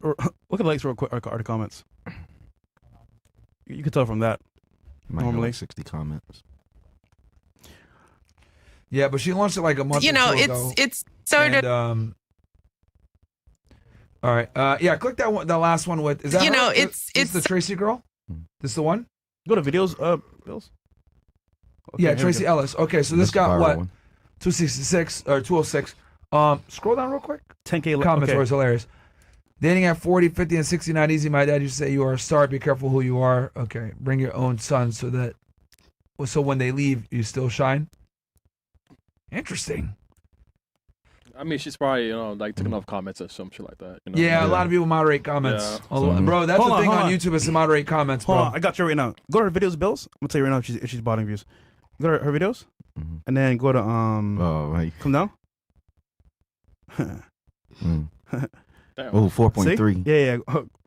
B: Look at the likes real quick, or the comments. You can tell from that.
G: Might have
B: Normally.
G: like 60 comments.
A: Yeah, but she launched it like a month.
N: You
A: or
N: know,
A: two ago.
N: it's sort
A: and,
N: of.
A: All right. Yeah, click that one. The last one with. Is that
O: You
A: her?
O: know,
A: Is
O: it's
A: the Tracy girl. This the one?
B: Go to videos, Bills. Okay,
A: Yeah,
B: here we
A: Tracy
B: go.
A: Ellis. Okay, so this
G: That's the
A: got
G: viral
A: what?
G: one.
A: 266 or 206. Scroll down real quick.
B: 10K
A: Comments
B: okay.
A: were hilarious. Dating at 40, 50, and 60 not easy. My dad used to say you are a star. Be careful who you are. Okay, bring your own son so when they leave, you still shine. Interesting.
D: I mean, she's probably like taking off comments or some shit like that. You know?
A: Yeah, a lot of people moderate comments.
D: Yeah.
A: Bro, that's
B: Hold
A: the
B: on,
A: thing
B: hold
A: on
B: on.
A: YouTube is to moderate comments, bro.
B: Hold on, I got you right now. Go to her videos, Bills. I'm gonna tell you right now if she's bottom views. Go to her videos, and then go to
G: Oh, right.
B: come down.
G: Oh, 4.3.
B: See? Yeah.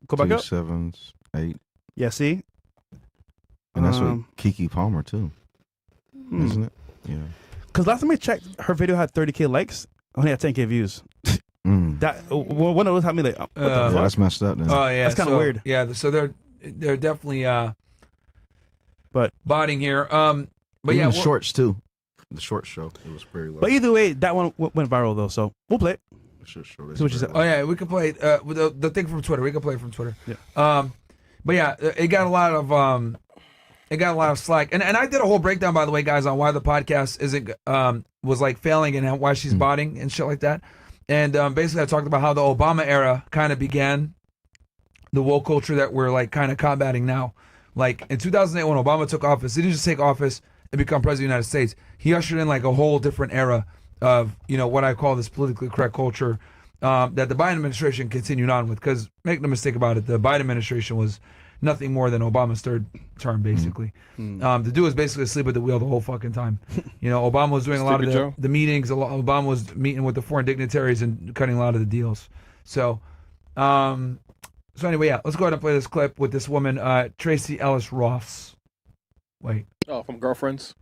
B: Go back
G: Two
B: up.
G: 7s, 8.
B: Yeah, see.
G: And that's with Kiki Palmer too, isn't it? Yeah.
B: Because last time I checked, her video had 30K likes, only had 10K views. That one of those had me like, what the
G: Yeah,
B: fuck?
G: that's messed up. Then.
A: Oh yeah,
B: That's kinda
A: so-
B: weird.
A: Yeah, so they're definitely
B: but
A: botting here. But
G: Even
A: yeah,
G: the shorts too. The short show, it was very low.
B: But either way, that one went viral though, so we'll play it.
G: Show
B: See what she said.
A: Oh yeah, we can play with the thing from Twitter. We can play it from Twitter.
B: Yeah.
A: But yeah, it got a lot of slack, and I did a whole breakdown, by the way, guys, on why the podcast isn't was like failing and why she's botting and shit like that. And basically, I talked about how the Obama era kind of began the woke culture that we're like kind of combating now. Like in 2008, when Obama took office, he didn't just take office and become president of the United States. He ushered in like a whole different era of what I call this politically correct culture that the Biden administration continued on with. Because make no mistake about it, the Biden administration was nothing more than Obama's third term, basically. The dude was basically asleep at the wheel the whole fucking time. Obama was doing a lot
D: Stupid
A: of
D: Joe.
A: the meetings. Obama was meeting with the foreign dignitaries and cutting a lot of the deals. So, anyway, yeah, let's go ahead and play this clip with this woman, Tracy Ellis Ross. Wait.
D: Oh, from Girlfriends.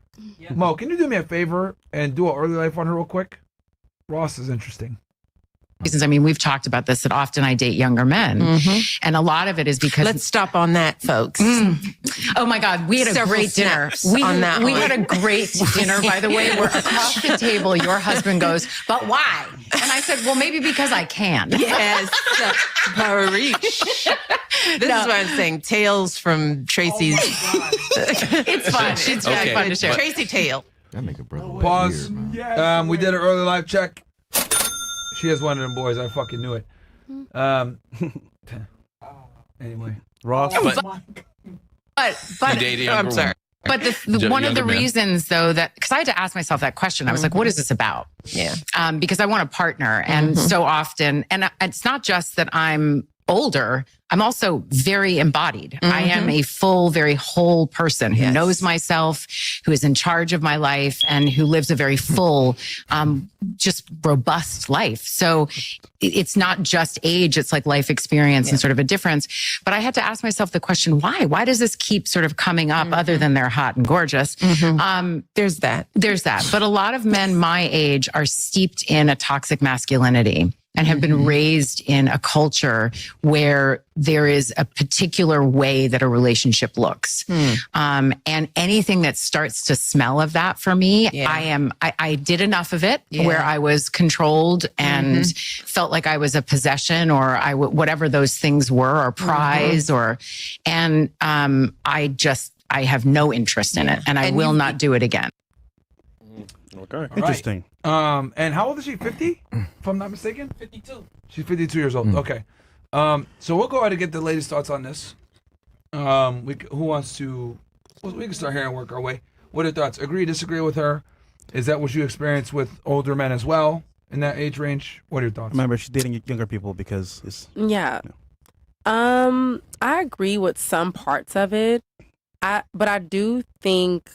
A: Mo, can you do me a favor and do an early life on her real quick? Ross is interesting.
N: Reasons. I mean, we've talked about this, that often I date younger men. And a lot of it is because.
O: Let's stop on that, folks.
N: Oh my God, we had a
O: Several
N: great dinner.
O: snaps
N: We
O: on that
N: we
O: one.
N: had a great dinner, by the way, where across the table, your husband goes, "But why?" And I said, "Well, maybe because I can."
O: Yes, Parish. This is what I'm saying. Tales from Tracy's.
N: It's fun. It's very fun to share.
O: Tracy tale.
G: That make a brother.
A: Pause.
G: Weird,
A: We did an early life check. She is one of them boys. I fucking knew it. Anyway,
B: Ross.
N: But
P: You date a
O: I'm
P: younger
O: sorry.
P: woman.
N: But one of the
P: Younger man.
N: reasons, though, that because I had to ask myself that question, I was like, "What is this about?"
O: Yeah.
N: Because I want a partner, and so often, and it's not just that I'm older. I'm also very embodied. I am a full, very whole person who knows myself, who is in charge of my life, and who lives a very full, just robust life. So it's not just age, it's like life experience and sort of a difference. But I had to ask myself the question, why? Why does this keep sort of coming up other than they're hot and gorgeous?
O: There's that.
N: There's that. But a lot of men my age are steeped in a toxic masculinity and have been raised in a culture where there is a particular way that a relationship looks. And anything that starts to smell of that for me, I did enough of it where I was controlled and felt like I was a possession or whatever those things were, or prize and I have no interest in it, and I will not do it again.
D: Okay.
B: Interesting.
A: And how old is she? 50? If I'm not mistaken? 52. She's 52 years old. Okay. So we'll go ahead and get the latest thoughts on this. Who wants to? We can start here and work our way. What are your thoughts? Agree, disagree with her? Is that what you experience with older men as well in that age range? What are your thoughts?
B: Remember, she's dating younger people because it's.
J: Yeah. I agree with some parts of it. But I do think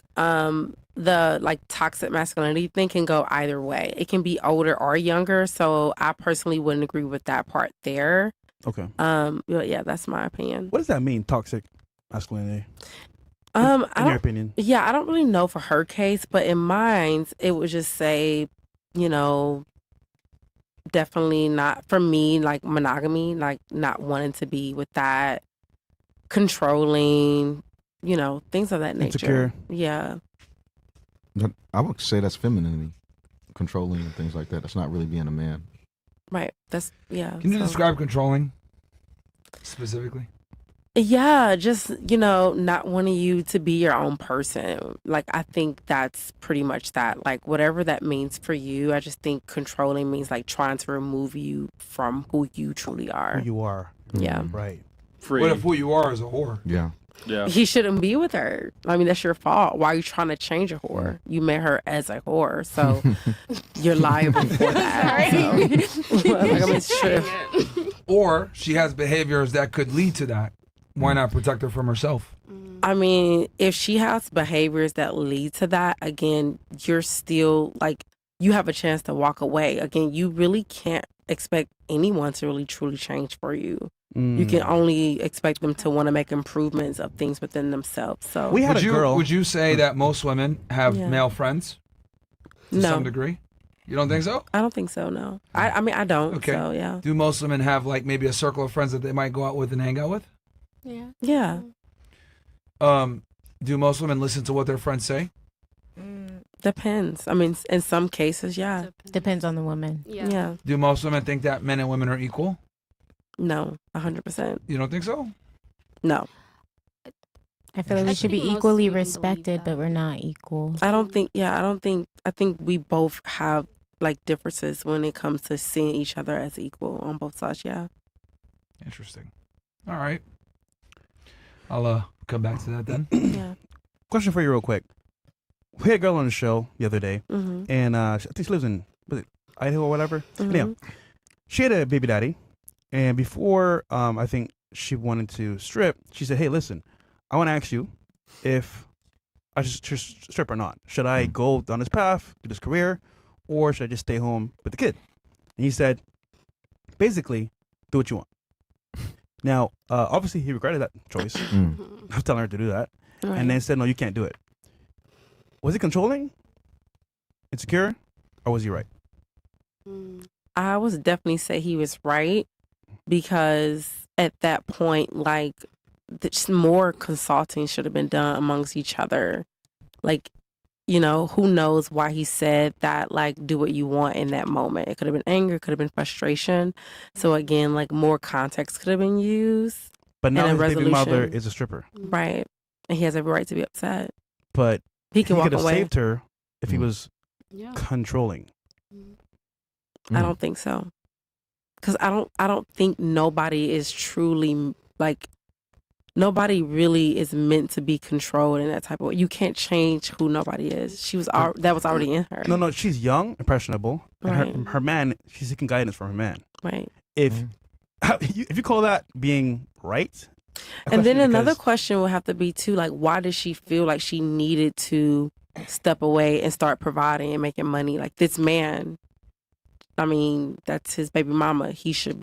J: the like toxic masculinity thing can go either way. It can be older or younger. So I personally wouldn't agree with that part there.
B: Okay.
J: But yeah, that's my opinion.
B: What does that mean, toxic masculinity?
J: In
B: your opinion?
J: Yeah, I don't really know for her case, but in mine, it would just say, definitely not for me, like monogamy, like not wanting to be with that, controlling, things of that nature.
B: Insecure.
J: Yeah.
G: I would say that's femininity, controlling and things like that. That's not really being a man.
J: Right. That's
A: Can you describe controlling specifically?
J: Yeah, just, not wanting you to be your own person. Like, I think that's pretty much that. Like, whatever that means for you, I just think controlling means, like, trying to remove you from who you truly are.
B: Who you are.
J: Yeah.
B: Right.
D: Free.
A: What if who you are is a whore?
G: Yeah.
D: Yeah.
J: He shouldn't be with her. I mean, that's your fault. Why are you trying to change a whore? You met her as a whore, so you're liable for that. So, like, I mean, it's true.
A: Or she has behaviors that could lead to that. Why not protect her from herself?
J: I mean, if she has behaviors that lead to that, again, you're still like, you have a chance to walk away. Again, you really can't expect anyone to really truly change for you. You can only expect them to want to make improvements of things within themselves. So
B: We had
A: would
B: a
A: you,
B: girl.
A: Would you say that most women have
J: Yeah.
A: male friends to
J: No.
A: some degree? You don't think so?
J: I don't think so, no. I mean, I don't,
A: Okay.
J: so yeah.
A: Do most women have like maybe a circle of friends that they might go out with and hang out with?
F: Yeah.
J: Yeah.
A: Do most women listen to what their friends say?
J: Depends. I mean, in some cases, yeah.
L: Depends on the woman.
J: Yeah.
A: Do most women think that men and women are equal?
J: No, 100%.
A: You don't think so?
J: No.
L: I feel like we should be equally respected, but we're not equal.
J: I think we both have like differences when it comes to seeing each other as equal on both sides, yeah.
A: Interesting. All right. I'll come back to that then.
J: Yeah.
B: Question for you, real quick. We had a girl on the show the other day, and I think she lives in Idaho or whatever. Yeah, she had a baby daddy, and before I think she wanted to strip, she said, "Hey, listen, I want to ask you if I should strip or not. Should I go down this path, do this career, or should I just stay home with the kid?" And he said, basically, do what you want. Now, obviously, he regretted that choice of telling her to do that, and then said, "No, you can't do it." Was he controlling, insecure, or was he right?
J: I would definitely say he was right, because at that point, like, more consulting should have been done amongst each other. Like, who knows why he said that, like, do what you want in that moment. It could have been anger, could have been frustration. So again, like, more context could have been used.
B: But now
J: and
B: his baby mother is a stripper.
J: Right. And he has every right to be upset.
B: But
J: he can walk
B: could have
J: away.
B: saved her if he was controlling.
J: I don't think so. Because I don't think nobody is truly, like, nobody really is meant to be controlled in that type of way. You can't change who nobody is. That was already in her.
B: No, she's young, impressionable. And
J: Right.
B: her man, she's seeking guidance from her man.
J: Right.
B: If you call that being right,
J: And then another question will have to be too, like, why did she feel like she needed to step away and start providing and making money? Like, this man, I mean, that's his baby mama. She should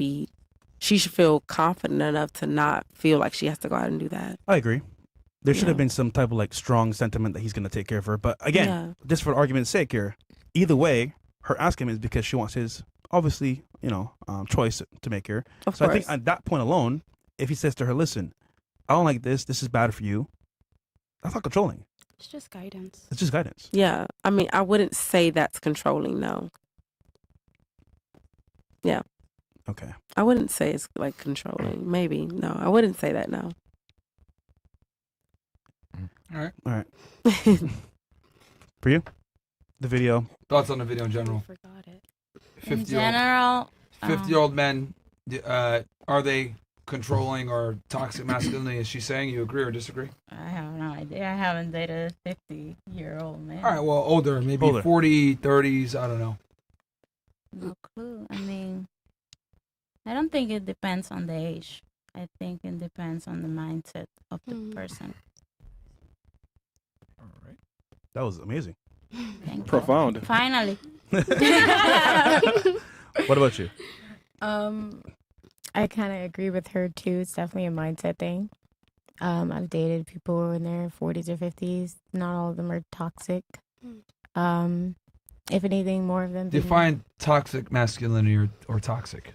J: feel confident enough to not feel like she has to go out and do that.
B: I agree. There should have been some type of like strong sentiment that he's going to take care of her. But again, just for argument's sake here, either way, her asking him is because she wants his, obviously, choice to make here.
J: Of
B: so
J: course.
B: I think at that point alone, if he says to her, "Listen, I don't like this. This is bad for you," that's not controlling.
F: It's just guidance.
B: It's just guidance.
J: Yeah. I mean, I wouldn't say that's controlling, no. Yeah.
B: Okay.
J: I wouldn't say it's like controlling. Maybe. No, I wouldn't say that, no.
A: All
B: right. For you, the video.
A: Thoughts on the video in general?
F: Forgot it.
I: 'Old, general,
A: 50-year-old men, are they controlling or toxic masculinity? Is she saying? You agree or disagree?
I: I have no idea. I haven't dated a 50-year-old man.
A: All right, well, older, maybe
B: Older.
A: 40, 30s, I don't know.
I: No clue. I mean, I don't think it depends on the age. I think it depends on the mindset of the person.
B: That was amazing.
I: Thank you.
D: Profound.
I: Finally.
B: What about you?
L: I kind of agree with her too. It's definitely a mindset thing. I've dated people who are in their 40s or 50s. Not all of them are toxic. If anything, more of them.
A: Define toxic masculinity or toxic.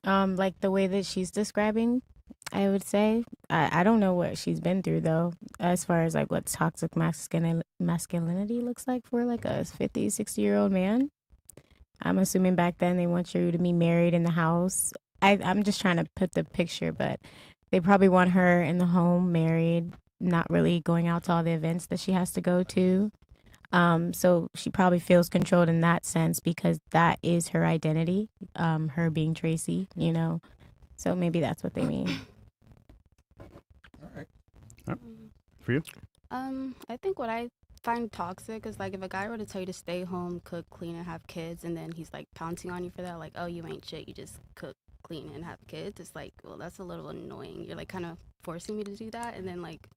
L: Like the way that she's describing, I would say. I don't know what she's been through though, as far as like what toxic masculinity looks like for like a 50, 60-year-old man. I'm assuming back then they want you to be married in the house. I'm just trying to put the picture, but they probably want her in the home, married, not really going out to all the events that she has to go to. So she probably feels controlled in that sense because that is her identity, her being Tracy, you know. So maybe that's what they mean.
B: All right. For you?
F: I think what I find toxic is like if a guy were to tell you to stay home, cook, clean, and have kids, and then he's like pouncing on you for that, like, oh, you ain't shit, you just cook, clean, and have kids. It's like, well, that's a little annoying. You're like kind of forcing me to do that, and then like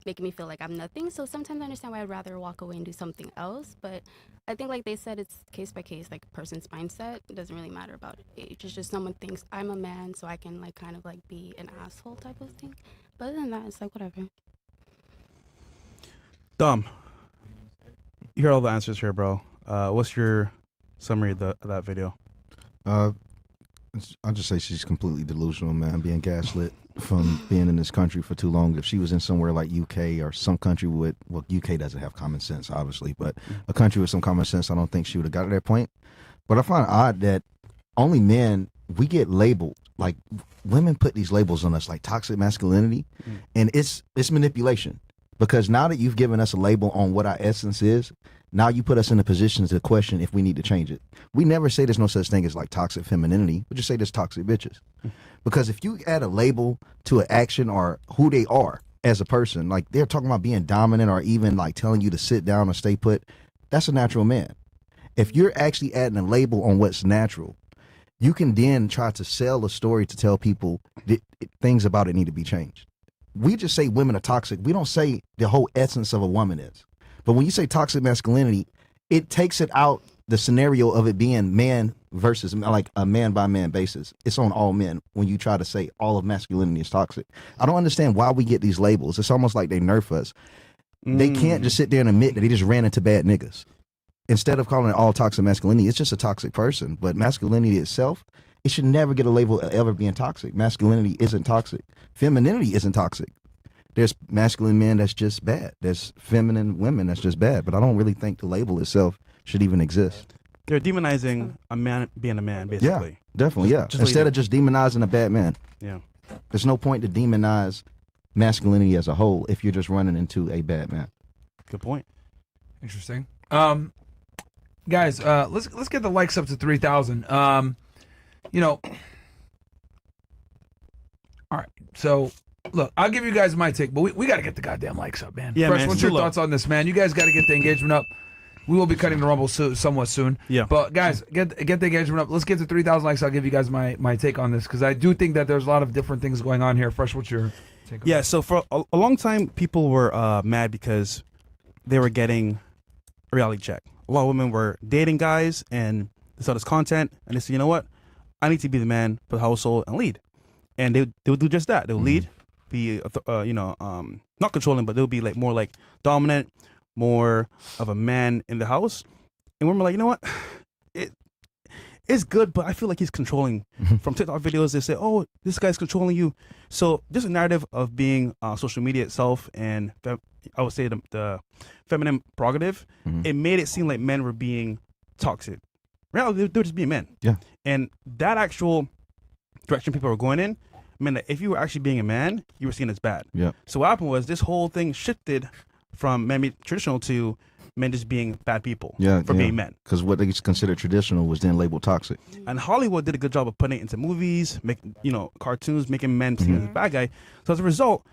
F: making me feel like I'm nothing. So sometimes I understand why I'd rather walk away and do something else. But I think like they said, it's case by case, like a person's mindset. It doesn't really matter about age. It's just someone thinks I'm a man, so I can like kind of like be an asshole type of thing. But other than that, it's like whatever.
B: Dom, you hear all the answers here, bro. What's your summary of that video?
G: I'll just say she's completely delusional, man, being gaslit from being in this country for too long. If she was in somewhere like UK or some country with, well, UK doesn't have common sense, obviously, but a country with some common sense, I don't think she would have got to that point. But I find it odd that only men, we get labeled. Like, women put these labels on us, like toxic masculinity, and it's manipulation. Because now that you've given us a label on what our essence is, now you put us in a position to question if we need to change it. We never say there's no such thing as like toxic femininity. We just say there's toxic bitches. Because if you add a label to an action or who they are as a person, like they're talking about being dominant or even like telling you to sit down or stay put, that's a natural man. If you're actually adding a label on what's natural, you can then try to sell a story to tell people things about it need to be changed. We just say women are toxic. We don't say the whole essence of a woman is. But when you say toxic masculinity, it takes it out the scenario of it being man versus like a man by man basis. It's on all men when you try to say all of masculinity is toxic. I don't understand why we get these labels. It's almost like they nerf us. They can't just sit there and admit that they just ran into bad niggas. Instead of calling it all toxic masculinity, it's just a toxic person. But masculinity itself, it should never get a label of ever being toxic. Masculinity isn't toxic. Femininity isn't toxic. There's masculine men that's just bad. There's feminine women that's just bad. But I don't really think the label itself should even exist.
B: They're demonizing a man being a man, basically.
G: Yeah, definitely, yeah. Instead of just demonizing a bad man.
B: Yeah.
G: There's no point to demonize masculinity as a whole if you're just running into a bad man.
B: Good point.
A: Interesting. Guys, let's get the likes up to 3,000. You know, all right. So, look, I'll give you guys my take, but we got to get the goddamn likes up, man.
B: Yeah,
A: Fresh,
B: man.
A: what's your thoughts on this, man? You guys got to get the engagement up. We will be cutting the rumble somewhat soon.
B: Yeah.
A: But guys, get the engagement up. Let's get to 3,000 likes. I'll give you guys my take on this because I do think that there's a lot of different things going on here. Fresh, what's your take on
B: Yeah, so for a long time, people were mad because they were getting a reality check. A lot of women were dating guys and they saw this content and they said, you know what? I need to be the man for the household and lead. And they would do just that. They would lead, be, not controlling, but they would be like more like dominant, more of a man in the house. And women were like, you know what? It's good, but I feel like he's controlling. From TikTok videos, they say, oh, this guy's controlling you. So just a narrative of being social media itself and I would say the feminine prerogative, it made it seem like men were being toxic. Reality, they were just being men.
G: Yeah. And
B: that actual direction people were going in meant that if you were actually being a man, you were seen as bad.
G: Yeah.
B: So what happened was this whole thing shifted from men being traditional to men just being bad people for being men. Because
G: what they considered traditional was then labeled toxic.
B: And Hollywood did a good job of putting it into movies, cartoons, making men seen as a bad guy. So as a result,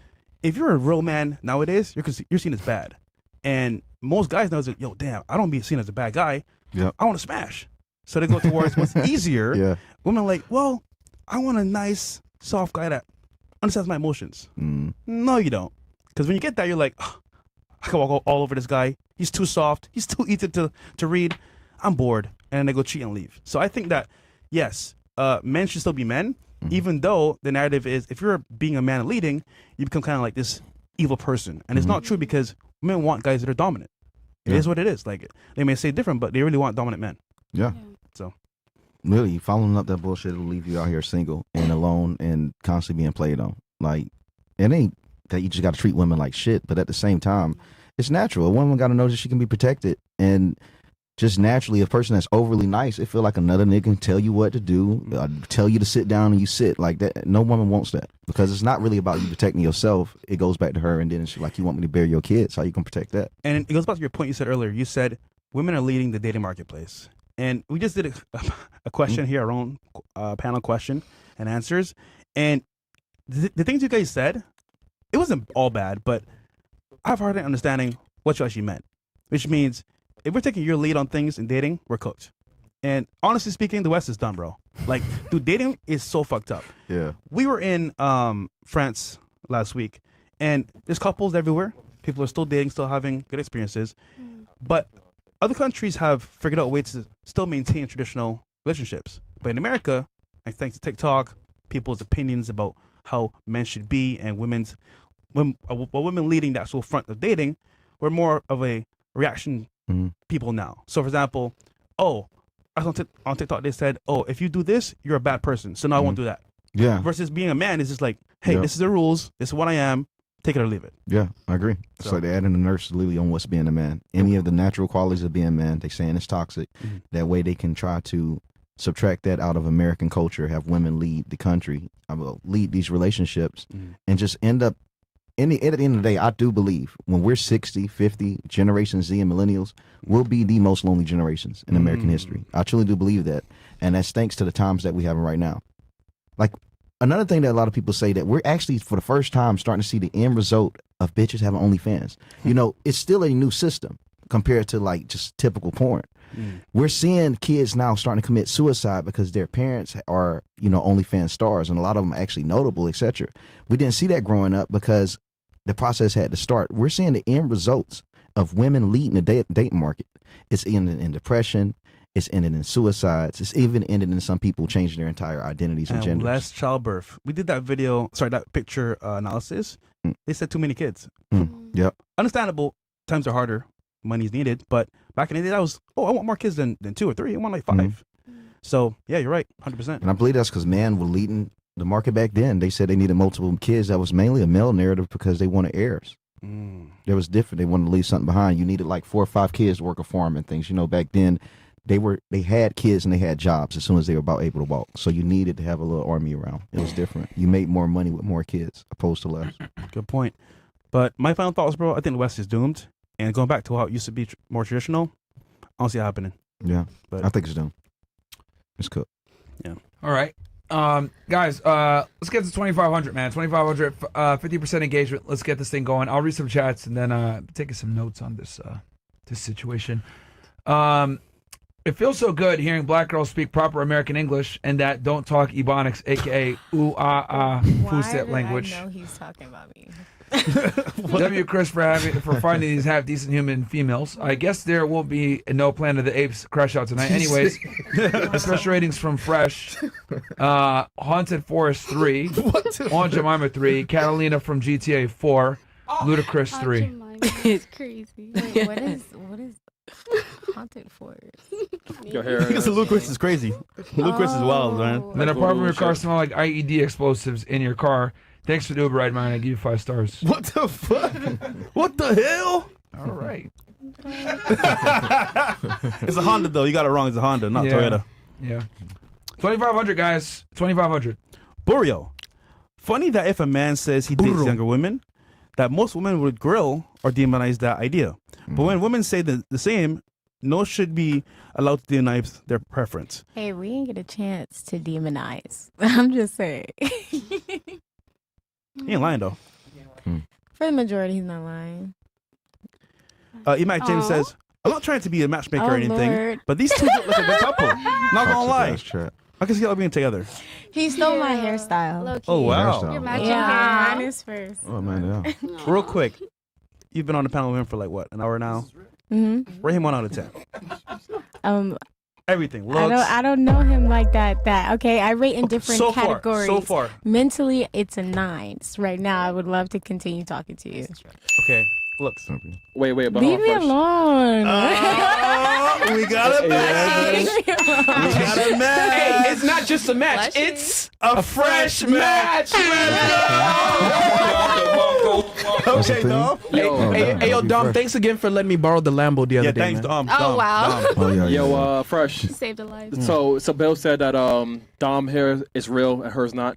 B: if you're a real man nowadays, you're seen as bad. And most guys know that, yo, damn, I don't be seen as a bad guy.
G: Yeah.
B: I want to smash. So they go towards what's easier.
G: Yeah.
B: Women are like, well, I want a nice, soft guy that understands my emotions. No, you don't. Because when you get that, you're like, oh, I can walk all over this guy. He's too soft. He's too easy to read. I'm bored. And then they go cheat and leave. So I think that, yes, men should still be men, even though the narrative is if you're being a man and leading, you become kind of like this evil person. And it's not true because men want guys that are dominant. It is what it is. Like, they may say different, but they really want dominant men.
G: Yeah.
B: So,
G: really, following up that bullshit will leave you out here single and alone and constantly being played on. Like, it ain't that you just got to treat women like shit, but at the same time, it's natural. A woman got to know that she can be protected. And just naturally, a person that's overly nice, it feel like another nigga can tell you what to do, tell you to sit down and you sit like that. No woman wants that because it's not really about you protecting yourself. It goes back to her, and then she's like, you want me to bury your kids? How you gonna protect that?
B: And it goes back to your point you said earlier. You said women are leading the dating marketplace. And we just did a question here, our own panel question and answers. And the things you guys said, it wasn't all bad, but I have a hard time understanding what you actually meant. Which means if we're taking your lead on things in dating, we're cooked. And honestly speaking, the West is done, bro. Like, dude, dating is so fucked up.
G: Yeah.
B: We were in France last week, and there's couples everywhere. People are still dating, still having good experiences. But other countries have figured out a way to still maintain traditional relationships. But in America, like thanks to TikTok, people's opinions about how men should be and women leading the actual front of dating, we're more of a reaction people now. So, for example, on TikTok they said, if you do this, you're a bad person. So now I won't do that.
G: Yeah.
B: Versus being a man is just like, hey, this is the rules. This is what I am. Take it or leave it.
G: Yeah, I agree. It's like they're adding the nurse literally on what's being a man. Any of the natural qualities of being a man, they saying it's toxic. That way they can try to subtract that out of American culture, have women lead the country, lead these relationships, and just end up, at the end of the day, I do believe when we're 60, 50, Generation Z and millennials, we'll be the most lonely generations in American history. I truly do believe that. And that's thanks to the times that we have right now. Like, another thing that a lot of people say that we're actually, for the first time, starting to see the end result of bitches having OnlyFans. You know, it's still a new system compared to like just typical porn. We're seeing kids now starting to commit suicide because their parents are, OnlyFans stars, and a lot of them are actually notable, etc. We didn't see that growing up because the process had to start. We're seeing the end results of women leading the dating market. It's ending in depression. It's ending in suicides. It's even ending in some people changing their entire identities and genders.
B: Less childbirth. We did that picture analysis. They said too many kids.
G: Yep.
B: Understandable. Times are harder. Money's needed. But back in the day, that was, I want more kids than 2 or 3. I want like 5. So, yeah, you're right. 100%.
G: And I believe that's because men were leading the market back then. They said they needed multiple kids. That was mainly a male narrative because they wanted heirs. It was different. They wanted to leave something behind. You needed like 4 or 5 kids to work a farm and things. Back then, they had kids and they had jobs as soon as they were about able to walk. So you needed to have a little army around. It was different. You made more money with more kids opposed to less.
B: Good point. But my final thoughts, bro, I think the West is doomed. And going back to how it used to be more traditional, I don't see it happening.
G: Yeah,
B: but
G: I think it's doomed. It's cooked.
B: Yeah.
A: All right. Guys, let's get to 2,500, man. 2,500, 50% engagement. Let's get this thing going. I'll read some chats and then take some notes on this situation. It feels so good hearing black girls speak proper American English and that don't talk Ebonics, aka Fuset language.
M: I know he's talking about me.
A: W. Chris for finding these half decent human females. I guess there won't be no Planet of the Apes crash out tonight. Anyways, special ratings from Fresh, Haunted Forest 3, On Jemima 3, Catalina from GTA 4, Ludacris 3.
F: It's crazy.
M: Wait, what is Haunted Forest?
D: Your hair.
B: Because Ludacris is crazy. Ludacris is wild, man.
A: And then apart from your car smell like IED explosives in your car. Thanks for the Uber ride, man. I give you 5 stars.
B: What the fuck? What the hell?
A: All right.
B: It's a Honda, though. You got it wrong. It's a Honda, not Toyota.
A: Yeah. 2,500, guys. 2,500.
B: Burio. Funny that if a man says he dates younger women, that most women would grill or demonize that idea. But when women say the same, no should be allowed to demonize their preference.
L: Hey, we didn't get a chance to demonize. I'm just saying.
B: He ain't lying, though.
L: For the majority, he's not lying.
B: Emac James says, I'm not trying to be a matchmaker or anything,
L: Lord.
B: but these two look like a good couple. Not gonna lie. I can see y'all being together.
L: He stole my hairstyle.
B: Oh, wow.
L: You're matching
M: hair.
L: mine is first.
G: Oh, man, yeah.
B: Real quick. You've been on the panel with him for like, what, an hour now?
L: Mm-hmm.
B: Rate him 1 out of 10. Everything. Looks.
L: I don't know him like that. Okay, I rate in different categories.
B: So far.
L: Mentally, it's a 9. Right now, I would love to continue talking to you.
B: Okay. Looks.
D: Wait. But
L: Leave me alone.
B: We got a match. We got a match.
E: Hey, it's not just a match. It's
B: a fresh match.
G: That's a
B: Okay,
G: thing?
B: Dom.
E: Hey,
G: Oh,
E: hey,
G: damn,
E: hey, yo,
G: that'd be
E: Dom,
G: fresh.
E: thanks again for letting me borrow the Lambo the other
B: Yeah,
E: day,
B: thanks,
E: man.
B: Dom.
F: Oh,
B: Dom,
F: wow.
B: Dom.
G: Oh, yeah, yeah.
D: Yo, Fresh.
F: Saved a life.
D: So Bill said that Dom hair is real and hers not.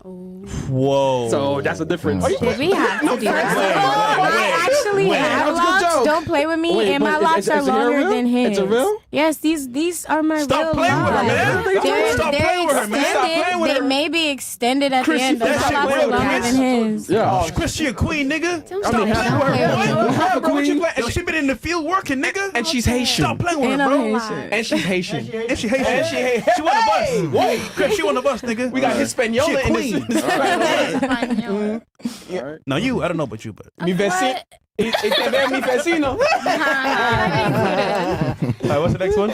B: Whoa.
D: So that's a difference.
L: Did we have to do that? I actually have
D: That's a good
L: locks.
D: joke.
L: Don't play with me,
D: Wait,
L: and my
D: but
L: locks
D: is
L: are
D: your hair
L: longer
D: real?
L: than his.
D: It's a real?
L: Yes, these are my
B: Stop
L: real
B: playing with her,
L: locks.
B: man. Stop
L: They're
B: playing with her, man. Stop playing
L: extended.
B: with
L: They
B: her.
L: may be extended at
B: Chris,
L: the end, but
B: that
L: my
B: shit
L: locks are
B: real,
L: longer
B: Chris.
L: than his.
D: Yeah.
B: Chris, she a queen, nigga.
L: Don't
B: Stop
L: play
B: playing with
L: with
B: her,
L: me.
B: bro. What you playing? Yo, she been in the field working, nigga.
E: And she's Haitian.
B: Stop playing with her,
L: And I'm
B: bro.
L: Haitian.
E: And she's Haitian.
B: And she Haitian. She on the bus. Wait, Chris, she on the bus, nigga.
E: We got Hispaniola
B: She a
E: in
B: queen.
E: this.
B: No, you. I don't know about you, but.
E: Mi vecino. Mi vecino.
B: All right, what's the next one?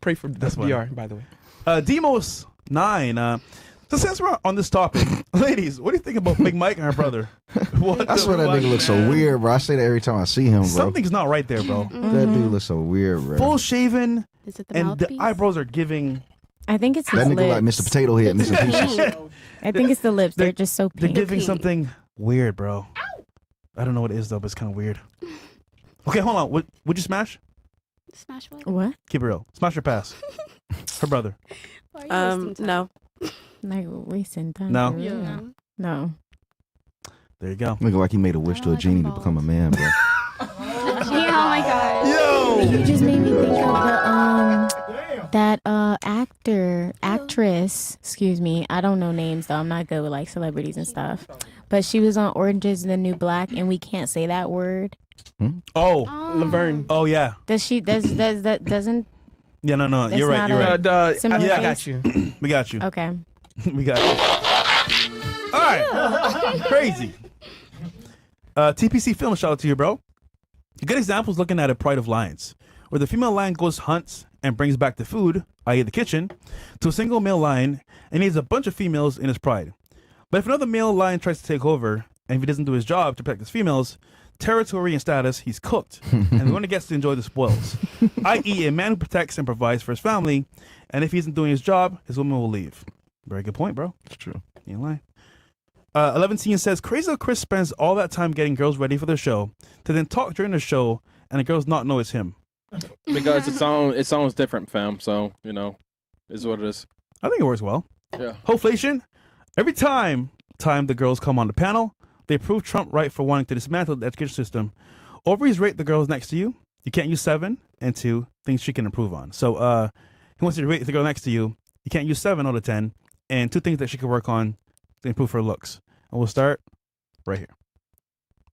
E: Pray for
B: This one.
E: BR, by the way.
B: Demos 9. So since we're on this topic, ladies, what do you think about Big Mike and her brother? What
G: That's
B: the
G: why that
B: fuck,
G: nigga looks so
B: man?
G: weird, bro. I say that every time I see him, bro.
B: Something's not right there, bro.
G: That dude looks so weird, bro.
B: Full shaven,
F: Is it the
B: and the
F: mouthpiece?
B: eyebrows are giving.
L: I think it's his
G: That nigga
L: lips.
G: like Mr. Potato Head, Mr. Peaches.
L: I think it's the lips. They're just so
B: They're
L: pink.
B: giving something weird, bro. I don't know what it is though, but it's kind of weird. Okay, hold on. Would you smash?
F: Smash what?
L: What?
B: Keep it real. Smash or pass? Her brother.
F: Why are you wasting time?
J: No.
L: Like wasting time.
B: No.
L: for real.
F: Yeah.
L: No.
B: There you go.
G: Look like he made a wish
F: I
G: to
F: don't
G: a
F: like
G: genie to
F: them
G: become a man, bro.
F: Yeah, oh my god.
B: Yo.
L: You just made me think of the actress, excuse me. I don't know names though. I'm not good with like celebrities and stuff. But she was on Orange is the New Black and we can't say that word.
B: Oh.
E: Laverne.
B: Oh yeah.
L: Does that doesn't
B: Yeah. No.
L: That's
B: You're right.
L: not
B: You're
L: a-
B: right.
L: similar
B: Yeah, I
L: face?
B: got you. We got you.
L: okay.
B: We got you. All right. Crazy. TPC film, shout out to you, bro. A good example is looking at a Pride of Lions, where the female lion goes hunts and brings back the food, i.e. the kitchen, to a single male lion and needs a bunch of females in his pride. But if another male lion tries to take over, and if he doesn't do his job to protect his females, territory and status, he's cooked, and the one that gets to enjoy the spoils, i.e. a man who protects and provides for his family, and if he isn't doing his job, his woman will leave. Very good point, bro.
G: It's true.
B: You ain't lying. 11 says, crazy how Chris spends all that time getting girls ready for the show to then talk during the show and the girls not know it's him.
D: Because it sounds different, fam. So, is what it is.
B: I think it works well.
D: Yeah.
B: Hoflation, every time the girls come on the panel, they prove Trump right for wanting to dismantle the education system. Ovaries rate the girls next to you. You can't use 7, and 2, things she can improve on. So he wants you to rate the girl next to you. You can't use 7 out of 10, and 2 things that she can work on to improve her looks. And we'll start right here.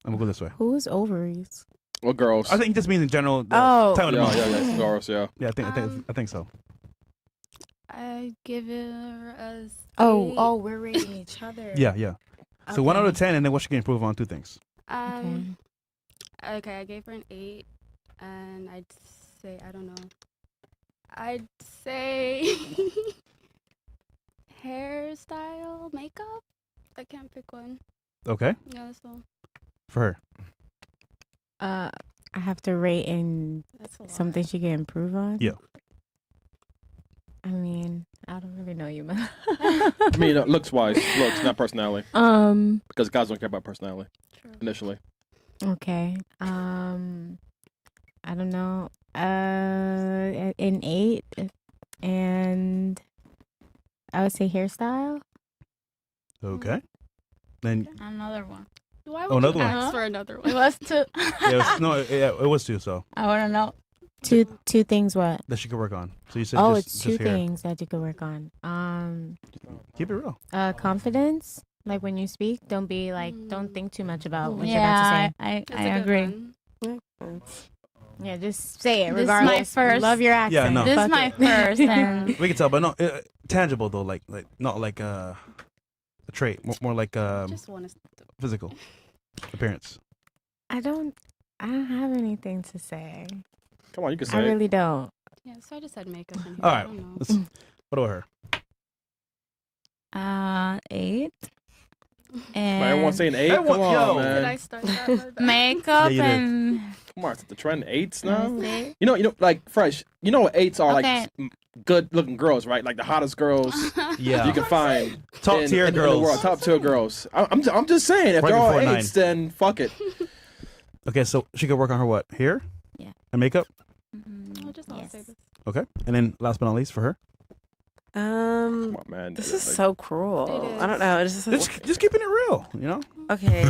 B: And we'll go this way.
L: Who's ovaries?
D: Well, girls.
B: I think it just means in general.
L: Oh.
B: Time of the month.
D: Yeah, girls, yeah.
B: Yeah, I think so.
F: I give it a
L: Oh, we're rating each other.
B: Yeah. So 1 out of 10, and then what she can improve on, 2 things.
F: Okay, I gave her an 8, and I'd say, I don't know. I'd say hairstyle, makeup. I can't pick one.
B: Okay.
F: Yeah, that's all.
B: For her.
L: I have to rate in
F: That's a lot.
L: something she can improve on.
B: Yeah.
L: I mean, I don't really know you, but
D: I mean, looks, not personality. Because guys don't care about personality initially.
L: Okay. I don't know. An 8, and I would say hairstyle.
B: Okay. Then
I: Another one.
F: Why
B: Oh,
F: would
B: another
F: you
B: one.
F: ask for another one?
I: It was two.
B: it was 2, so
I: I want to know.
L: Two things. What?
B: that she could work on. So you said
L: Oh,
B: just,
L: it's
B: just
L: 2
B: hair.
L: things that you could work on.
B: Keep it real.
L: Confidence. Like when you speak, don't think too much about what
I: Yeah,
L: you're about to say.
I: I agree.
L: Yeah, just say it.
I: This is my
L: Regardless,
I: first-
L: love your accent.
B: Yeah, no.
I: This is
L: Fuck
I: my
L: it.
I: first, and
B: We can tell, but no, tangible though, like not like a trait, more like
F: Just want to.
B: physical appearance.
L: I don't have anything to say.
D: Come on, you can
L: I
D: say it.
L: really don't.
F: Yeah, so I just said makeup. In here.
B: All
F: I
B: right,
F: don't know.
B: what about her?
I: 8.
D: Everyone
I: And
D: saying 8.
B: Everyone-
D: Come on,
B: yo.
F: Did I
D: man.
F: start that?
I: makeup
B: Yeah, you did.
I: and
D: Come on, the trend 8s now.
I: Okay.
D: You know, like Fresh. You know what 8s are
I: Okay.
D: like good-looking girls, right? Like the hottest girls
B: Yeah.
D: you can find.
B: Top tier
D: in the
B: girls.
D: world. Top tier girls. I'm just saying, if
B: Right
D: they're all
B: before
D: 8s, then fuck it.
B: Okay, so she could work on her what? Hair?
I: Yeah.
B: And makeup?
F: I'll just not say this.
B: Okay. And then last but not least for her?
D: Come on, man.
J: This is so cruel. I don't know. It's
B: Just keeping it real, you know?
J: okay.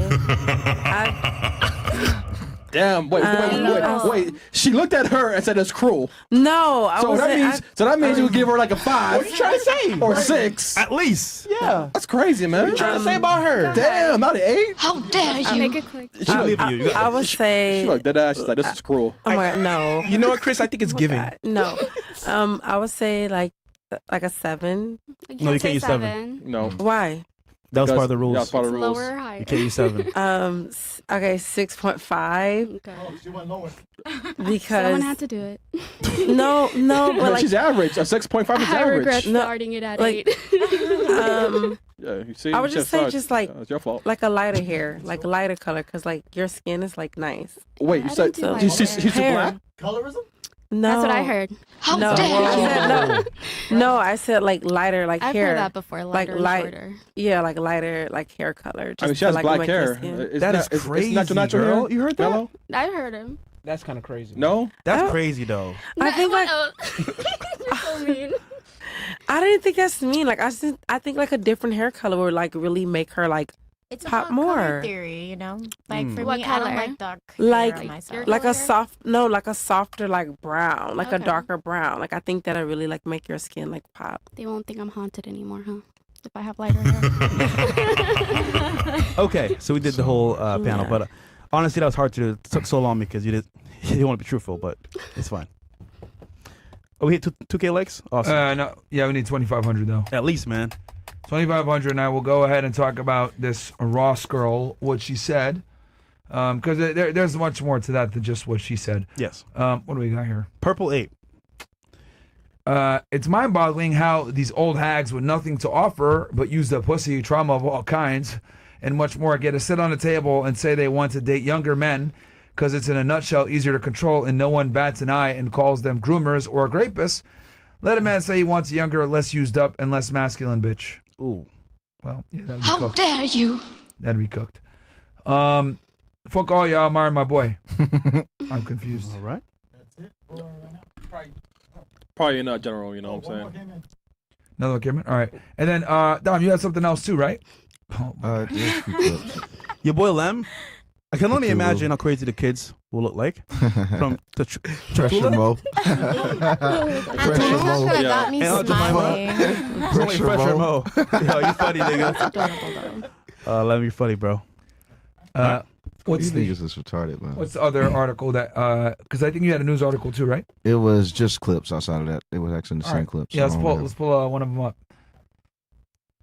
D: Damn, wait. She looked at her and said it's cruel.
J: No, I
D: So
J: wasn't.
D: that means you would give her like a 5.
B: What are you trying to say?
D: Or 6.
B: At least.
J: Yeah.
D: That's crazy, man.
B: What are you trying to say about her?
D: Damn, not an 8.
I: How dare you?
F: Make it quick.
B: She believe in you.
J: I would say.
D: She looked dead ass. She's like, this is cruel.
J: Oh my god, no.
E: You know what, Chris? I think it's giving.
J: God, no. I would say like a 7.
B: No, you can't use 7.
D: No.
J: Why?
B: That was part of the rules.
D: That was part of the rules.
F: Lower or higher?
B: You can't use 7.
J: Okay, 6.5
F: Okay.
K: She went lower.
J: because
F: Someone had to do it.
J: no, but
D: But
J: like
D: she's average. A 6.5 is
F: I
D: average.
F: regret
J: No,
F: starting it at
J: like,
F: 8.
D: Yeah, you see.
J: I would
D: you
J: just
D: said
J: say
D: such.
J: just like
D: It's your fault.
J: like a lighter hair, like a lighter color, because like your skin is like nice.
D: Wait, you
F: I
D: said
F: didn't do
D: she's
F: lighter hair.
D: black?
K: Colorism?
J: No,
F: That's what I heard.
I: How
J: No,
I: dare
J: well,
I: you?
J: I said, no, I said like lighter, like
F: I've
J: hair.
F: heard that before. Lighter and shorter.
J: Yeah, like lighter, like hair color.
D: I mean,
J: just
D: she has
J: to, like,
D: black
J: make your
D: hair.
J: skin.
B: That is
D: It's
B: crazy,
D: natural
B: girl.
D: hair.
B: You heard that?
D: Mellow?
F: I heard him.
E: That's kind of crazy.
D: No?
B: That's crazy, though.
J: I think like
F: You're so mean.
J: I didn't think that's mean. Like I think like a different hair color would like really make her like
M: It's
J: pop
M: about color
J: more.
M: theory, you know. Like for
F: What
M: me, I don't
F: color?
M: like dark hair
J: Like
M: on myself.
F: Your
J: like a
F: color?
J: like a softer like brown, like a
F: Okay.
J: darker brown. Like I think that'll really like make your skin like pop.
F: They won't think I'm haunted anymore, huh? If I have lighter hair.
B: Okay, so we did the whole panel,
J: Yeah.
B: but honestly, that was hard to do. It took so long because you didn't want to be truthful, but it's fine. Oh, we hit 2K likes? Awesome.
A: No, yeah, we need 2,500 though.
B: At least, man.
A: 2,500, and I will go ahead and talk about this Ross girl, what she said, because there's much more to that than just what she said.
B: Yes.
A: What do we got here?
B: Purple 8.
A: It's mind-boggling how these old hags with nothing to offer but use the pussy, trauma of all kinds, and much more get to sit on the table and say they want to date younger men because it's in a nutshell easier to control and no one bats an eye and calls them groomers or rapists. Let a man say he wants a younger, less used up, and less masculine bitch.
B: Ooh.
A: Well, yeah, that'd be
I: How
A: cooked.
I: dare you?
A: That'd be cooked. Fuck all y'all, Myron, my boy. I'm confused.
B: All right.
D: Probably in general, you know what I'm saying?
A: Another one came in? All right. And then, Dom, you had something else too, right?
G: Just a few clips.
B: Your boy Lem. I can only
G: If you will.
B: imagine how crazy the kids will look like from the
G: Pressure mo.
M: Pressure
G: mo.
M: could have
D: Yeah.
M: got me
B: And I'll do my
M: smiling.
B: It's only
G: Pressure
B: Pressure
G: mo.
B: Mo. Yo, you funny, nigga. Lem, you funny, bro.
A: What's
G: These
A: the
G: niggas is retarded, man.
A: What's the other article that? Because I think you had a news article too, right?
G: It was just clips outside of that. It was actually the
A: All
G: same
A: right.
G: clips.
A: Yeah,
G: so I don't
A: let's
G: have-
A: pull one of them up.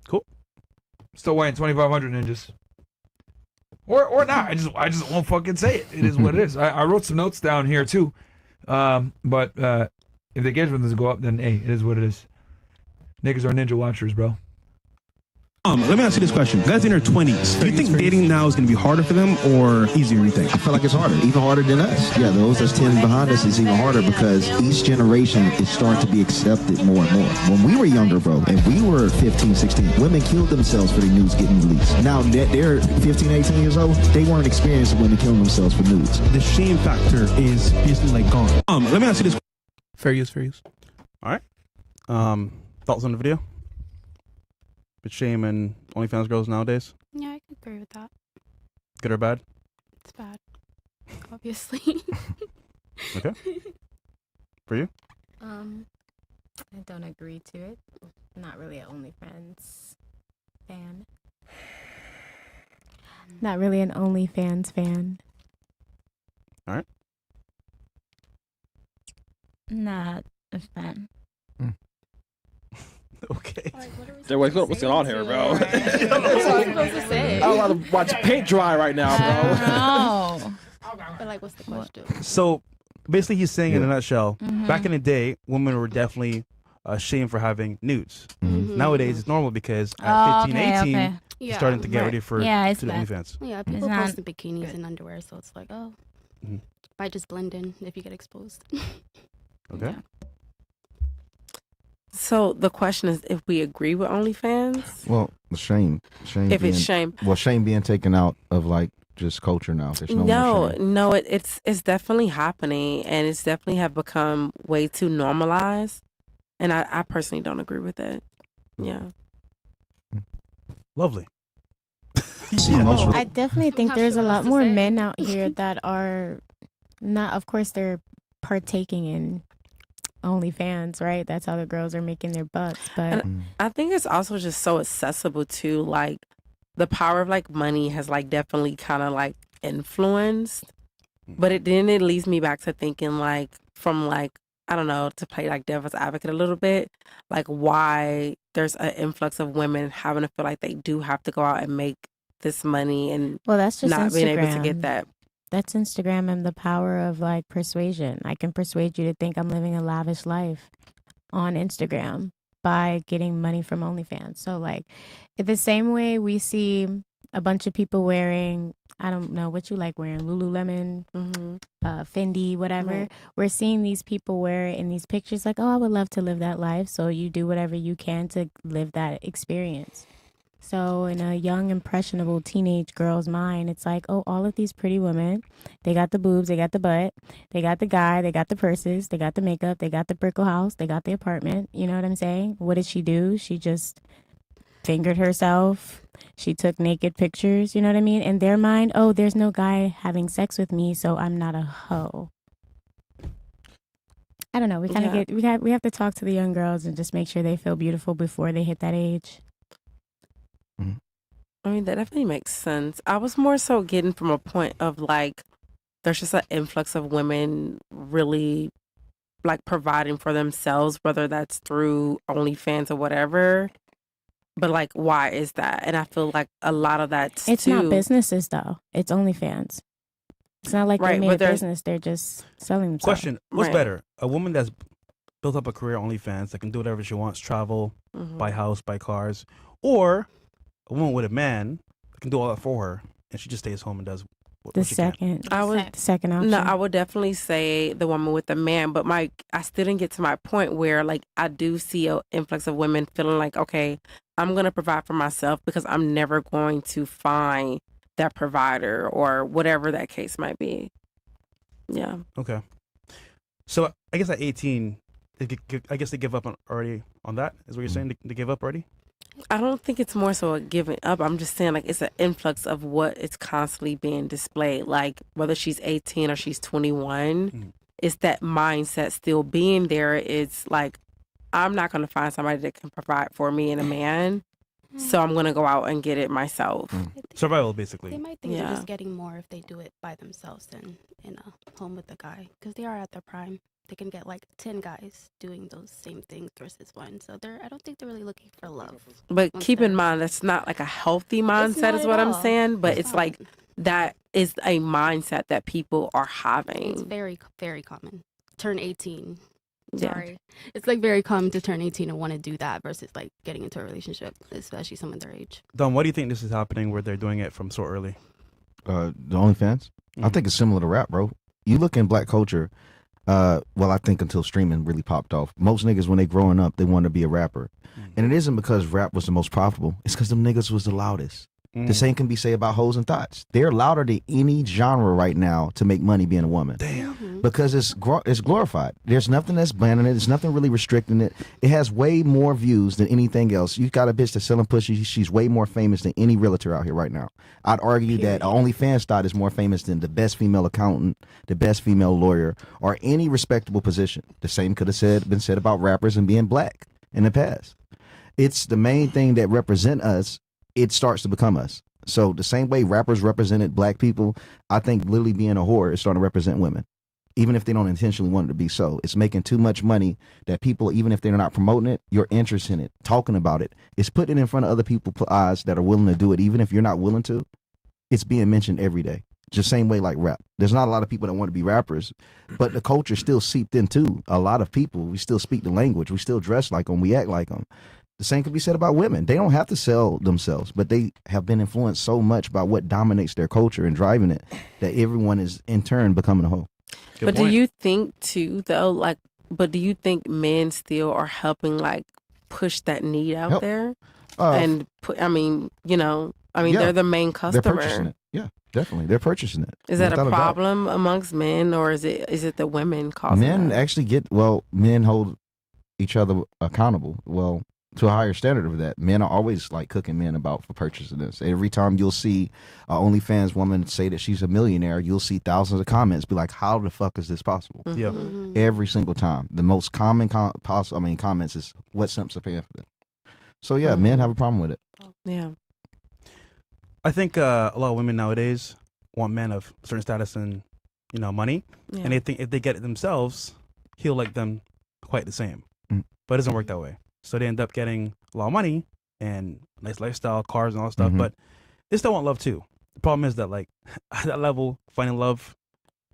B: Cool.
A: Still waiting 2,500 ninjas. Or not. I just won't fucking say it. It is what it is. I wrote some notes down here too. But if the engagement doesn't go up, then hey, it is what it is. Niggas are ninja watchers, bro.
P: Let me ask you this question. Guys in their 20s, do you think dating now is going to be harder for them or easier, you think?
G: I feel like it's harder, even harder than us. Yeah, those that's 10 behind us is even harder because each generation is starting to be accepted more and more. When we were younger, bro, and we were 15, 16, women killed themselves for the nudes getting released. Now that they're 15, 18 years old, they weren't experiencing women killing themselves for nudes.
P: The shame factor is basically like gone. Let me ask you this.
E: Fair use, fair use.
B: All right. Thoughts on the video? Bit shame and OnlyFans girls nowadays?
F: Yeah, I can agree with that.
B: Good or bad?
F: It's bad, obviously.
B: Okay. For you?
M: I don't agree to it. Not really an OnlyFans fan.
L: Not really an OnlyFans fan.
B: All right.
I: Not a fan.
B: Okay.
D: What's going on here, bro?
F: What are you supposed to say?
D: I'm about to watch paint dry right now, bro.
I: No.
F: But like, what's the question?
B: So basically, he's saying in a nutshell,
I: Mhm.
B: back in the day, women were definitely ashamed for having nudes.
F: Mhm.
B: Nowadays, it's normal because
I: Oh,
B: at 15,
I: okay,
B: 18,
I: okay.
B: you're starting to get
F: right.
B: ready for
I: Yeah, it's
B: to the
I: bad.
B: OnlyFans.
F: Yeah,
I: It's
F: people
I: not
F: post in bikinis and underwear, so it's like, oh, By just blend in if you get exposed.
B: Okay.
J: So the question is if we agree with OnlyFans.
G: Well, shame.
J: If it's shame.
G: Well, shame being taken out of like just culture now. There's no more shame.
J: No, it's definitely happening, and it's definitely have become way too normalized. And I personally don't agree with it. Yeah.
B: Lovely.
L: I definitely think there's a lot more men out here that are not, of course, they're partaking in OnlyFans, right? That's how the girls are making their bucks. But
J: I think it's also just so accessible to like the power of like money has like definitely kind of like influenced. But it leads me back to thinking like from like, I don't know, to play like devil's advocate a little bit, like why there's an influx of women having to feel like they do have to go out and make this money and
L: well, that's just
J: not
L: Instagram.
J: being able to get that.
L: That's Instagram and the power of like persuasion. I can persuade you to think I'm living a lavish life on Instagram by getting money from OnlyFans. So like the same way we see a bunch of people wearing, I don't know what you like wearing, Lululemon, Fendi, whatever.
J: Right.
L: We're seeing these people wear it in these pictures like, oh, I would love to live that life. So you do whatever you can to live that experience. So in a young, impressionable teenage girl's mind, it's like, oh, all of these pretty women, they got the boobs, they got the butt, they got the guy, they got the purses, they got the makeup, they got the brickle house, they got the apartment. You know what I'm saying? What did she do? She just fingered herself. She took naked pictures. You know what I mean? In their mind, oh, there's no guy having sex with me, so I'm not a hoe. I don't know. We kind of we have to talk to the young girls and just make sure they feel beautiful before they hit that age.
J: I mean, that definitely makes sense. I was more so getting from a point of like, there's just an influx of women really like providing for themselves, whether that's through OnlyFans or whatever. But like, why is that? And I feel like a lot of that's
L: It's not businesses though. It's OnlyFans. It's not like they made a business. They're just selling themselves.
B: Question: what's better, a woman that's built up a career on OnlyFans that can do whatever she wants, travel, buy house, buy cars, or a woman with a man that can do all that for her, and she just stays home and does what she can?
L: The second option.
J: No, I would definitely say the woman with the man, but I still didn't get to my point where like I do see an influx of women feeling like, okay, I'm gonna provide for myself because I'm never going to find that provider or whatever that case might be. Yeah.
B: Okay. So I guess at 18, I guess they give up already on that. Is what you're saying? They give up already?
J: I don't think it's more so a giving up. I'm just saying like it's an influx of what is constantly being displayed. Like whether she's 18 or she's 21, it's that mindset still being there. It's like, I'm not going to find somebody that can provide for me and a man. So I'm going to go out and get it myself.
B: Survival, basically.
F: They might think they're just getting more if they do it by themselves than in a home with a guy. Because they are at their prime. They can get like 10 guys doing those same things versus one. So I don't think they're really looking for love.
J: But keep in mind, that's not like a healthy mindset is what I'm saying. But it's like that is a mindset that people are having.
F: It's very, very common. Turn 18.
J: Yeah.
F: Sorry. It's like very common to turn 18 and want to do that versus like getting into a relationship, especially someone their age.
B: Don, why do you think this is happening where they're doing it from so early?
G: The OnlyFans? I think it's similar to rap, bro. You look in black culture, well, I think until streaming really popped off, most niggas when they growing up, they want to be a rapper. And it isn't because rap was the most profitable. It's because them niggas was the loudest. The same can be said about hoes and thoughts. They're louder than any genre right now to make money being a woman. Damn. Because it's glorified. There's nothing that's banning it. There's nothing really restricting it. It has way more views than anything else. You got a bitch that's selling pussy. She's way more famous than any realtor out here right now. I'd argue that OnlyFans thought is more famous than the best female accountant, the best female lawyer, or any respectable position. The same could have been said about rappers and being black in the past. It's the main thing that represent us. It starts to become us. So the same way rappers represented black people, I think literally being a whore is starting to represent women, even if they don't intentionally want it to be so. It's making too much money that people, even if they're not promoting it, your interest in it, talking about it, it's putting it in front of other people's eyes that are willing to do it, even if you're not willing to. It's being mentioned every day. Just same way like rap. There's not a lot of people that want to be rappers, but the culture still seeped into a lot of people. We still speak the language. We still dress like them. We act like them. The same could be said about women. They don't have to sell themselves, but they have been influenced so much by what dominates their culture and driving it that everyone is in turn becoming a hoe.
J: But do you think too, though, like, but do you think men still are helping, like, push that need out there? And I mean, they're the main customer.
G: They're purchasing it. Yeah, definitely. They're purchasing it.
J: Is that a problem amongst men, or is it the women causing
G: men
J: that?
G: actually men hold each other accountable. Well, to a higher standard of that. Men are always like cooking men about for purchasing this. Every time you'll see an OnlyFans woman say that she's a millionaire, you'll see thousands of comments be like, "How the fuck is this possible?"
B: Yeah.
G: Every single time. The most common comments is, "What simps are paying for this?" So yeah, men have a problem with it.
J: Yeah.
B: I think a lot of women nowadays want men of certain status and money, and they think if they get it themselves, he'll like them quite the same. But it doesn't work that way. So they end up getting a lot of money and nice lifestyle, cars, and all that stuff. But they still want love too. The problem is that like at that level, finding love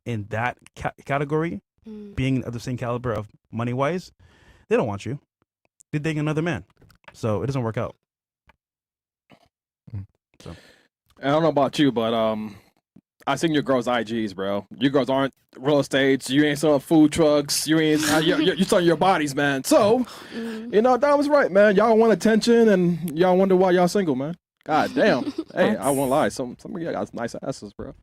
B: in that category, being of the same caliber of money wise, they don't want you. They're dating another man, so it doesn't work out. So
D: I don't know about you, but I seen your girls' IGs, bro. You girls aren't real estate. You ain't selling food trucks. You ain't you're selling your bodies, man. So, that was right, man. Y'all want attention, and y'all wonder why y'all single, man. God damn. Hey, I won't lie. Some of y'all got nice asses, bro.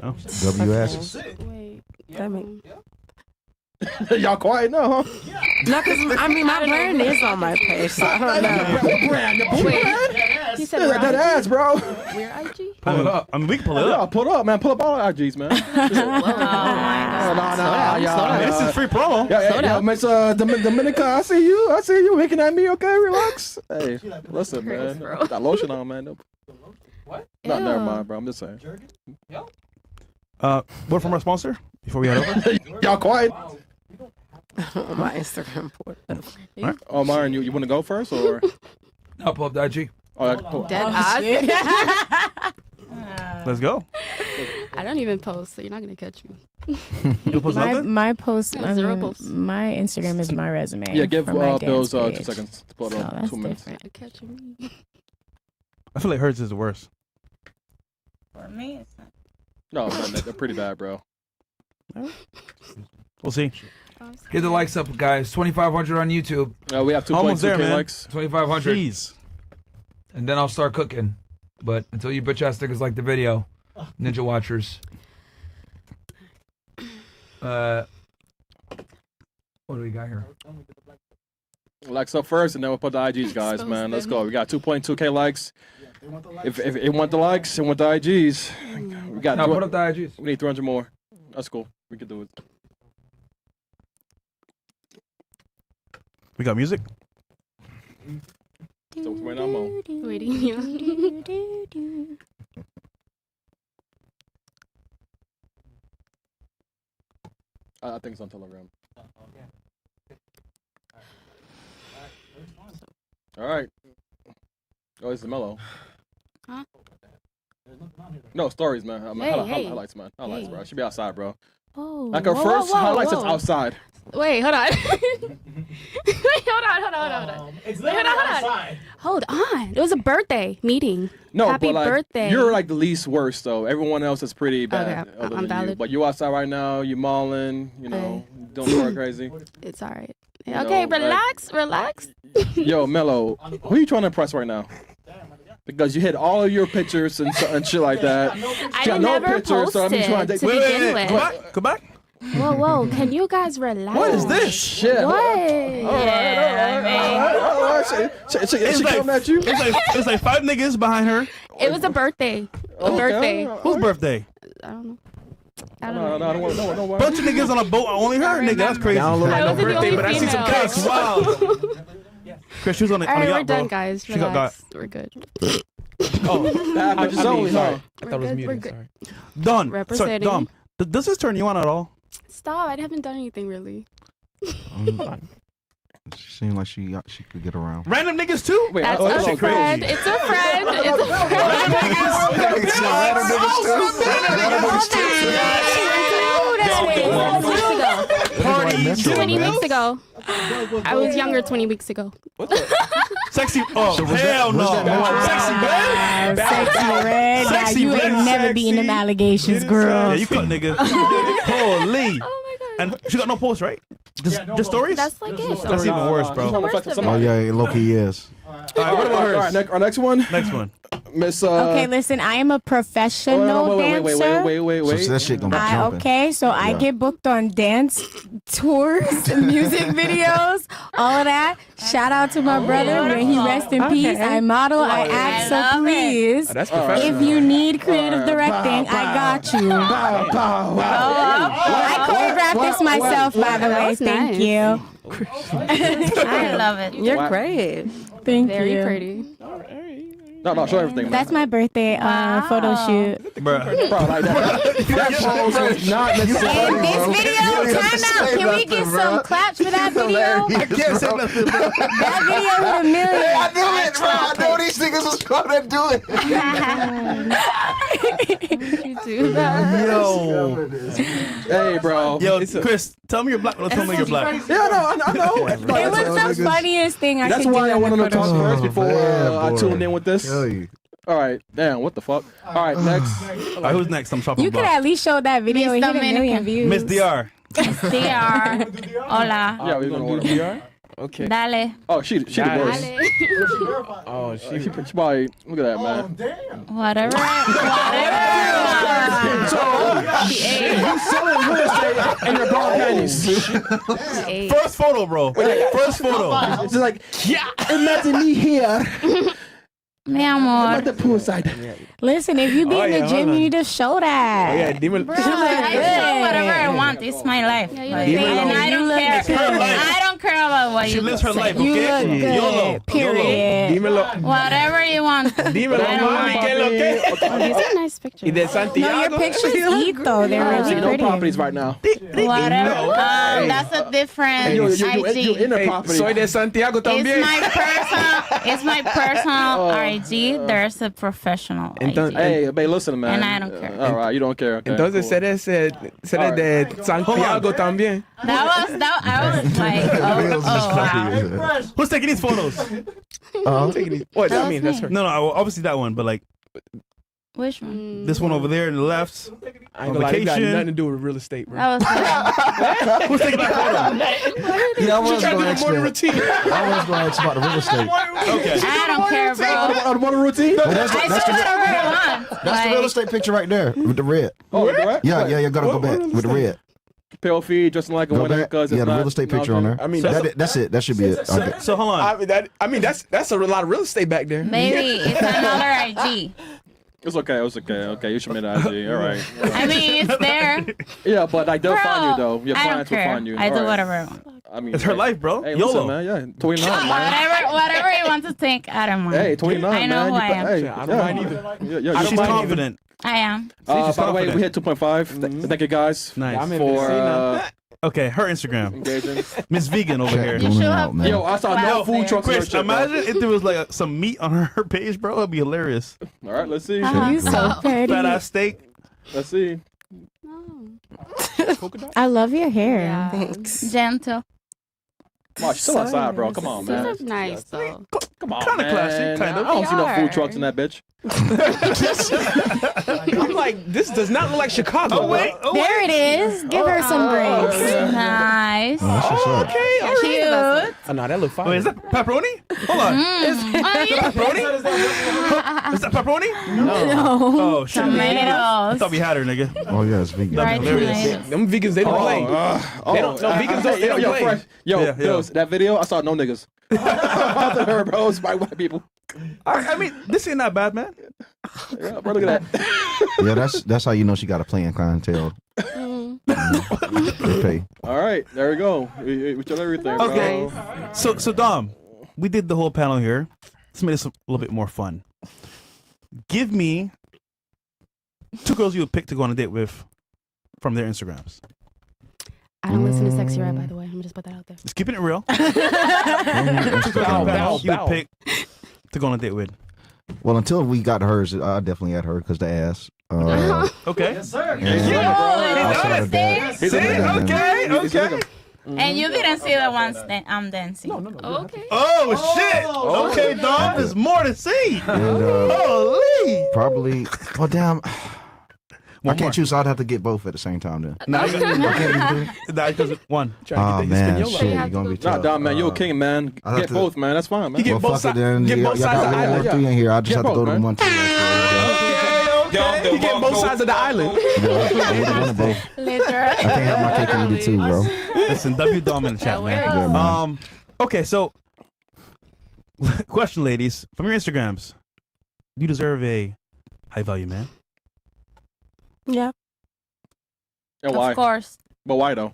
B: Oh.
G: W asses.
F: Wait.
D: Y'all quiet now, huh?
J: No, because my brand is on my page, so I don't know.
D: What brand? Your brand?
F: He said
D: that ass, bro.
F: We're IG?
B: Pull it up. I mean, we can pull it up.
D: Pull it up, man. Pull up all the IGs, man.
B: This is free promo.
D: Yeah, Miss Dominica, I see you winking at me. Okay, relax. Hey, listen, man. Got lotion on, man. What? Not never mind, bro. I'm just saying.
B: Word from our sponsor before we head over.
D: Y'all quiet.
J: My Instagram port.
B: Right.
D: Oh, Myron, you want to go first, or?
A: I'll pull up the IG.
F: Dead eyes.
B: Let's go.
F: I don't even post, so you're not gonna catch me.
B: You post nothing?
H: My post,
F: Zero posts.
H: my Instagram is my resume.
D: Yeah, give
H: for my
D: those
H: dance
D: 2
H: page.
D: seconds to pull it
H: So
D: up.
H: that's
D: 2 minutes.
H: different.
F: You're catching me.
B: I feel like hers is the worst.
I: For me, it's not.
D: No, man, they're pretty bad, bro.
B: We'll see.
A: Get the likes up, guys. 2,500 on YouTube.
D: We have
B: Almost there,
D: 2.2K
B: man.
D: likes.
A: 2,500.
B: Jeez.
A: And then I'll start cooking. But until you bitch ass niggas like the video, Ninja Watchers. What do we got here?
D: Likes up first, and then we'll put the IGs, guys, man. Let's go. We got 2.2K likes. If it want the likes, it want the IGs. We got.
A: No, put up the IGs.
D: We need 300 more. That's cool. We can do it.
B: We got music.
D: So right now, Mo.
F: Waiting.
D: I think it's on Telegram. All right. Oh, it's the mellow.
F: Huh?
D: No, stories, man. I mean,
F: Hey.
D: highlights, man. Highlights, bro. She be outside, bro.
F: Oh.
D: Like her
F: Whoa,
D: first
F: whoa, whoa,
D: highlights is
F: whoa.
D: outside.
F: Wait, hold on. Wait, hold on.
K: It's
F: Wait,
K: literally
F: hold on.
K: outside.
F: Hold on. It was a birthday meeting.
D: No,
F: Happy
D: but like
F: birthday.
D: you're like the least worst though. Everyone else is pretty bad.
F: Okay,
D: other
F: I'm
D: than you.
F: valid.
D: But you outside right now. You mauling. Doing sort crazy.
F: It's all right.
D: You
F: Okay,
D: know,
F: relax.
D: Yo, Mello, who are you trying to impress right now? Because you hit all of your pictures and shit like that.
F: I didn't never post it to begin with.
B: Come back.
F: Whoa, can you guys relax?
B: What is this?
D: Shit.
F: What?
D: All right. She coming at you.
B: It's like 5 niggas behind her.
F: It was a birthday. Birthday.
B: Whose birthday?
F: I don't know.
D: No, don't worry.
B: Bunch of niggas on a boat. Only her nigga. That's crazy.
E: I don't look like
F: I
E: no
F: wasn't the
E: birthday,
F: only
E: but I see some
F: female.
E: cakes. Wow.
B: Chris, she was on the
F: All right,
B: yacht,
F: we're done,
B: bro.
F: guys.
B: She got
F: Relax. We're good.
B: Oh,
D: Bad bitches only, huh?
E: I thought it was
F: We're
E: muted.
F: good.
E: Sorry.
B: Done. Sorry,
F: Representing.
B: Dom. Does this turn you on at all?
F: Stop. I haven't done anything really.
G: She seemed like she could get around.
B: Random niggas too?
D: Wait,
F: That's
B: that
F: a
B: shit
F: friend.
B: crazy.
F: It's a friend. It's a friend.
B: Random niggas.
G: Random niggas too.
F: Party
G: Metro,
F: 20
G: man.
F: weeks ago. I was younger 20 weeks ago.
B: Sexy. Oh,
G: So was
B: hell
G: that- was
B: no.
G: that
B: Sexy
L: Sexy red. Now
B: Sexy
L: you ain't
B: red.
L: never be in them allegations,
B: Yeah,
L: girl.
B: you cut nigga. Holy. And she got no post, right? Just stories?
F: That's like it.
B: That's even worse, bro.
G: Oh yeah, low-key is.
D: All right, what about hers? Our next one.
B: Next one.
D: Miss.
L: Okay, listen, I am a professional dancer.
D: Wait.
G: So that shit gonna be jumping.
L: Okay, so I
G: Yeah.
L: get booked on dance tours, music videos, all of that. Shout out to my brother, may he rest in peace. I model, I act, so please,
E: That's professional.
L: if you need creative directing, I got you. I choreographed this myself, by the way. Thank you.
I: I love it.
J: You're great.
L: Thank
F: Very
L: you.
F: pretty.
D: No, show everything, man.
L: That's my birthday photo shoot.
D: Bro, like that pose was not necessarily.
L: And this video, time out. Can we get some claps for that video?
B: I can't say nothing, bro.
L: That video with a million.
K: Hey, I knew it, bro. I know these niggas was gonna do it.
F: Do that.
B: Yo.
D: Hey, bro.
B: Yo, Chris, tell me you're black. Tell me you're black.
D: Yeah, I know.
L: It was the funniest thing I
D: That's
L: could do.
D: why I
L: in the
D: wanted to
L: photo
D: talk
L: shoot.
D: first before I
G: boy.
D: tuned in with this.
G: Tell you.
D: All right, damn, what the fuck? All right, next.
B: All right, who's next? I'm shopping
L: You could
B: block.
L: at least show that video and
I: Miss
L: hit a million
I: Dominican.
L: views.
B: Miss DR.
I: DR. Hola.
D: Yeah, we're gonna order.
E: DR? Okay.
I: Dale.
D: Oh, she the
E: Nice.
D: worst.
E: Oh,
D: She probably look at that, man.
I: Whatever.
D: You selling real estate and your bra panties.
B: First photo, bro. First photo.
D: It's like, yeah, imagine me here
I: Mi amor.
D: at the poolside.
L: Listen, if you be
E: Oh,
L: in the
E: yeah,
L: gym,
E: hold
L: you
E: on.
L: need to show that.
E: Oh, yeah, dime.
I: I do whatever I want. It's my life.
F: Yeah, you
I: Like,
F: look
I: and
F: good.
I: I don't
L: You
I: care.
L: look good.
I: I don't care about what
B: She
I: you
B: lives her
I: say.
B: life,
L: You
B: okay?
L: look good.
B: YOLO.
L: Period.
E: Dímelo.
I: Whatever you want.
E: Dímelo,
I: I don't
E: mami,
I: mind.
E: ¿qué es lo que?
F: These are nice pictures.
E: Y de
L: No,
E: Santiago.
L: your pictures eat though. They're
D: I
L: really
D: see no
L: pretty.
D: properties right now.
I: Whatever. That's a different
D: You're
I: IG.
D: in the
E: Hey,
D: property.
E: soy de Santiago también.
I: It's my personal IG. There's a professional
E: Entonces-
I: IG.
D: Hey, babe, listen, man.
I: And I don't care.
D: All right, you don't care. Okay,
E: Entonces,
D: cool.
E: seré de Santiago también.
I: I was like, oh wow.
B: Who's taking these photos?
E: What?
I: That
E: I mean,
I: was
E: that's
I: me.
E: her.
B: No, obviously that one, but like
I: Which one?
B: this one over there in the left.
E: I ain't gonna lie, it got
B: Vacation.
E: nothing to do with real estate, bro.
I: That was
B: Who's taking that photo?
G: Yeah, I was
E: She tried
G: going
E: to
G: to
E: do morning
G: ask
E: routine.
G: that. I was going to ask about the real estate.
B: Okay.
I: I don't care, bro.
D: On morning routine?
G: Well, that's
I: I
G: that's
I: do
G: the,
I: whatever I want.
G: that's the real estate picture right there with the red.
D: Oh, right?
G: Yeah, you gotta go back with the red.
D: Pale feed, dressing like a
G: Go
D: winner
G: back.
D: because
G: Yeah, the real estate picture on there.
E: I mean,
G: That's it. That should be it. Okay.
B: So hold on.
E: I mean, that's a lot of real estate back there.
I: Maybe it's another IG.
D: It's okay. Okay, you should make an IG. All right.
I: I mean, it's there.
D: Yeah, but like they'll
I: Bro,
D: find you though. Your
I: I don't
D: clients will
I: care.
D: find you.
I: I do
D: All right.
I: whatever I want.
D: I mean,
B: It's her
D: hey,
B: life, bro.
D: Hey,
B: YOLO.
D: listen, man. Yeah, 29, man.
I: Whatever you want to think, I don't mind.
D: Hey, 29,
I: I know
D: man.
I: who I am.
D: Hey,
E: I don't mind either.
D: Yeah,
B: She's confident.
I: I am.
D: By
B: She's
D: the way,
B: confident.
D: we hit 2.5. Thank you guys
B: Nice.
E: I'm in
D: for
B: Okay, her Instagram.
D: engaging.
B: Miss Vegan over here.
I: You should have
G: man.
D: Yo, I saw no food trucks. on her
B: Chris,
D: shit, bro.
B: imagine if there was like some meat on her page, bro. That'd be hilarious.
D: All right, let's see.
L: You so pretty.
B: Fat ass steak.
D: Let's see.
L: I love your hair.
F: Yeah.
J: Thanks.
I: Gentle.
D: Wow, she's still outside, bro. Come on, man.
F: These are nice though.
D: Come on,
B: Kinda
D: man.
B: classy, kind of.
D: I don't see no
F: They
D: food
F: are.
D: trucks in that bitch.
E: I'm like, this does not look like Chicago.
B: Oh wait,
L: There it is. Give her some grapes.
I: Nice.
G: Oh, that's what's up.
I: Cute.
E: Oh, no, that look fine.
B: Wait, is that pepperoni? Hold on. Pepperoni? Is that pepperoni?
L: No.
B: Oh shit. I
I: Tomatoes.
B: thought we had her, nigga.
G: Oh yeah, it's vegan.
B: That'd be
I: Right,
B: hilarious.
I: tomatoes.
E: Them vegans, they don't play. They don't. No, vegans don't. They don't play.
D: Fresh. Yo,
B: Yeah, yeah.
D: that video, I saw no niggas. After her, bro, it's by white people.
B: I mean, this ain't that bad, man.
D: Yeah, bro, look at that.
G: Yeah, that's how you know she got a playing clientele. They pay.
D: All right, there we go. We tell everything, bro.
B: Okay. So Dom, we did the whole panel here. Let's make this a little bit more fun. Give me 2 girls you would pick to go on a date with from their Instagrams.
F: I don't listen to Sexy Red, by the way. I'm just put that out there.
B: Just keeping it real.
E: Bow,
B: You would
E: bow.
B: pick to go on a date with.
G: Well, until we got hers, I definitely had her because the ass.
B: Okay. Yes, sir.
G: Yeah. Outside of that,
B: See? Okay.
I: And you didn't see the ones that I'm dancing. No,
M: Okay.
B: Oh, shit! Okay, dog, there's more to see.
G: And,
B: Holy!
G: probably. Oh damn. I
B: One more.
G: can't choose. So I'd have to get both at the same time then.
B: Nah,
G: I can't even do it.
B: because one.
G: Oh man, shit, you're gonna be
D: Nah,
G: tough.
D: dog, man, you're a king, man.
G: I have
D: Get
G: to-
D: both, man. That's fine, man.
B: Get
G: Well,
B: both
G: fuck it
B: sides.
G: then.
B: Get
G: Y'all
B: both sides
G: got
B: of the
G: one,
B: island.
G: three in here. I just
D: Get
G: have to
D: both,
G: go to
D: man.
G: one.
B: Okay. You get both sides of the island.
G: One of both. I can't have my cake and eat it too, bro.
B: Listen, W Dom in the chat, man.
G: Yeah, man.
B: Okay, so question, ladies, from your Instagrams, you deserve a high value man.
J: Yeah.
D: Yeah, why?
I: Of course.
D: But why though?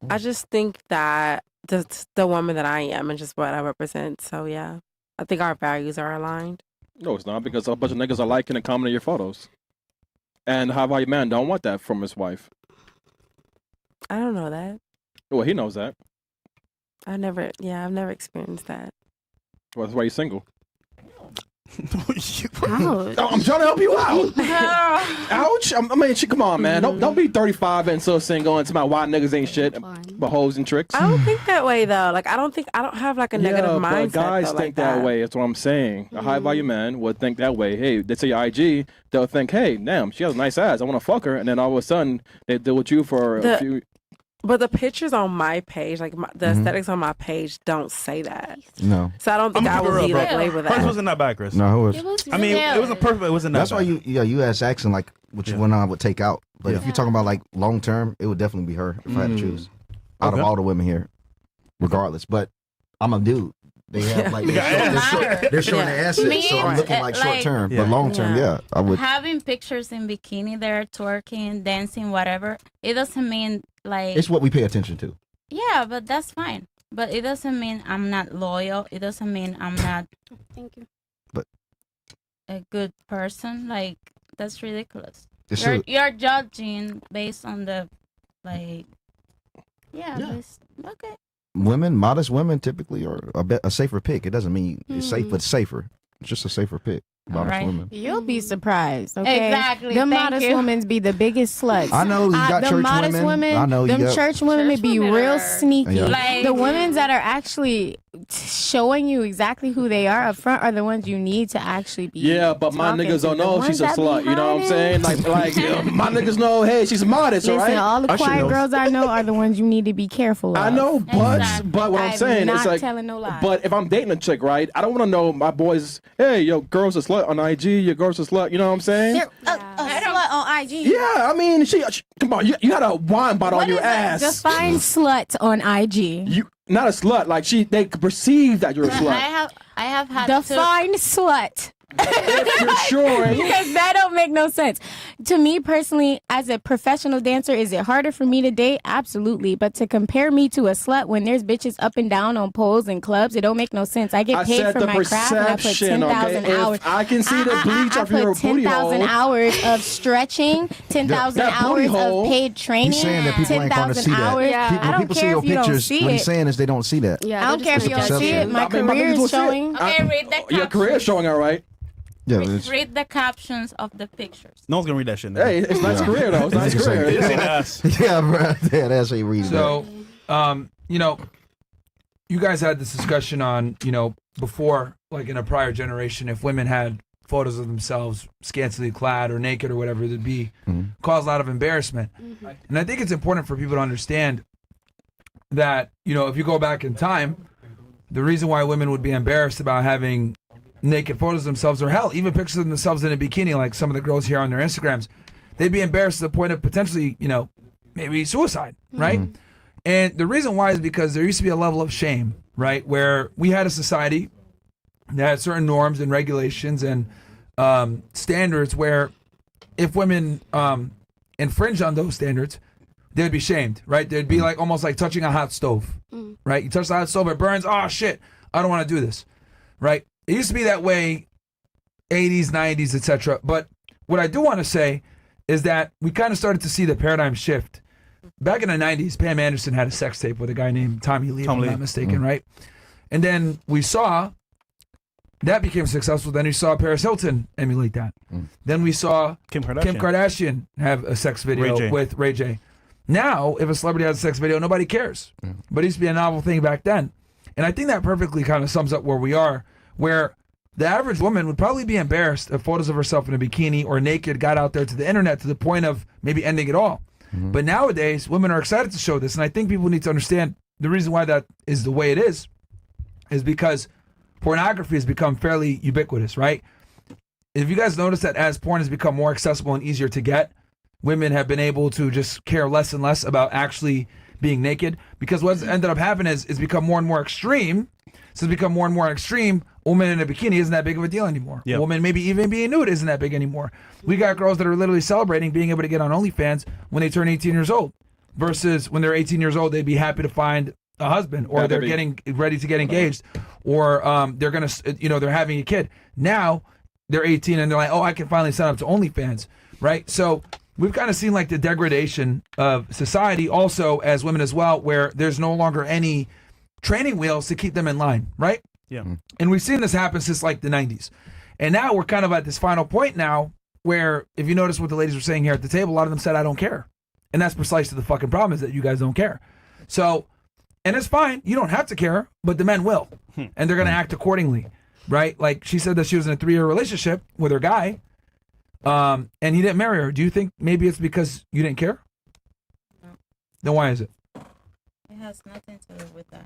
J: I just think that the woman that I am and just what I represent. So yeah, I think our values are aligned.
D: No, it's not, because a bunch of niggas are liking and commenting your photos. And how about your man don't want that from his wife?
J: I don't know that.
D: Well, he knows that.
J: I've never experienced that.
D: Well, that's why he's single.
J: Ouch.
D: Oh, I'm trying to help you out. Ouch. I mean, shit, come on, man. Don't be 35 and so single and to my why niggas ain't shit but hoes and tricks.
J: I don't think that way though. Like I don't have like a negative
D: Yeah,
J: mindset.
D: but guys
J: though,
D: think
J: like
D: that way. That's what I'm saying. A high value man would think that way. Hey, they say your IG, they'll think, hey, damn, she has a nice ass. I want to fuck her. And then all of a sudden, they deal with you for a few.
J: But the pictures on my page, like the aesthetics on my page, don't say that.
G: No.
J: So I don't think I would be like labeled that.
B: Hers wasn't that bad, Chris.
G: No, who was?
J: It was
B: I mean, it wasn't perfect, but it wasn't that
G: That's why
B: bad.
G: you asked asking like which one I would take out. But if you're talking about like long term, it would definitely be her if I had to choose. Out of all the women here, regardless. But I'm a dude. They have like they're showing their assets, so I'm looking like short term. But long term, yeah, I would.
I: Having pictures in bikini there, twerking, dancing, whatever, it doesn't mean like.
G: It's what we pay attention to.
I: Yeah, but that's fine. But it doesn't mean I'm not loyal. It doesn't mean I'm not.
F: Thank you.
G: But
I: a good person. Like that's ridiculous.
G: It's
I: You're judging based on the like. Yeah. Okay.
G: Women, modest women, typically are a safer pick. It doesn't mean it's safe, but safer. It's just a safer pick. Modest women.
L: You'll be surprised. Okay?
I: Exactly.
L: Them
I: Thank
L: modest
I: you.
L: women be the biggest sluts.
G: I know you got
L: the
G: church
L: modest
G: women. I know you
L: them
G: got
L: church women be real sneaky.
G: Yeah.
I: Like-
L: the women that are actually showing you exactly who they are up front are the ones you need to actually be.
D: Yeah, but my
L: talking
D: niggas
L: to.
D: don't
L: The
D: know
L: ones
D: she's a
L: that be
D: slut. You know what I'm saying? Like
L: hiding.
D: my niggas know, hey, she's modest, all
L: Listen,
D: right?
L: all the quiet girls I know are the ones you need to be careful of.
D: I know, but what I'm saying
L: not
D: is like,
L: telling no lies.
D: but if I'm dating a chick, right, I don't want to know my boys. Hey, yo, girl's a slut on IG. Your girl's a slut. You know what I'm saying?
M: A slut on IG.
D: Yeah, I mean, she come on. You had a wine bottle on your ass.
L: Define slut on IG.
D: You not a slut. Like they could perceive that you're a slut.
I: I have had
L: Define slut.
D: You're sure.
L: Because that don't make no sense. To me personally, as a professional dancer, is it harder for me to date? Absolutely. But to compare me to a slut when there's bitches up and down on poles and clubs, it don't make no sense. I get paid for my craft and I put 10,000 hours.
D: I can see the bleach
L: I
D: off your
L: put
D: booty
L: 10,000
D: hole.
L: hours of stretching, 10,000
D: That booty
L: hours
D: hole.
L: of paid training,
G: He's saying that people ain't going to
L: 10,000
G: see that.
L: hours.
G: People,
L: I don't
G: people see
L: care
G: your
L: if you don't
G: pictures.
L: see
G: What he's
L: it.
G: saying is they don't see that.
L: I don't care if you don't see it. My
D: I mean,
L: career
D: niggas
L: is
D: will see it.
L: showing.
I: Okay, read the
D: Your career is showing, all right.
G: Yeah,
I: Read the captions of the pictures.
B: No one's gonna read that shit.
D: Hey, it's nice career though. It's nice career.
G: Yeah, bro. Yeah, that's how you read
A: So, you know, you guys had this discussion on, you know, before, like in a prior generation, if women had photos of themselves scantily clad or naked or whatever it'd be, cause a lot of embarrassment. And I think it's important for people to understand that, you know, if you go back in time, the reason why women would be embarrassed about having naked photos of themselves, or hell, even pictures of themselves in a bikini, like some of the girls here on their Instagrams, they'd be embarrassed to the point of potentially, you know, maybe suicide, right? And the reason why is because there used to be a level of shame, right? Where we had a society that had certain norms and regulations and standards where if women infringe on those standards, they'd be shamed, right? They'd be like almost like touching a hot stove, right? You touch the hot stove, it burns. Oh shit, I don't want to do this, right? It used to be that way, 80s, 90s, etc. But what I do want to say is that we kind of started to see the paradigm shift. Back in the 90s, Pam Anderson had a sex tape with a guy named Tommy Lee, if I'm not mistaken, right? And then we saw that became successful. Then we saw Paris Hilton emulate that. Then we saw
B: Kim
A: Kardashian have a sex video with Ray J. Now, if a celebrity has a sex video, nobody cares. But it used to be a novel thing back then. And I think that perfectly kind of sums up where we are, where the average woman would probably be embarrassed if photos of herself in a bikini or naked got out there to the internet to the point of maybe ending it all. But nowadays, women are excited to show this. And I think people need to understand the reason why that is the way it is because pornography has become fairly ubiquitous, right? If you guys notice that as porn has become more accessible and easier to get, women have been able to just care less and less about actually being naked, because what's ended up happening is it's become more and more extreme. So it's become more and more extreme. A woman in a bikini isn't that big of a deal anymore. A woman maybe even being nude isn't that big anymore. We got girls that are literally celebrating being able to get on OnlyFans when they turn 18 years old, versus when they're 18 years old, they'd be happy to find a husband, or they're getting ready to get engaged, or they're gonna, they're having a kid. Now they're 18 and they're like, oh, I can finally sign up to OnlyFans, right? So we've kind of seen like the degradation of society also as women as well, where there's no longer any training wheels to keep them in line, right?
B: Yeah.
A: And we've seen this happen since like the 90s. And now we're kind of at this final point now where, if you notice what the ladies were saying here at the table, a lot of them said, I don't care. And that's precisely the fucking problem, is that you guys don't care. So, and it's fine. You don't have to care, but the men will. And they're going to act accordingly, right? Like she said that she was in a 3-year relationship with her guy, and he didn't marry her. Do you think maybe it's because you didn't care?
I: No.
A: Then why is it?
I: It has nothing to do with that.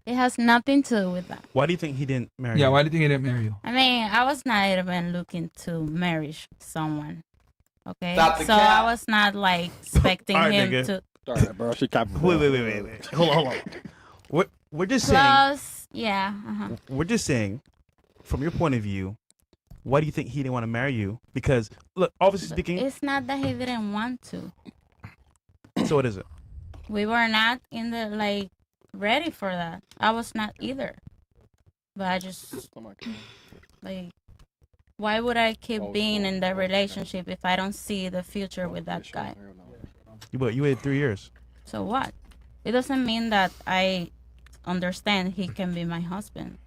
I: It has nothing to do with that.
B: Why do you think he didn't marry you?
A: Yeah, why do you think he didn't marry you?
I: I mean, I was not even looking to marry someone. Okay?
K: Stop the
I: So
K: cap.
I: I was not like expecting
B: All right,
I: him
B: nigga.
I: to.
D: Sorry, bro. She got
B: Wait. Hold on. We're just saying.
I: Plus, yeah.
B: We're just saying, from your point of view, why do you think he didn't want to marry you? Because look, obviously speaking.
I: It's not that he didn't want to.
B: So what is it?
I: We were not in the like ready for that. I was not either. But I just like, why would I keep being in that relationship if I don't see the future with that guy?
B: You waited 3 years.
I: So what? It doesn't mean that I understand he can be my husband.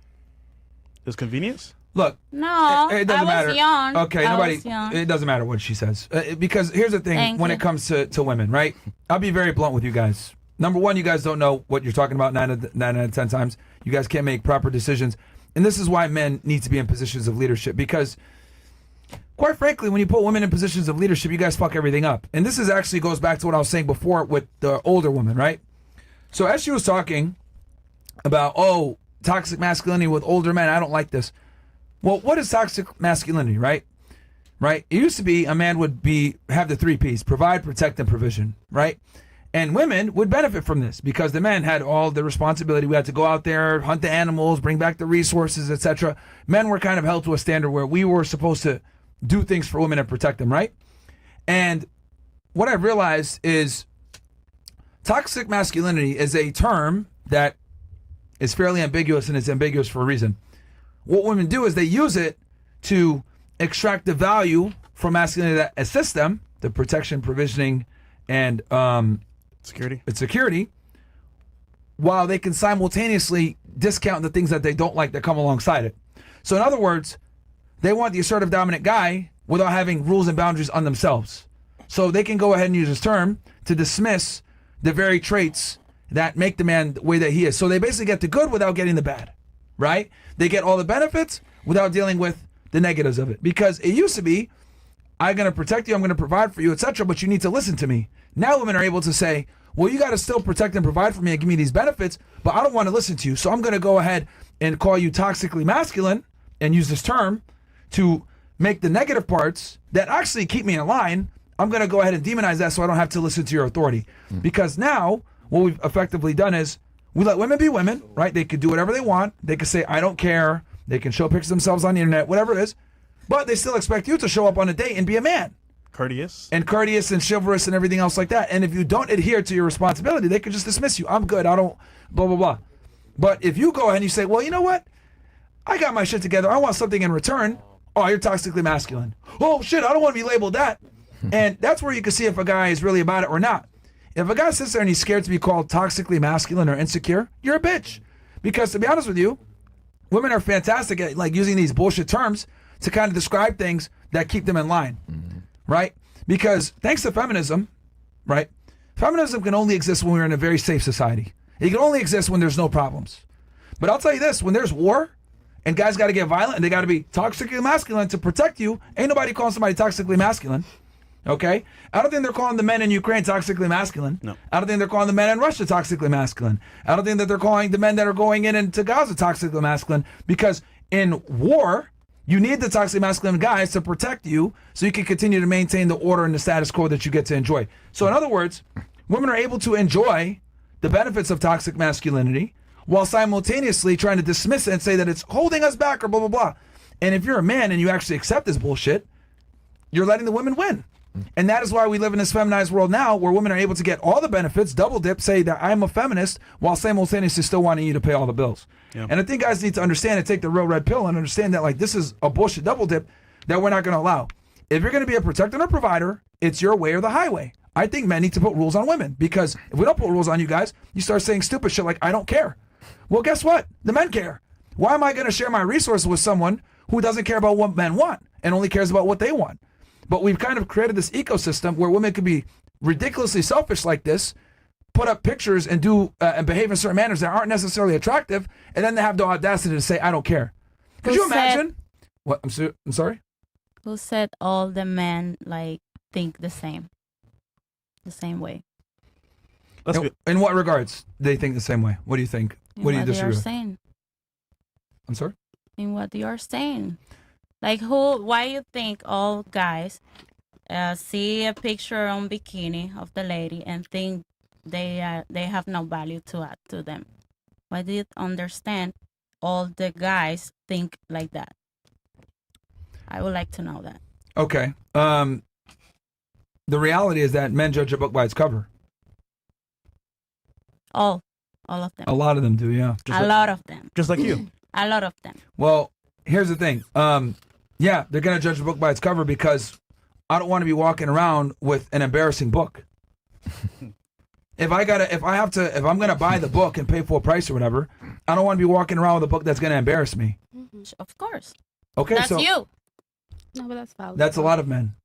B: It was convenience?
A: Look,
I: No,
A: it doesn't
I: I
A: matter.
I: was young.
A: Okay,
I: I
A: nobody.
I: was young.
A: It doesn't matter what she says, because here's the thing.
I: Thank
A: When
I: you.
A: it comes to women, right? I'll be very blunt with you guys. Number one, you guys don't know what you're talking about 9 out of 10 times. You guys can't make proper decisions, and this is why men need to be in positions of leadership, because, quite frankly, when you put women in positions of leadership, you guys fuck everything up. And this is actually goes back to what I was saying before with the older woman, right? So as she was talking about, toxic masculinity with older men, I don't like this. Well, what is toxic masculinity, right? Right? It used to be a man would have the 3 Ps: provide, protect, and provision, right? And women would benefit from this because the men had all the responsibility. We had to go out there, hunt the animals, bring back the resources, etc. Men were kind of held to a standard where we were supposed to do things for women and protect them, right? And what I realized is toxic masculinity is a term that is fairly ambiguous, and it's ambiguous for a reason. What women do is they use it to extract the value from masculinity that assists them, the protection, provisioning, and security, while they can simultaneously discount the things that they don't like that come alongside it. So in other words, they want the assertive dominant guy without having rules and boundaries on themselves. So they can go ahead and use this term to dismiss the very traits that make the man the way that he is. So they basically get the good without getting the bad, right? They get all the benefits without dealing with the negatives of it. Because it used to be, I'm going to protect you, I'm going to provide for you, etc., but you need to listen to me. Now women are able to say, well, you got to still protect and provide for me and give me these benefits, but I don't want to listen to you. So I'm going to go ahead and call you toxically masculine and use this term to make the negative parts that actually keep me in line. I'm going to go ahead and demonize that so I don't have to listen to your authority. Because now what we've effectively done is we let women be women, right? They could do whatever they want. They could say, I don't care. They can show pictures of themselves on the internet, whatever it is. But they still expect you to show up on a date and be a man.
B: Courteous
A: and chivalrous and everything else like that. And if you don't adhere to your responsibility, they could just dismiss you. I'm good. I don't blah, blah, blah. But if you go ahead and you say, well, you know what? I got my shit together. I want something in return. Oh, you're toxically masculine. Oh, shit. I don't want to be labeled that. And that's where you can see if a guy is really about it or not. If a guy sits there and he's scared to be called toxically masculine or insecure, you're a bitch. Because to be honest with you, women are fantastic at like using these bullshit terms to kind of describe things that keep them in line, right? Because thanks to feminism, right? Feminism can only exist when we're in a very safe society. It can only exist when there's no problems. But I'll tell you this, when there's war and guys got to get violent and they got to be toxically masculine to protect you, ain't nobody calling somebody toxically masculine. Okay? I don't think they're calling the men in Ukraine toxically masculine.
B: No.
A: I don't think they're calling the men in Russia toxically masculine. I don't think that they're calling the men that are going in into Gaza toxically masculine, because in war, you need the toxically masculine guys to protect you so you can continue to maintain the order and the status quo that you get to enjoy. So in other words, women are able to enjoy the benefits of toxic masculinity while simultaneously trying to dismiss it and say that it's holding us back or blah, blah, blah. And if you're a man and you actually accept this bullshit, you're letting the women win. And that is why we live in this feminized world now, where women are able to get all the benefits, double dip, say that I'm a feminist, while simultaneously still wanting you to pay all the bills.
B: Yeah.
A: And I think guys need to understand and take the real red pill and understand that, like, this is a bullshit double dip that we're not going to allow. If you're going to be a protector and a provider, it's your way or the highway. I think men need to put rules on women, because if we don't put rules on you guys, you start saying stupid shit like, I don't care. Well, guess what? The men care. Why am I going to share my resources with someone who doesn't care about what men want and only cares about what they want? But we've kind of created this ecosystem where women could be ridiculously selfish like this, put up pictures and do and behave in certain manners that aren't necessarily attractive, and then they have the audacity to say, I don't care. Could you imagine? What? I'm sorry?
I: Who said all the men like think the same way?
A: In what regards they think the same way? What do you think? What do you
I: They
A: disagree
I: are
A: with?
I: saying.
A: I'm sorry?
I: In what you are saying. Like, why you think all guys see a picture on bikini of the lady and think they have no value to add to them? Why do you understand all the guys think like that? I would like to know that.
A: Okay. The reality is that men judge a book by its cover.
I: All of them.
A: A lot of them do, yeah.
I: A lot of them.
B: Just like you.
I: A lot of them.
A: Well, here's the thing. Yeah, they're gonna judge a book by its cover because I don't want to be walking around with an embarrassing book. If I'm gonna buy the book and pay full price or whatever, I don't want to be walking around with a book that's gonna embarrass me.
I: Of course.
A: Okay,
I: That's
A: so
I: you.
F: No, but that's valid.
A: that's a lot of men,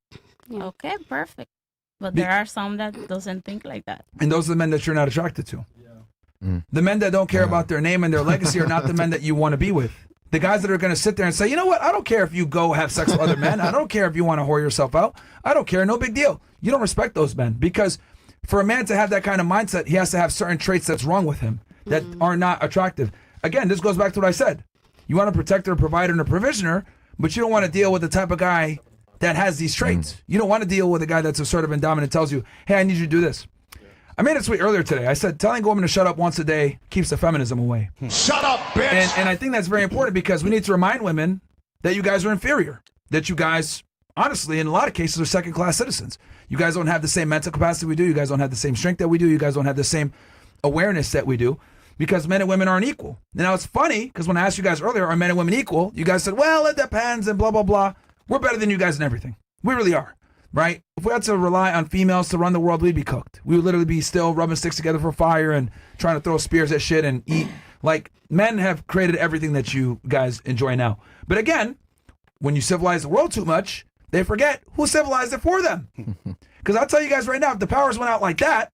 I: Okay, perfect. But there are some that doesn't think like that.
A: and those are the men that you're not attracted to. The men that don't care about their name and their legacy are not the men that you want to be with. The guys that are going to sit there and say, you know what, I don't care if you go have sex with other men. I don't care if you want to whore yourself out. I don't care. No big deal. You don't respect those men, because for a man to have that kind of mindset, he has to have certain traits that's wrong with him that are not attractive. Again, this goes back to what I said. You want a protector, a provider, and a provisioner, but you don't want to deal with the type of guy that has these traits. You don't want to deal with a guy that's assertive and dominant, tells you, hey, I need you to do this. I made it sweet earlier today. I said telling a woman to shut up once a day keeps the feminism away.
K: Shut up, bitch!
A: And I think that's very important, because we need to remind women that you guys are inferior. That you guys, honestly, in a lot of cases, are second-class citizens. You guys don't have the same mental capacity we do. You guys don't have the same strength that we do. You guys don't have the same awareness that we do, because men and women aren't equal. Now, it's funny, because when I asked you guys earlier, are men and women equal? You guys said, well, it depends and blah, blah, blah. We're better than you guys in everything. We really are. Right? If we had to rely on females to run the world, we'd be cooked. We would literally be still rubbing sticks together for fire and trying to throw spears at shit and eat. Like, men have created everything that you guys enjoy now. But again, when you civilize the world too much, they forget who civilized it for them. Because I'll tell you guys right now, if the powers went out like that,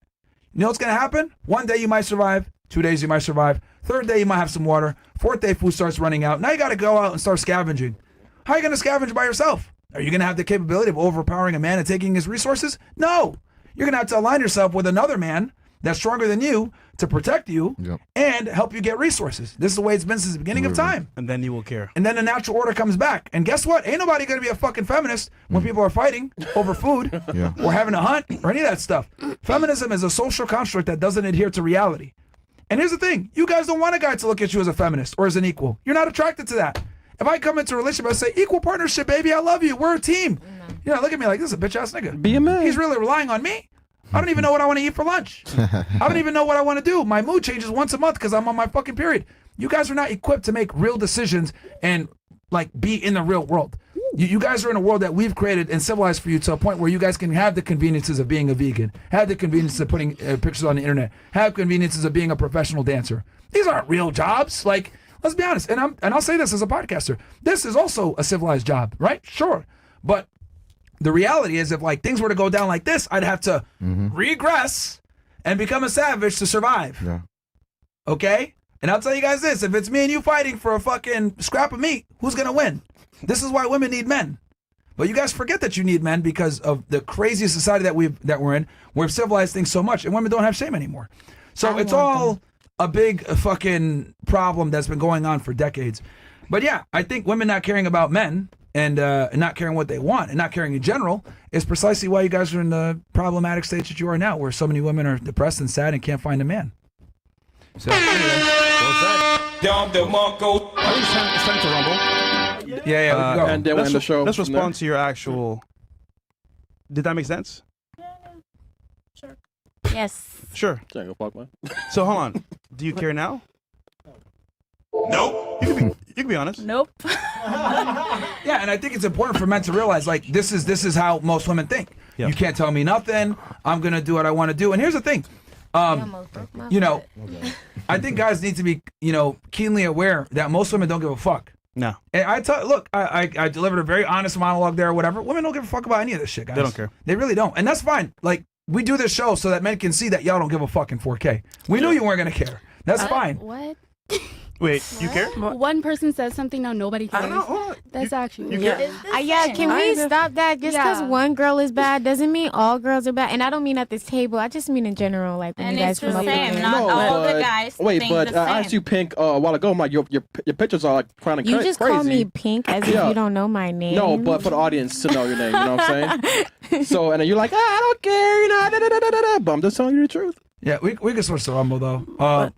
A: you know what's going to happen? One day you might survive. 2 days you might survive. Third day you might have some water. Fourth day food starts running out. Now you got to go out and start scavenging. How are you going to scavenge by yourself? Are you going to have the capability of overpowering a man and taking his resources? No. You're going to have to align yourself with another man that's stronger than you to protect you and help you get resources. This is the way it's been since the beginning of time.
B: And then you will care.
A: And then the natural order comes back. And guess what? Ain't nobody going to be a fucking feminist when people are fighting over food or having a hunt or any of that stuff. Feminism is a social construct that doesn't adhere to reality. And here's the thing. You guys don't want a guy to look at you as a feminist or as an equal. You're not attracted to that. If I come into a relationship and say, equal partnership, baby, I love you, we're a team. You know, look at me like, this is a bitch-ass nigga.
D: Be a man.
A: He's really relying on me. I don't even know what I want to eat for lunch. I don't even know what I want to do. My mood changes once a month because I'm on my fucking period. You guys are not equipped to make real decisions and, like, be in the real world. You guys are in a world that we've created and civilized for you to a point where you guys can have the conveniences of being a vegan, have the conveniences of putting pictures on the internet, have conveniences of being a professional dancer. These aren't real jobs. Like let's be honest. And I'll say this as a podcaster. This is also a civilized job, right? Sure. But the reality is, if like things were to go down like this, I'd have to regress and become a savage to survive.
G: Yeah.
A: Okay? And I'll tell you guys this, if it's me and you fighting for a fucking scrap of meat, who's gonna win? This is why women need men. But you guys forget that you need men because of the crazy society that we're in. We've civilized things so much, and women don't have shame anymore. So it's all a big fucking problem that's been going on for decades. But yeah, I think women not caring about men and not caring what they want and not caring in general is precisely why you guys are in the problematic stage that you are now, where so many women are depressed and sad and can't find a man. So anyway,
B: it's time to rumble.
A: Yeah, we can go.
D: And then we'll end the show.
B: Let's respond to your actual. Did that make sense?
I: Yes.
B: Sure.
D: Go fuck, man.
B: So hold on. Do you care now? Nope. You can be honest.
I: Nope.
A: Yeah, and I think it's important for men to realize, like, this is how most women think.
B: Yeah.
A: You can't tell me nothing. I'm gonna do what I want to do. And here's the thing, you know, I think guys need to be, you know, keenly aware that most women don't give a fuck.
B: No.
A: And I delivered a very honest monologue there or whatever. Women don't give a fuck about any of this shit, guys.
B: They don't care.
A: They really don't, and that's fine. Like, we do this show so that men can see that y'all don't give a fuck in 4K. We knew you weren't gonna care. That's fine.
F: What?
B: Wait, you care?
F: One person says something, now nobody cares.
B: I don't know.
F: That's actually
B: you
F: weird.
B: care?
L: Yeah, can we stop that? Just because one girl is bad doesn't mean all girls are bad. And I don't mean at this table. I just mean in general, like when
I: And
L: you guys
I: it's the
L: come up
I: same,
L: with
I: not
L: it.
I: all the guys
D: Wait,
I: think
D: but
I: the
D: I asked
I: same.
D: you, Pink, a while ago. I'm like, your pictures are like kind of
L: You
D: crazy.
L: just call me Pink as if you don't know my name.
D: No, but for the audience to know your name, you know what I'm saying? So, and then you're like, I don't care, you know, but I'm just telling you the truth.
A: Yeah, we can switch to Rumble though.